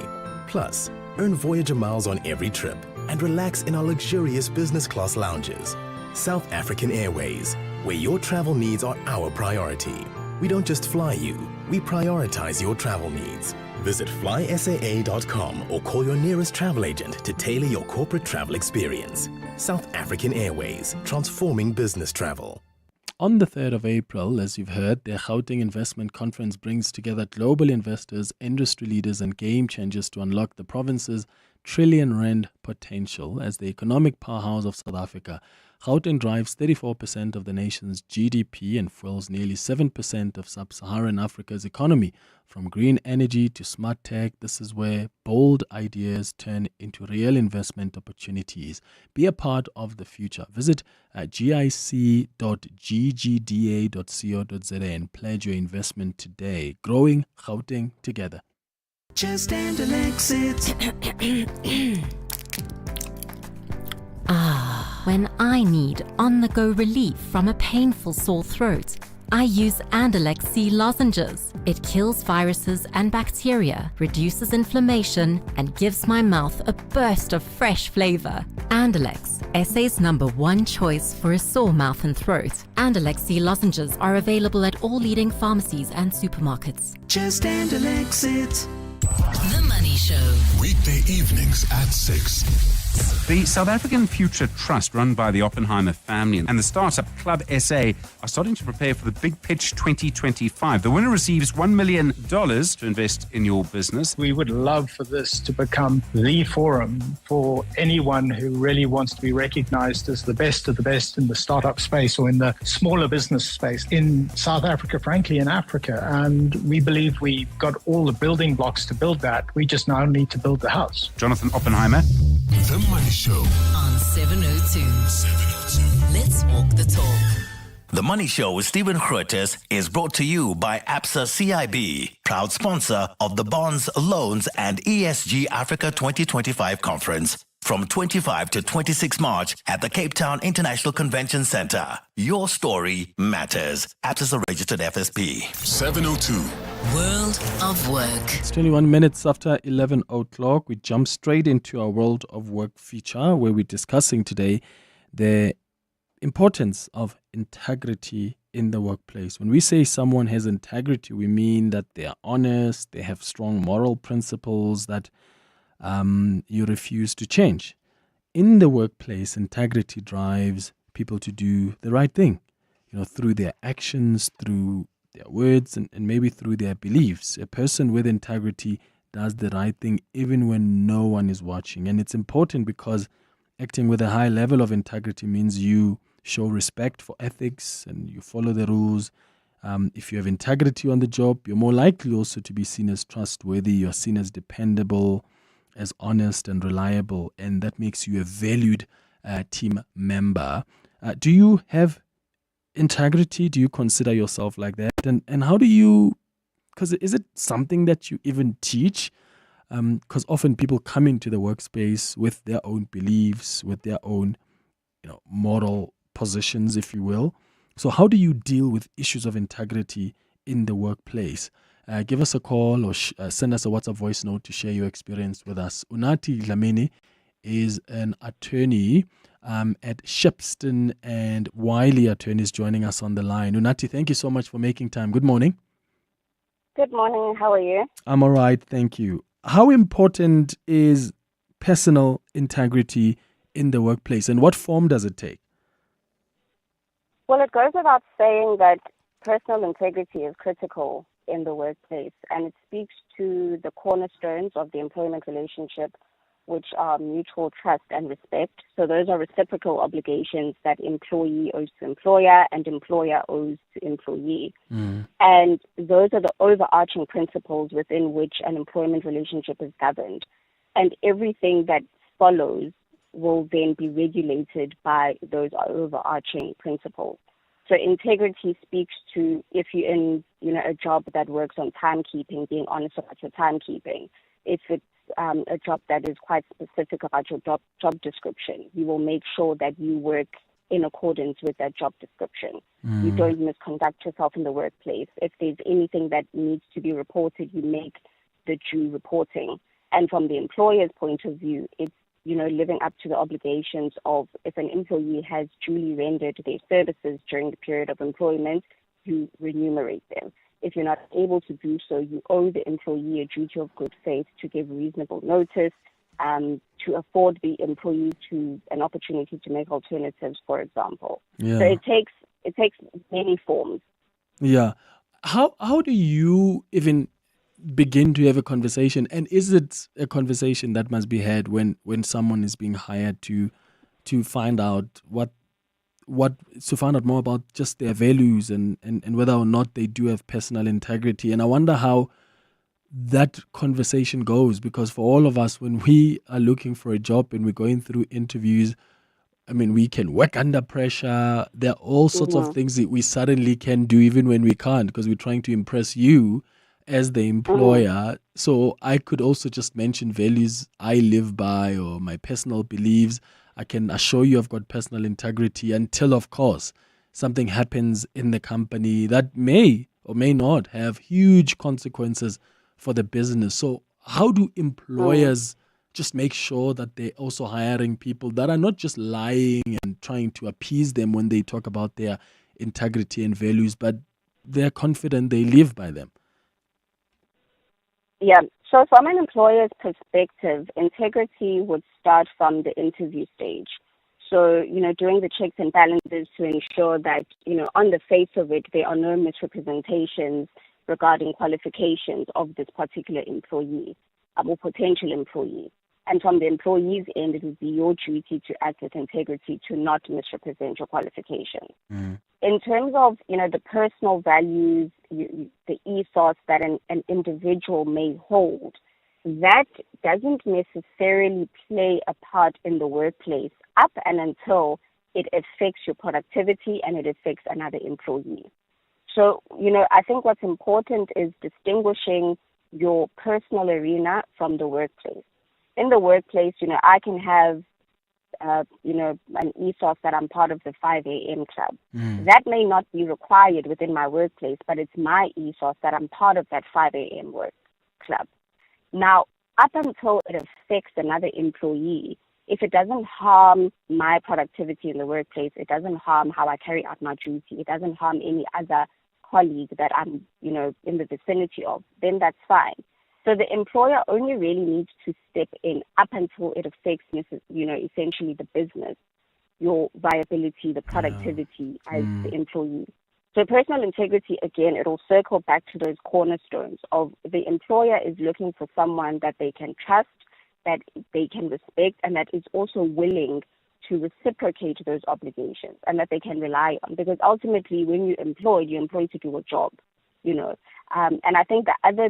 Plus, earn Voyager miles on every trip and relax in our luxurious business class lounges. South African Airways, where your travel needs are our priority. We don't just fly you, we prioritize your travel needs. Visit flysaa.com or call your nearest travel agent to tailor your corporate travel experience. South African Airways, transforming business travel. On the 3rd of April, as you've heard, the Gauteng Investment Conference brings together global investors, industry leaders and game changers to unlock the province's trillion-rand potential as the economic powerhouse of South Africa. Gauteng drives 34% of the nation's GDP and fuels nearly 7% of sub-Saharan Africa's economy. From green energy to smart tech, this is where bold ideas turn into real investment opportunities. Be a part of the future. Visit gic.ggda.co.za and pledge your investment today. Growing Gauteng together. Just stand and exit. When I need on-the-go relief from a painful sore throat, I use Andalex C lozenges. It kills viruses and bacteria, reduces inflammation, and gives my mouth a burst of fresh flavor. Andalex, SA's #1 choice for a sore mouth and throat. Andalex C lozenges are available at all leading pharmacies and supermarkets. Just Andalex it. The Money Show. Weekday evenings at 6. The South African Future Trust, run by the Oppenheimer family, and the startup Club SA are starting to prepare for the Big Pitch 2025. The winner receives $1 million to invest in your business. We would love for this to become the forum for anyone who really wants to be recognized as the best of the best in the startup space or in the smaller business space in South Africa, frankly, in Africa. And we believe we've got all the building blocks to build that. We just now need to build the house. Jonathan Oppenheimer. The Money Show on 702. Let's walk the talk. The Money Show with Stephen Grootes is brought to you by ABSA CIB, proud sponsor of the Bonds, Loans and ESG Africa 2025 conference from 25 to 26 March at the Cape Town International Convention Center. Your story matters. ABSA is a registered FSP. 702. World of Work. It's 21 minutes after 11 o'clock. We jump straight into our World of Work feature, where we're discussing today the importance of integrity in the workplace. When we say someone has integrity, we mean that they are honest, they have strong moral principles that you refuse to change. In the workplace, integrity drives people to do the right thing, through their actions, through their words, and maybe through their beliefs. A person with integrity does the right thing even when no one is watching. And it's important because acting with a high level of integrity means you show respect for ethics and you follow the rules. If you have integrity on the job, you're more likely also to be seen as trustworthy. You're seen as dependable, as honest and reliable, and that makes you a valued team member. Do you have integrity? Do you consider yourself like that? And how do you, because is it something that you even teach? Because often people come into the workspace with their own beliefs, with their own moral positions, if you will. So how do you deal with issues of integrity in the workplace? Give us a call or send us a WhatsApp voice note to share your experience with us. Unathi Dlamini is an attorney at Shepstone and Wylie attorneys joining us on the line. Unathi, thank you so much for making time. Good morning. Good morning. How are you? I'm all right, thank you. How important is personal integrity in the workplace, and what form does it take? Well, it goes without saying that personal integrity is critical in the workplace, and it speaks to the cornerstones of the employment relationship, which are mutual trust and respect. So those are reciprocal obligations that employee owes to employer and employer owes to employee. And those are the overarching principles within which an employment relationship is governed. And everything that follows will then be regulated by those overarching principles. So integrity speaks to, if you're in a job that works on timekeeping, being honest about your timekeeping. If it's a job that is quite specific about your job description, you will make sure that you work in accordance with that job description. You don't misconduct yourself in the workplace. If there's anything that needs to be reported, you make the due reporting. And from the employer's point of view, it's living up to the obligations of, if an employee has duly rendered their services during the period of employment, you remunerate them. If you're not able to do so, you owe the employee a duty of good faith to give reasonable notice, to afford the employee to an opportunity to make alternatives, for example. Yeah. So it takes many forms. Yeah. How do you even begin to have a conversation, and is it a conversation that must be had when someone is being hired to find out to find out more about just their values and whether or not they do have personal integrity? And I wonder how that conversation goes, because for all of us, when we are looking for a job and we're going through interviews, I mean, we can work under pressure. There are all sorts of things that we suddenly can do even when we can't, because we're trying to impress you as the employer. So I could also just mention values I live by or my personal beliefs. I can assure you I've got personal integrity until, of course, something happens in the company that may or may not have huge consequences for the business. So how do employers just make sure that they're also hiring people that are not just lying and trying to appease them when they talk about their integrity and values, but they're confident they live by them? Yeah. So from an employer's perspective, integrity would start from the interview stage. So, doing the checks and balances to ensure that, on the face of it, there are no misrepresentations regarding qualifications of this particular employee or potential employee. And from the employee's end, it would be your duty to act with integrity to not misrepresent your qualifications. In terms of, the personal values, the ethos that an individual may hold, that doesn't necessarily play a part in the workplace up and until it affects your productivity and it affects another employee. So, I think what's important is distinguishing your personal arena from the workplace. In the workplace, I can have, an ethos that I'm part of the 5 a.m. club. That may not be required within my workplace, but it's my ethos that I'm part of that 5 a.m. work club. Now, up until it affects another employee, if it doesn't harm my productivity in the workplace, it doesn't harm how I carry out my duty, it doesn't harm any other colleague that I'm, in the vicinity of, then that's fine. So the employer only really needs to step in up until it affects, essentially the business, your viability, the productivity as the employee. So personal integrity, again, it'll circle back to those cornerstones of the employer is looking for someone that they can trust, that they can respect, and that is also willing to reciprocate those obligations and that they can rely on. Because ultimately, when you're employed to do a job, And I think the other,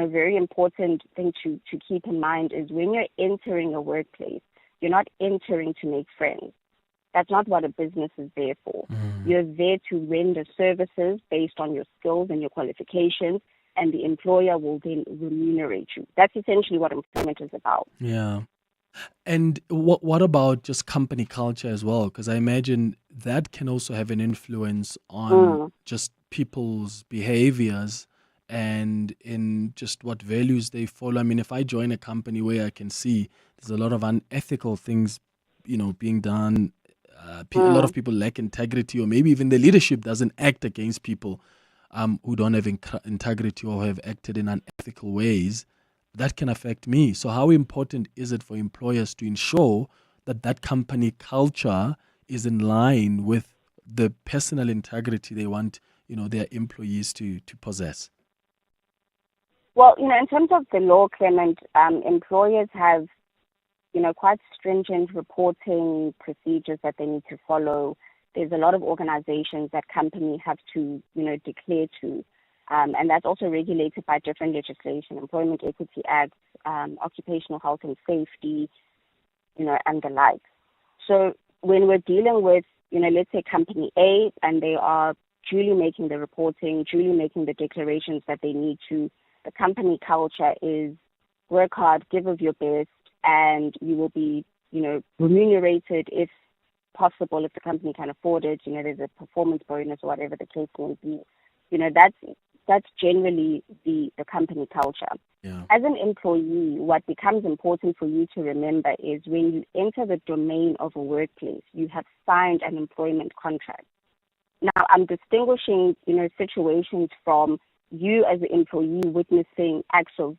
very important thing to keep in mind is when you're entering a workplace, you're not entering to make friends. That's not what a business is there for. You're there to render services based on your skills and your qualifications, and the employer will then remunerate you. That's essentially what employment is about. Yeah. And what about just company culture as well? Because I imagine that can also have an influence on just people's behaviors and in just what values they follow. I mean, if I join a company where I can see there's a lot of unethical things, being done, a lot of people lack integrity, or maybe even the leadership doesn't act against people who don't have integrity or have acted in unethical ways, that can affect me. So how important is it for employers to ensure that that company culture is in line with the personal integrity they want, their employees to possess? Well, in terms of the law, Clement, employers have, quite stringent reporting procedures that they need to follow. There's a lot of organizations that companies have to, declare to. And that's also regulated by different legislation, Employment Equity Acts, Occupational Health and Safety, and the like. So when we're dealing with, let's say company A, and they are duly making the reporting, duly making the declarations that they need to, the company culture is work hard, give of your best, and you will be, remunerated if possible, if the company can afford it. There's a performance bonus or whatever the case may be. That's generally the company culture. Yeah. As an employee, what becomes important for you to remember is when you enter the domain of a workplace, you have signed an employment contract. Now, I'm distinguishing, situations from you as an employee witnessing acts of,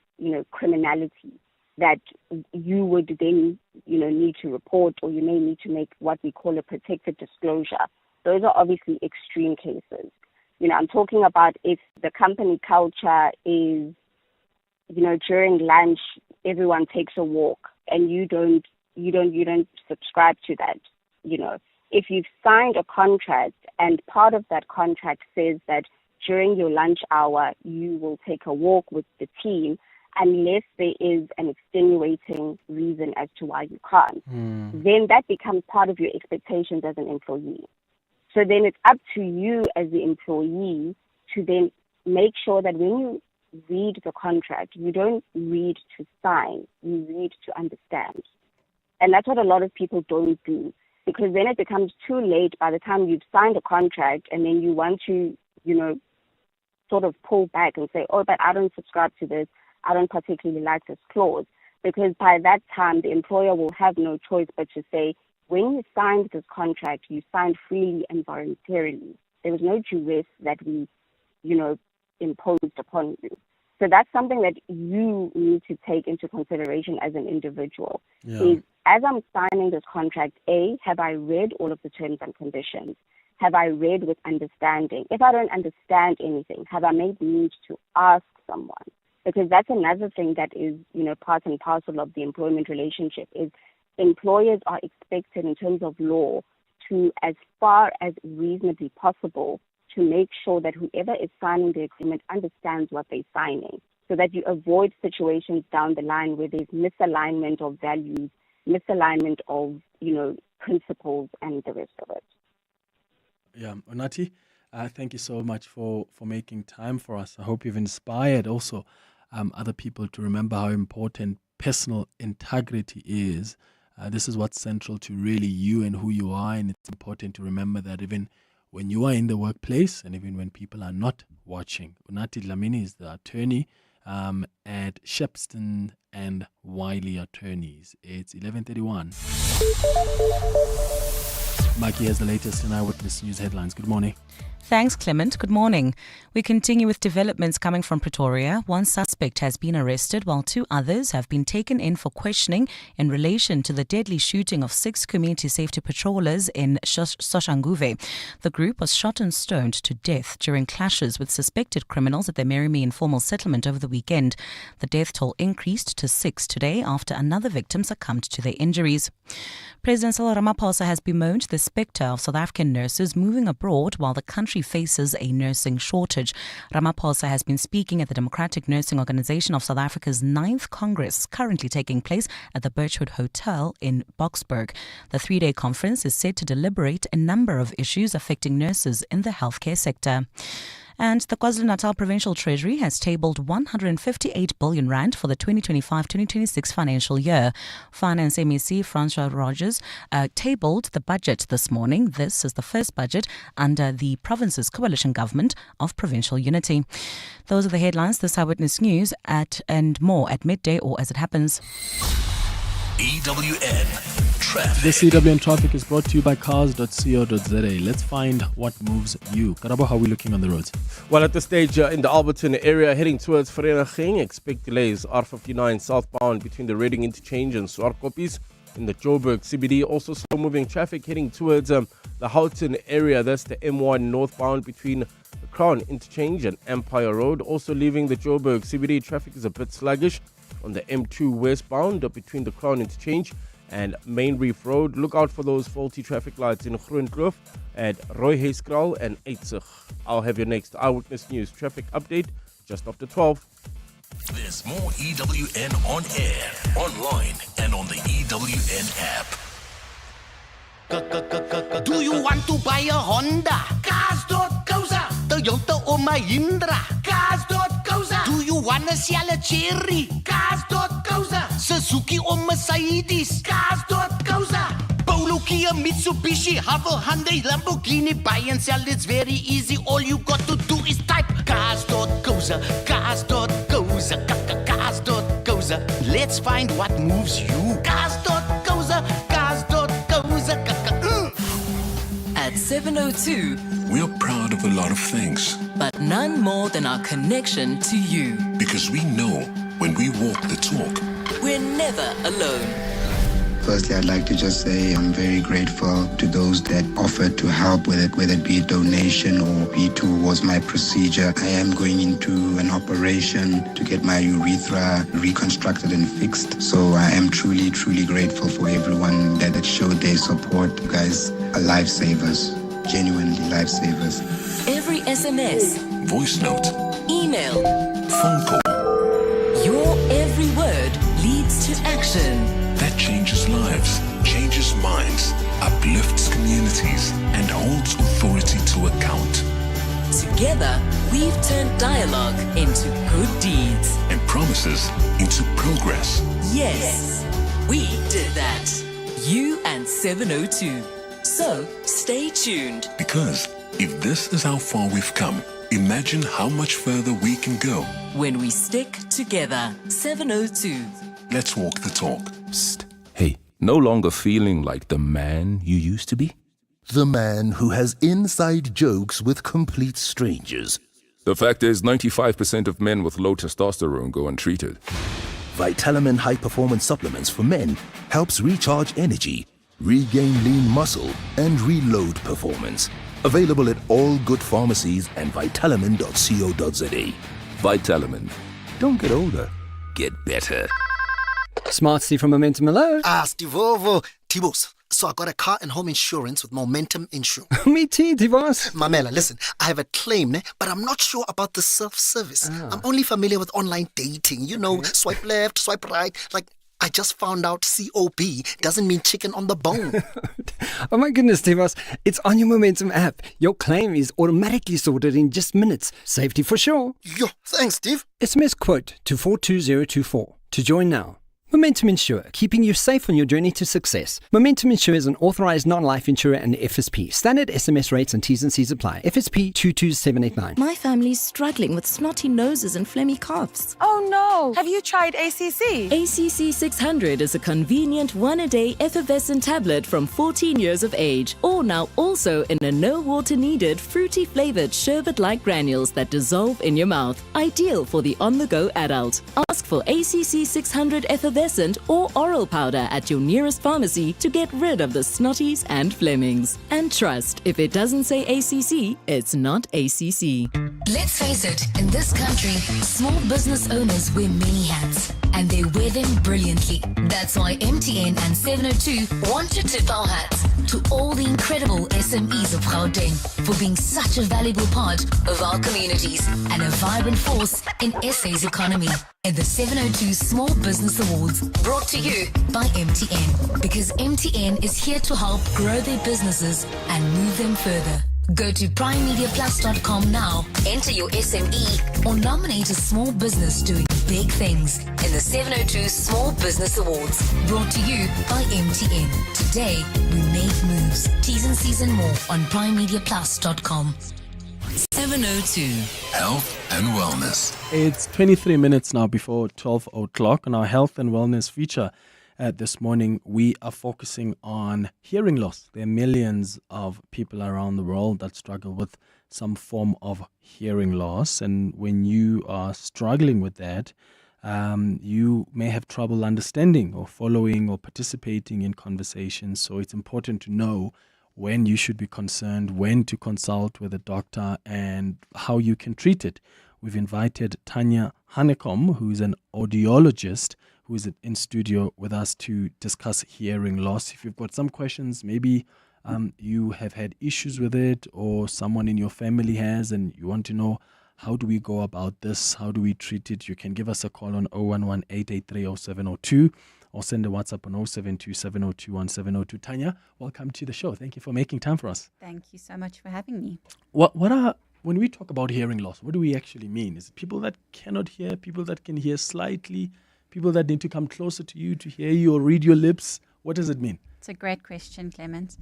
criminality that you would then, need to report, or you may need to make what we call a protected disclosure. Those are obviously extreme cases. I'm talking about if the company culture is, during lunch, everyone takes a walk and you don't subscribe to that. If you've signed a contract and part of that contract says that during your lunch hour, you will take a walk with the team unless there is an extenuating reason as to why you can't, then that becomes part of your expectations as an employee. So then it's up to you as the employee to then make sure that when you read the contract, you don't read to sign, you read to understand. And that's what a lot of people don't do, because then it becomes too late by the time you've signed a contract and then you want to, sort of pull back and say, oh, but I don't subscribe to this, I don't particularly like this clause. Because by that time, the employer will have no choice but to say, when you signed this contract, you signed freely and voluntarily. There was no duress that we, imposed upon you. So that's something that you need to take into consideration as an individual. Yeah. Is, as I'm signing this contract, A, have I read all of the terms and conditions? Have I read with understanding? If I don't understand anything, have I made need to ask someone? Because that's another thing that is, part and parcel of the employment relationship, is employers are expected in terms of law to, as far as reasonably possible, to make sure that whoever is signing the agreement understands what they're signing, so that you avoid situations down the line where there's misalignment of values, misalignment of, principles and the rest of it. Yeah, Unathi, thank you so much for making time for us. I hope you've inspired also other people to remember how important personal integrity is. This is what's central to really you and who you are, and it's important to remember that even when you are in the workplace and even when people are not watching. Unathi Dlamini is the attorney at Shepstone and Wylie Attorneys. It's 11:31. Maki has the latest in Eyewitness News headlines. Good morning. Thanks, Clement. Good morning. We continue with developments coming from Pretoria. One suspect has been arrested while 2 others have been taken in for questioning in relation to the deadly shooting of 6 community safety patrollers in Soshanguve. The group was shot and stoned to death during clashes with suspected criminals at the Merimi informal settlement over the weekend. The death toll increased to 6 today after another victim succumbed to their injuries. President Cyril Ramaphosa has bemoaned the spectre of South African nurses moving abroad while the country faces a nursing shortage. Ramaphosa has been speaking at the Democratic Nursing Organization of South Africa's 9th Congress, currently taking place at the Birchwood Hotel in Boksburg. The 3-day conference is set to deliberate a number of issues affecting nurses in the healthcare sector. And the KwaZulu-Natal Provincial Treasury has tabled 158 billion rand for the 2025-2026 financial year. Finance MEC Francois Rogers tabled the budget this morning. This is the first budget under the province's coalition government of provincial unity. Those are the headlines. This Eyewitness News and more at midday or as it happens. EWN Traffic. This EWN Traffic is brought to you by cars.co.za. Let's find what moves you. Karabo, how are we looking on the roads? Well, at this stage in the Alberton area, heading towards Vereeniging, expect delays R59 southbound between the Reading Interchange and Swartkopies. In the Joburg CBD, also slow-moving traffic heading towards the Houghton area. That's the M1 northbound between the Crown Interchange and Empire Road. Also leaving the Joburg CBD, traffic is a bit sluggish on the M2 westbound between the Crown Interchange and Main Reef Road. Look out for those faulty traffic lights in Groenkloof at Roy Heeskral and Eitzig. I'll have your next Eyewitness News traffic update just after 12. There's more EWN on air, online, and on the EWN app. Do you want to buy a Honda? Cars.coza. Toyota or Mahindra? Cars.coza. Do you want to sell a Cherry? Cars.coza. Suzuki or Mercedes? Cars.coza. Polo, Kia, Mitsubishi, Havel, Hyundai, Lamborghini. Buy and sell, it's very easy. All you got to do is type Cars.coza. Cars.coza. Cars.coza. Let's find what moves you. Cars.coza. Cars.coza. At 7:02, We're proud of a lot of things. but none more than our connection to you. Because we know when we walk the talk, We're never alone. Firstly, I'd like to just say I'm very grateful to those that offered to help with it, whether it be a donation or be towards my procedure. I am going into an operation to get my urethra reconstructed and fixed. So I am truly, truly grateful for everyone that showed their support. You guys are lifesavers, genuinely lifesavers. Every SMS, voice note, email, phone call, your every word leads to action. that changes lives, changes minds, uplifts communities, and holds authority to account. Together, we've turned dialogue into good deeds. And promises into progress. Yes, we did that. You and 702. So, stay tuned. Because if this is how far we've come, imagine how much further we can go. When we stick together, 702. Let's walk the talk. Psst. Hey, no longer feeling like the man you used to be? The man who has inside jokes with complete strangers. The fact is, 95% of men with low testosterone go untreated. Vitalamin High Performance Supplements for men helps recharge energy, regain lean muscle, and reload performance. Available at all good pharmacies and vitalamin.co.za. Vitalamin. Don't get older. Get better. Smart Steve from Momentum. Hello. Stivovo. Tibos. So I got a car and home insurance with Momentum Insurance. Me too, Divas. Mamela, listen, I have a claim, but I'm not sure about the self-service. I'm only familiar with online dating. You know, swipe left, swipe right. Like, I just found out COB doesn't mean chicken on the bone. Oh my goodness, Divas. It's on your Momentum app. Your claim is automatically sorted in just minutes. Safety for sure. Yo, thanks, Steve. SMS quote to 42024 to join now. Momentum Insure, keeping you safe on your journey to success. Momentum Insure is an authorized non-life insurer and FSP. Standard SMS rates and T's and C's apply. FSP 22789. My family's struggling with snotty noses and phlegmy coughs. Oh no! Have you tried ACC? ACC 600 is a convenient one-a-day effervescent tablet from 14 years of age. Or now also in a no-water-needed, fruity-flavored sherbet-like granules that dissolve in your mouth. Ideal for the on-the-go adult. Ask for ACC 600 effervescent or oral powder at your nearest pharmacy to get rid of the snotties and Flemings. And trust, if it doesn't say ACC, it's not ACC. Let's face it, in this country, small business owners wear many hats, and they wear them brilliantly. That's why MTN and 702 want to tip our hats to all the incredible SMEs of Gauteng for being such a valuable part of our communities and a vibrant force in SA's economy. In the 702 Small Business Awards, brought to you by MTN, because MTN is here to help grow their businesses and move them further. Go to primemediaplus.com now, enter your SME, or nominate a small business doing big things in the 702 Small Business Awards, brought to you by MTN. Today, we make moves. T's and C's and more on primemediaplus.com. 702 Health and Wellness. It's 23 minutes now before 12 o'clock. On our health and wellness feature this morning, we are focusing on hearing loss. There are millions of people around the world that struggle with some form of hearing loss. And when you are struggling with that, you may have trouble understanding or following or participating in conversations. So it's important to know when you should be concerned, when to consult with a doctor, and how you can treat it. We've invited Tanya Hanekom, who is an audiologist, who is in studio with us to discuss hearing loss. If you've got some questions, maybe you have had issues with it, or someone in your family has, and you want to know, how do we go about this? How do we treat it? You can give us a call on 011-883-0702 or send a WhatsApp on 072-702-1702. Tanya, welcome to the show. Thank you for making time for us. Thank you so much for having me. When we talk about hearing loss, what do we actually mean? Is it people that cannot hear, people that can hear slightly, people that need to come closer to you to hear you or read your lips? What does it mean? It's a great question, Clement.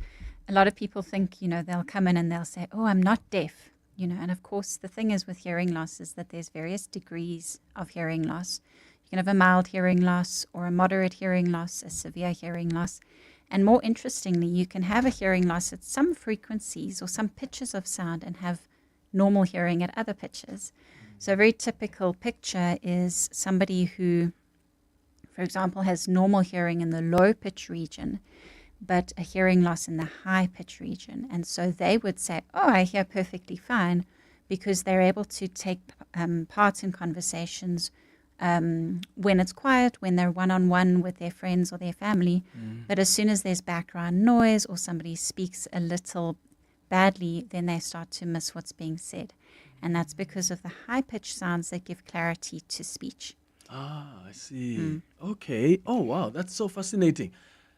A lot of people think, they'll come in and they'll say, oh, I'm not deaf. And of course, the thing is with hearing loss is that there's various degrees of hearing loss. You can have a mild hearing loss or a moderate hearing loss, a severe hearing loss. And more interestingly, you can have a hearing loss at some frequencies or some pitches of sound and have normal hearing at other pitches. So a very typical picture is somebody who, for example, has normal hearing in the low pitch region, but a hearing loss in the high pitch region. And so they would say, oh, I hear perfectly fine, because they're able to take part in conversations when it's quiet, when they're one-on-one with their friends or their family. But as soon as there's background noise or somebody speaks a little badly, then they start to miss what's being said. And that's because of the high-pitched sounds that give clarity to speech. Ah, I see. Okay. Oh, wow. That's so fascinating.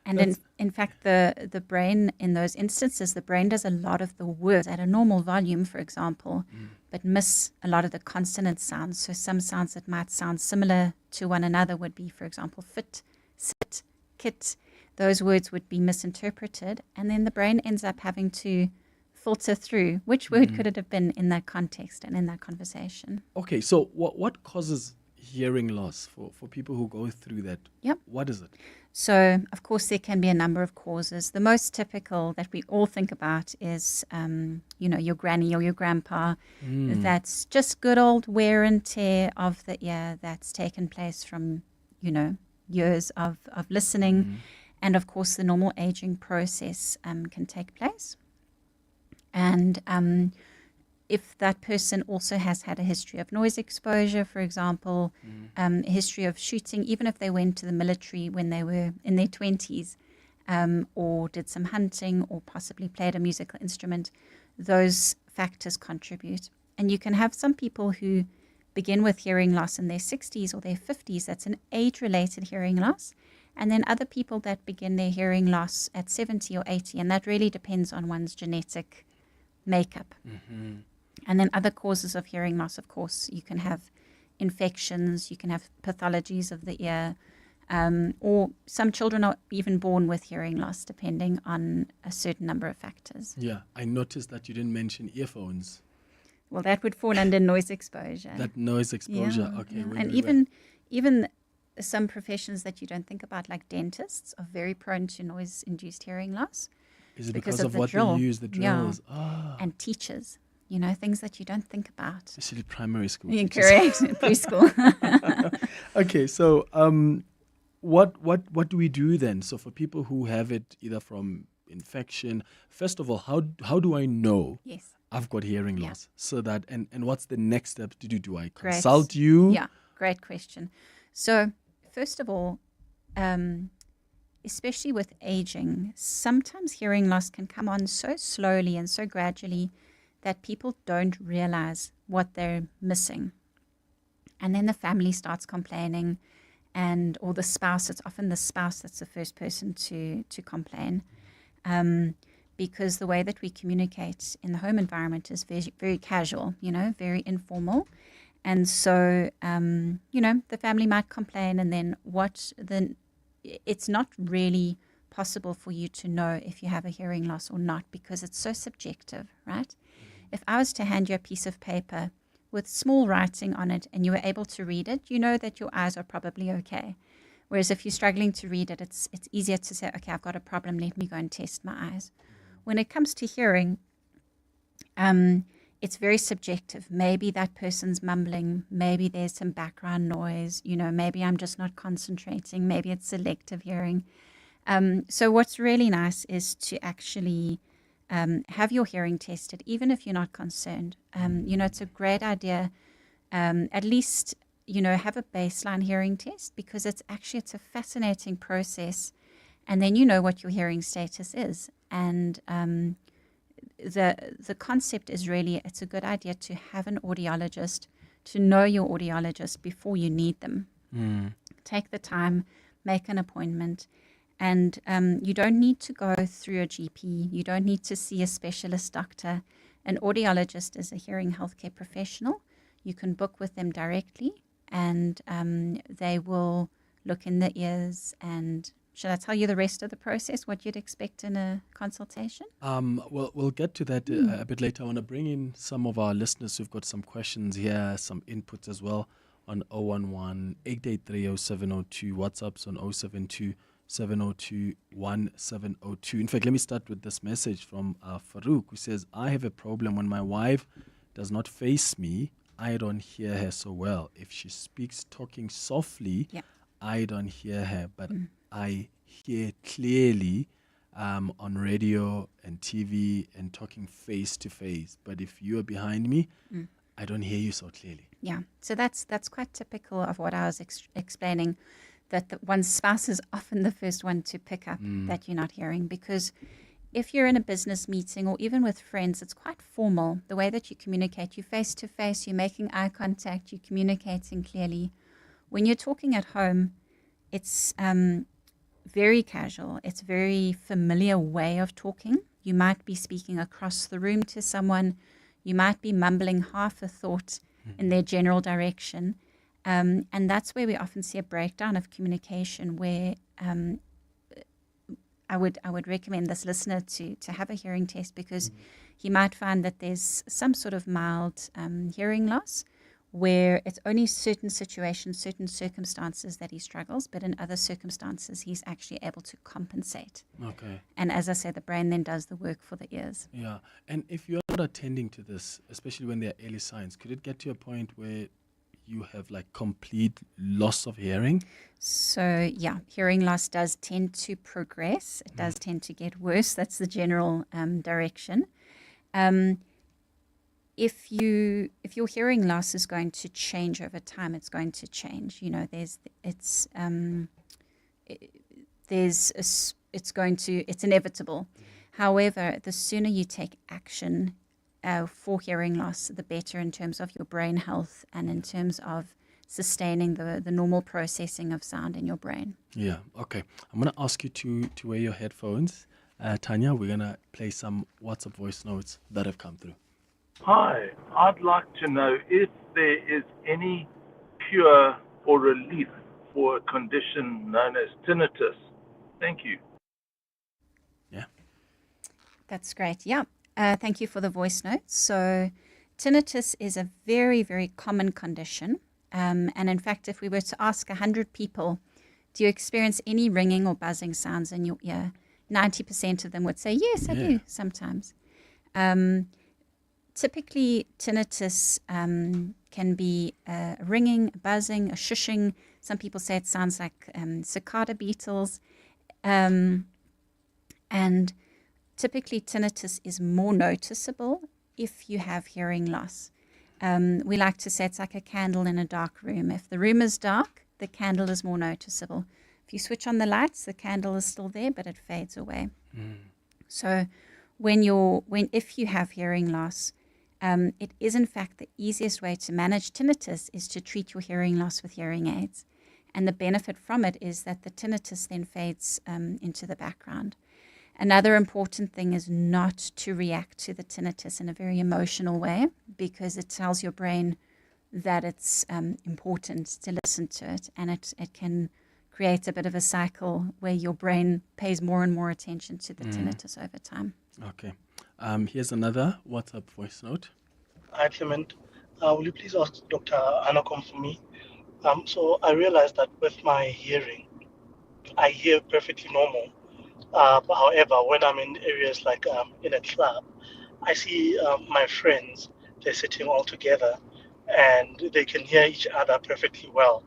And in fact, the brain, in those instances, the brain does a lot of the words at a normal volume, for example, but miss a lot of the consonant sounds. So some sounds that might sound similar to one another would be, for example, fit, sit, kit. Those words would be misinterpreted. And then the brain ends up having to filter through which word could it have been in that context and in that conversation. Okay, so what causes hearing loss for people who go through that? Yep. What is it? So, of course, there can be a number of causes. The most typical that we all think about is, your granny or your grandpa. That's just good old wear and tear of the ear that's taken place from, years of listening. And, of course, the normal aging process can take place. And if that person also has had a history of noise exposure, for example, a history of shooting, even if they went to the military when they were in their 20s, or did some hunting or possibly played a musical instrument, those factors contribute. And you can have some people who begin with hearing loss in their 60s or their 50s. That's an age-related hearing loss. And then other people that begin their hearing loss at 70 or 80, and that really depends on one's genetic makeup. And then other causes of hearing loss, of course, you can have infections, you can have pathologies of the ear, or some children are even born with hearing loss, depending on a certain number of factors. Yeah, I noticed that you didn't mention earphones. Well, that would fall under noise exposure. That noise exposure, Yeah, okay. yeah. And even some professions that you don't think about, like dentists, are very prone to noise-induced hearing loss. Is it because of the what drill. they use, the drills? Yeah. And teachers, things that you don't think about. Especially primary school. Correct, preschool. Okay, so what do we do then? So for people who have it either from infection, first of all, how do I know I've got hearing loss? So that, and what's the next step to do? Do I consult you? Yeah, great question. So first of all, especially with aging, sometimes hearing loss can come on so slowly and so gradually that people don't realize what they're missing. And then the family starts complaining, or the spouse. It's often the spouse that's the first person to complain, because the way that we communicate in the home environment is very, very casual, very informal. And so, the family might complain, and then it's not really possible for you to know if you have a hearing loss or not, because it's so subjective, right? If I was to hand you a piece of paper with small writing on it and you were able to read it, you know that your eyes are probably okay. Whereas if you're struggling to read it, it's easier to say, okay, I've got a problem, let me go and test my eyes. When it comes to hearing, it's very subjective. Maybe that person's mumbling, maybe there's some background noise, maybe I'm just not concentrating, maybe it's selective hearing. So what's really nice is to actually have your hearing tested, even if you're not concerned. It's a great idea, at least, have a baseline hearing test, because it's a fascinating process. And then you know what your hearing status is. And the concept is really, it's a good idea to have an audiologist, to know your audiologist before you need them. Take the time, make an appointment. And you don't need to go through a GP. You don't need to see a specialist doctor. An audiologist is a hearing healthcare professional. You can book with them directly, and they will look in the ears. And should I tell you the rest of the process, what you'd expect in a consultation? We'll get to that a bit later. I want to bring in some of our listeners who've got some questions here, some inputs as well on 011-883-0702, WhatsApps on 072-702-1702. In fact, let me start with this message from Farouk, who says, I have a problem when my wife does not face me. I don't hear her so well. If she speaks talking softly, I don't hear her, but I hear clearly on radio and TV and talking face to face. But if you are behind me, I don't hear you so clearly. Yeah, so that's quite typical of what I was explaining, that one's spouse is often the first one to pick up that you're not hearing, because if you're in a business meeting or even with friends, it's quite formal. The way that you communicate, you're face to face, you're making eye contact, you're communicating clearly. When you're talking at home, it's very casual. It's a very familiar way of talking. You might be speaking across the room to someone. You might be mumbling half a thought in their general direction. And that's where we often see a breakdown of communication, where I would recommend this listener to have a hearing test, because he might find that there's some sort of mild hearing loss, where it's only certain situations, certain circumstances that he struggles, but in other circumstances he's actually able to compensate. Okay. And as I said, the brain then does the work for the ears. Yeah. And if you're not attending to this, especially when there are early signs, could it get to a point where you have like complete loss of hearing? So yeah, hearing loss does tend to progress. It does tend to get worse. That's the general direction. If your hearing loss is going to change over time, it's going to change. You know, it's inevitable. However, the sooner you take action for hearing loss, the better in terms of your brain health and in terms of sustaining the normal processing of sound in your brain. Yeah, okay. I'm going to ask you to wear your headphones. Tanya, we're going to play some WhatsApp voice notes that have come through. Hi, I'd like to know if there is any cure or relief for a condition known as tinnitus. Thank you. Yeah. That's great. Yeah. Thank you for the voice notes. So tinnitus is a very, very common condition. And in fact, if we were to ask 100 people, do you experience any ringing or buzzing sounds in your ear? 90% of them would say, yes, I do sometimes. Typically, tinnitus can be ringing, buzzing, a shushing. Some people say it sounds like cicada beetles. And typically, tinnitus is more noticeable if you have hearing loss. We like to say it's like a candle in a dark room. If the room is dark, the candle is more noticeable. If you switch on the lights, the candle is still there, but it fades away. So if you have hearing loss, it is in fact the easiest way to manage tinnitus is to treat your hearing loss with hearing aids. And the benefit from it is that the tinnitus then fades into the background. Another important thing is not to react to the tinnitus in a very emotional way, because it tells your brain that it's important to listen to it, and it can create a bit of a cycle where your brain pays more and more attention to the tinnitus over time. Okay. Here's another WhatsApp voice note. Hi, Clement. Will you please ask Dr. Hanekom for me? So I realized that with my hearing, I hear perfectly normal. But however, when I'm in areas like in a club, I see my friends, they're sitting all together and they can hear each other perfectly well.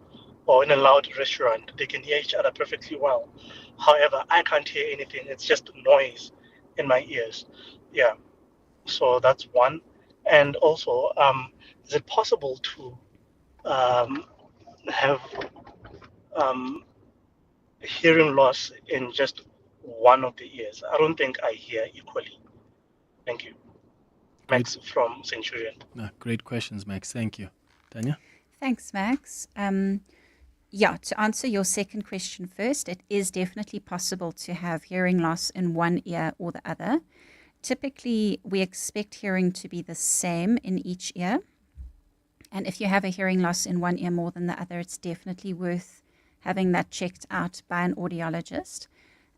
Or in a loud restaurant, they can hear each other perfectly well. However, I can't hear anything. It's just noise in my ears. Yeah. So that's one. And also, is it possible to have hearing loss in just one of the ears? I don't think I hear equally. Thank you. Max from Centurion. Great questions, Max. Thank you. Tanya? Thanks, Max. To answer your second question first, it is definitely possible to have hearing loss in one ear or the other. Typically, we expect hearing to be the same in each ear. And if you have a hearing loss in one ear more than the other, it's definitely worth having that checked out by an audiologist.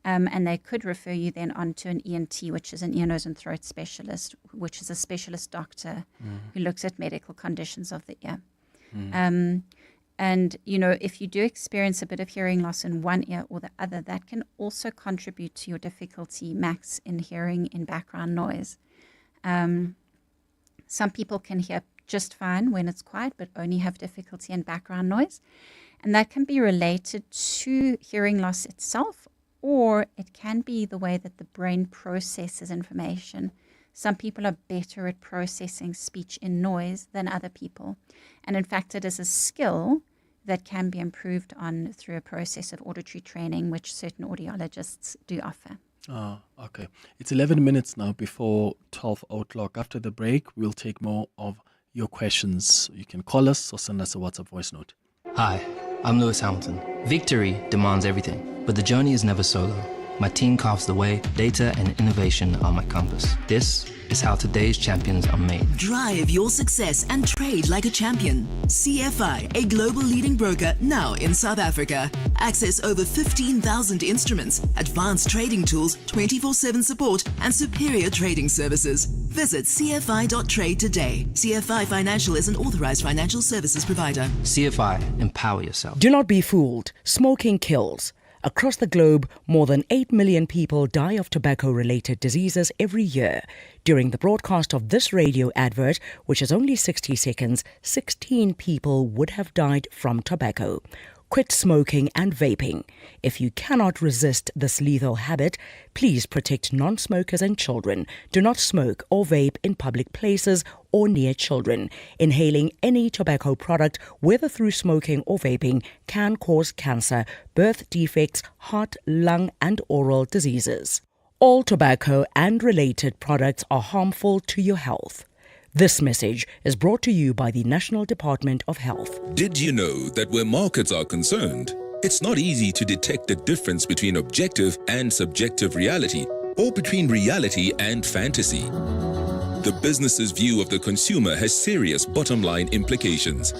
And they could refer you then on to an ENT, which is an ear, nose and throat specialist, which is a specialist doctor who looks at medical conditions of the ear. And, if you do experience a bit of hearing loss in one ear or the other, that can also contribute to your difficulty, Max, in hearing in background noise. Some people can hear just fine when it's quiet, but only have difficulty in background noise. And that can be related to hearing loss itself, or it can be the way that the brain processes information. Some people are better at processing speech in noise than other people. And in fact, it is a skill that can be improved on through a process of auditory training, which certain audiologists do offer. Okay. It's 11 minutes now before 12 o'clock. After the break, we'll take more of your questions. You can call us or send us a WhatsApp voice note. Hi, I'm Lewis Hamilton. Victory demands everything, but the journey is never solo. My team carves the way, data and innovation are my compass. This is how today's champions are made. Drive your success and trade like a champion. CFI, a global leading broker now in South Africa. Access over 15,000 instruments, advanced trading tools, 24/7 support, and superior trading services. Visit cfi.trade today. CFI Financial is an authorized financial services provider. CFI, empower yourself. Do not be fooled. Smoking kills. Across the globe, more than 8 million people die of tobacco-related diseases every year. During the broadcast of this radio advert, which is only 60 seconds, 16 people would have died from tobacco. Quit smoking and vaping. If you cannot resist this lethal habit, please protect non-smokers and children. Do not smoke or vape in public places or near children. Inhaling any tobacco product, whether through smoking or vaping, can cause cancer, birth defects, heart, lung, and oral diseases. All tobacco and related products are harmful to your health. This message is brought to you by the National Department of Health. Did you know that where markets are concerned, it's not easy to detect the difference between objective and subjective reality, or between reality and fantasy? The business's view of the consumer has serious bottom-line implications.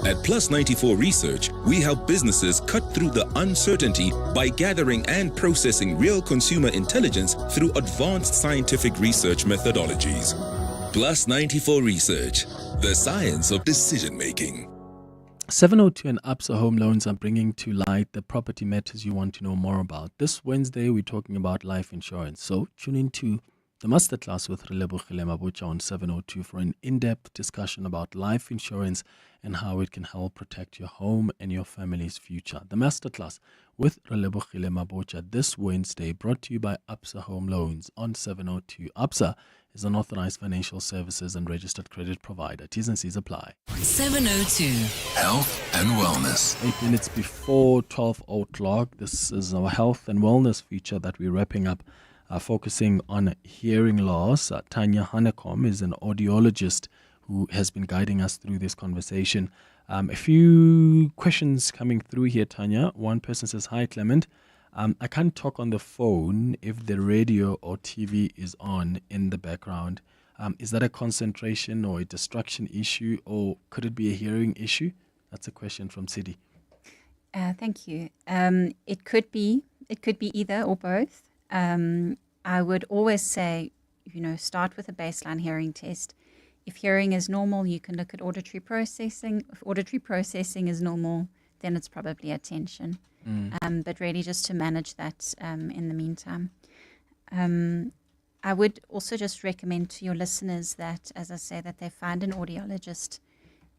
At Plus 94 Research, we help businesses cut through the uncertainty by gathering and processing real consumer intelligence through advanced scientific research methodologies. Plus 94 Research, the science of decision-making. 702 and Absa Home Loans are bringing to light the property matters you want to know more about. This Wednesday, we're talking about life insurance. So tune into the masterclass with Relebohile Mabocha on 702 for an in-depth discussion about life insurance and how it can help protect your home and your family's future. The masterclass with Relebohile Mabocha this Wednesday, brought to you by Absa Home Loans on 702. Absa is an authorized financial services and registered credit provider. T's and C's apply. 702. Health and wellness. 8 minutes before 12 o'clock. This is our health and wellness feature that we're wrapping up, focusing on hearing loss. Tanya Hanekom is an audiologist who has been guiding us through this conversation. A few questions coming through here, Tanya. One person says, "Hi, Clement. I can't talk on the phone if the radio or TV is on in the background. Is that a concentration or a distraction issue, or could it be a hearing issue?" That's a question from Sidi. Thank you. It could be either or both. I would always say, start with a baseline hearing test. If hearing is normal, you can look at auditory processing. If auditory processing is normal, then it's probably attention. But really just to manage that in the meantime. I would also just recommend to your listeners that, as I say, that they find an audiologist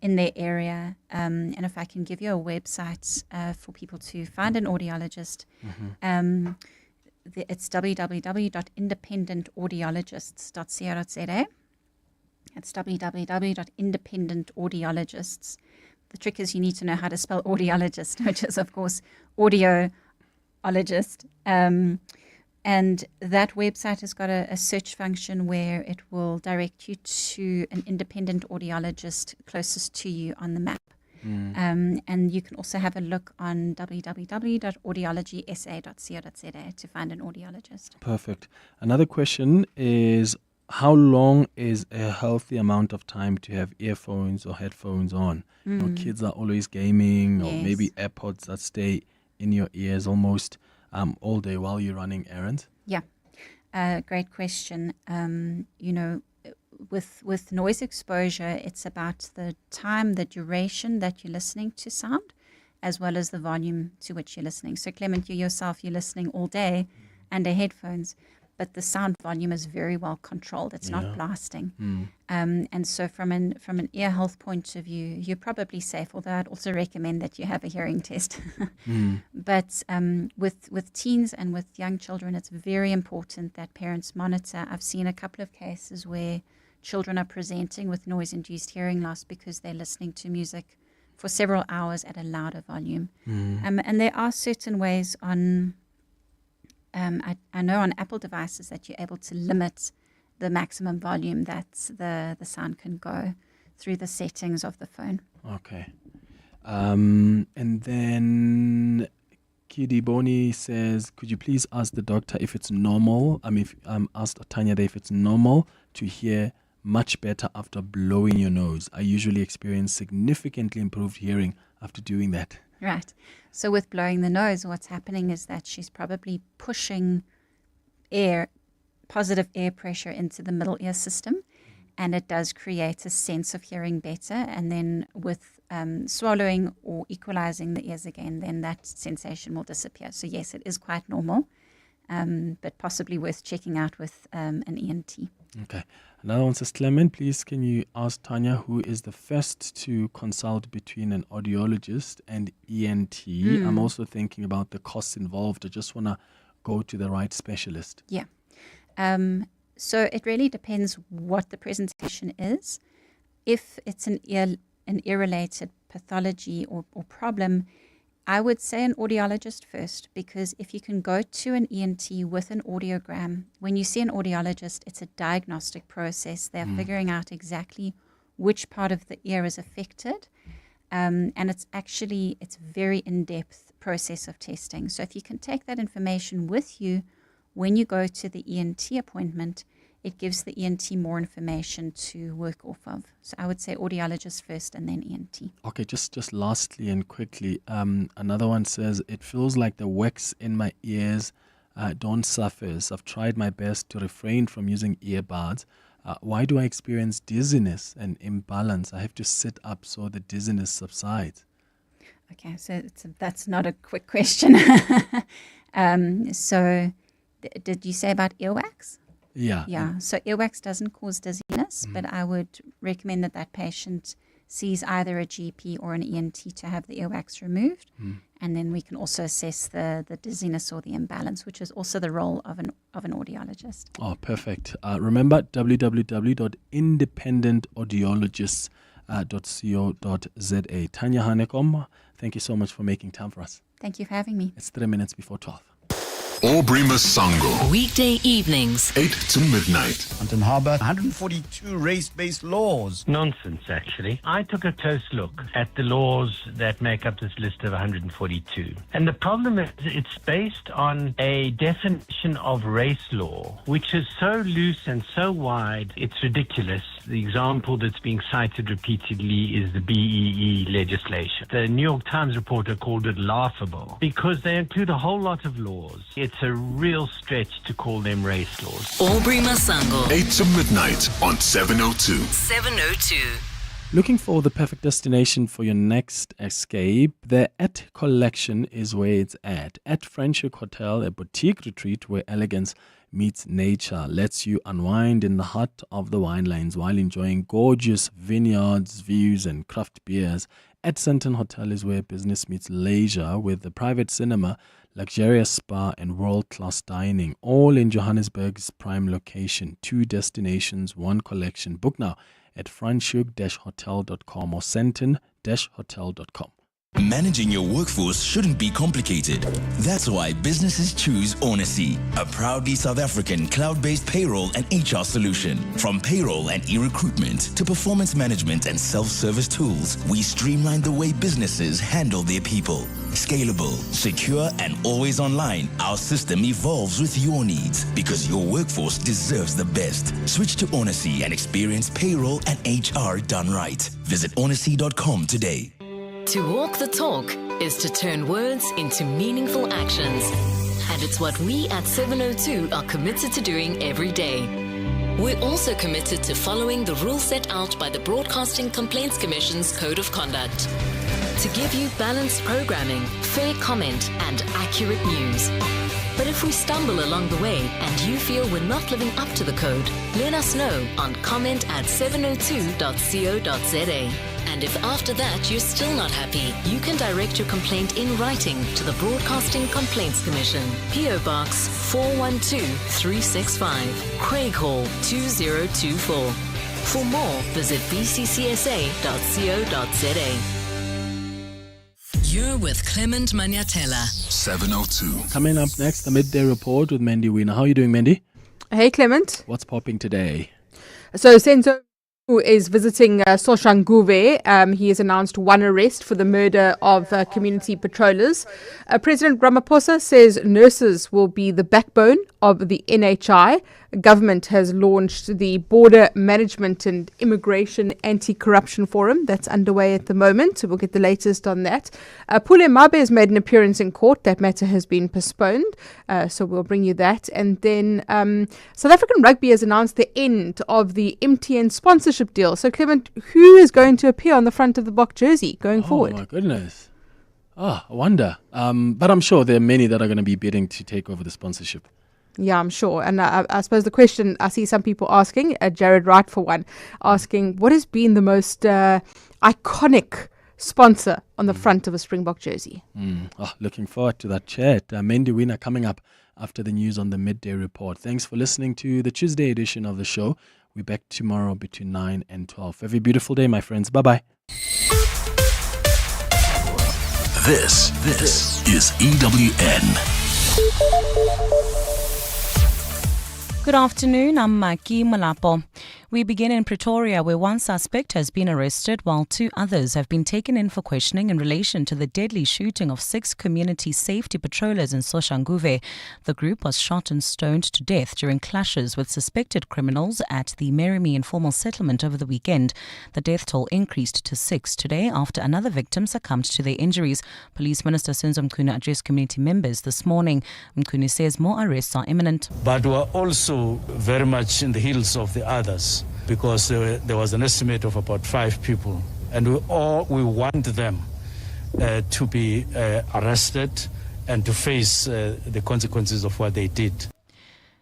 in their area. And if I can give you a website for people to find an audiologist, it's www.independentaudiologists.co.za. It's www.independentaudiologists. The trick is you need to know how to spell audiologist, which is, of course, audiologist. And that website has got a search function where it will direct you to an independent audiologist closest to you on the map. And you can also have a look on www.audiologysa.co.za to find an audiologist. Perfect. Another question is, how long is a healthy amount of time to have earphones or headphones on? Kids are always gaming, or maybe AirPods that stay in your ears almost all day while you're running errands. Yeah, great question. With noise exposure, it's about the time, the duration that you're listening to sound, as well as the volume to which you're listening. So Clement, you yourself, you're listening all day under headphones, but the sound volume is very well controlled. It's not blasting. And so from an ear health point of view, you're probably safe, although I'd also recommend that you have a hearing test. But with teens and with young children, it's very important that parents monitor. I've seen a couple of cases where children are presenting with noise-induced hearing loss because they're listening to music for several hours at a louder volume. And there are certain ways on... I know on Apple devices that you're able to limit the maximum volume that the sound can go through the settings of the phone. Okay. And then Kidi Boni says, could you please ask the doctor if it's normal? Asked Tanya if it's normal to hear much better after blowing your nose. I usually experience significantly improved hearing after doing that. Right. So with blowing the nose, what's happening is that she's probably pushing air positive air pressure into the middle ear system, and it does create a sense of hearing better. And then with swallowing or equalizing the ears again, then that sensation will disappear. So yes, it is quite normal, but possibly worth checking out with an ENT. Okay. Another one says, Clement, please can you ask Tanya who is the first to consult between an audiologist and ENT? I'm also thinking about the costs involved. I just want to go to the right specialist. Yeah. So it really depends what the presentation is. If it's an ear-related pathology or problem, I would say an audiologist first, because if you can go to an ENT with an audiogram, when you see an audiologist, it's a diagnostic process. They're figuring out exactly which part of the ear is affected. And it's very in-depth process of testing. So if you can take that information with you when you go to the ENT appointment, it gives the ENT more information to work off of. So I would say audiologist first and then ENT. Okay, just lastly and quickly, another one says, it feels like the wax in my ears don't surface. I've tried my best to refrain from using earbuds. Why do I experience dizziness and imbalance? I have to sit up so the dizziness subsides. Okay, so that's not a quick question. So did you say about earwax? Yeah. So earwax doesn't cause dizziness, but I would recommend that patient sees either a GP or an ENT to have the earwax removed. And then we can also assess the dizziness or the imbalance, which is also the role of an audiologist. Oh, perfect. Remember, www.independentaudiologists.co.za. Tanya Hanekom, thank you so much for making time for us. Thank you for having me. It's 3 minutes before 12. Aubrey Masango. Weekday evenings, 8 to midnight. Mountain Harbour, 142 race-based laws. Nonsense, actually. I took a close look at the laws that make up this list of 142. And the problem is it's based on a definition of race law, which is so loose and so wide, it's ridiculous. The example that's being cited repeatedly is the BEE legislation. The New York Times reporter called it laughable because they include a whole lot of laws. It's a real stretch to call them race laws. Aubrey Masango. 8 to midnight on 702. 702. Looking for the perfect destination for your next escape? The At Collection is where it's at. At Friendship Hotel, a boutique retreat where elegance meets nature, lets you unwind in the heart of the wine lanes while enjoying gorgeous vineyards, views and craft beers. At Sandton Hotel is where business meets leisure with the private cinema, luxurious spa and world-class dining, all in Johannesburg's prime location. 2 destinations, 1 collection. Book now at franschhoek-hotel.com or sandton-hotel.com. Managing your workforce shouldn't be complicated. That's why businesses choose Unathi, a proudly South African cloud-based payroll and HR solution. From payroll and e-recruitment to performance management and self-service tools, we streamline the way businesses handle their people. Scalable, secure, and always online, our system evolves with your needs because your workforce deserves the best. Switch to Unathi and experience payroll and HR done right. Visit unathi.com today. To walk the talk is to turn words into meaningful actions. And it's what we at 702 are committed to doing every day. We're also committed to following the rules set out by the Broadcasting Complaints Commission's Code of Conduct. To give you balanced programming, fair comment, and accurate news. But if we stumble along the way and you feel we're not living up to the code, let us know on comment@702.co.za. And if after that you're still not happy, you can direct your complaint in writing to the Broadcasting Complaints Commission, PO Box 412365, Craig Hall 2024. For more, visit bccsa.co.za. You're with Clement Manyathela. 702. Coming up next, the Midday Report with Mandy Wiener. How are you doing, Mandy? Hey, Clement. What's popping today? So, Senzo who is visiting Soshanguve. He has announced one arrest for the murder of community patrollers. President Ramaphosa says nurses will be the backbone of the NHI. Government has launched the Border Management and Immigration Anti-Corruption Forum that's underway at the moment. So we'll get the latest on that. Pule Mabe has made an appearance in court. That matter has been postponed. So we'll bring you that. And then South African Rugby has announced the end of the MTN sponsorship deal. So Clement, who is going to appear on the front of the Bok jersey going forward? Oh my goodness. I wonder. But I'm sure there are many that are going to be bidding to take over the sponsorship. Yeah, I'm sure. And I suppose the question I see some people asking, Jared Wright for one, asking what has been the most iconic sponsor on the front of a Springbok jersey? Looking forward to that chat. Mendy Winner coming up after the news on the midday report. Thanks for listening to the Tuesday edition of the show. We're back tomorrow between 9 and 12. Have a beautiful day, my friends. Bye-bye. This is EWN. Good afternoon, I'm Maki Malapo. We begin in Pretoria, where one suspect has been arrested while two others have been taken in for questioning in relation to the deadly shooting of 6 community safety patrollers in Soshanguve. The group was shot and stoned to death during clashes with suspected criminals at the Merimi informal settlement over the weekend. The death toll increased to 6 today after another victim succumbed to their injuries. Police Minister Senzo Mkhune addressed community members this morning. Mkhune says more arrests are imminent. But we're also very much in the heels of the others, because there was an estimate of about 5 people, and we want them to be arrested and to face the consequences of what they did.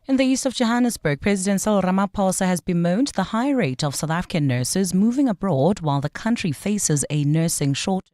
In the east of Johannesburg, President Cyril Ramaphosa has bemoaned the high rate of South African nurses moving abroad while the country faces a nursing shortage.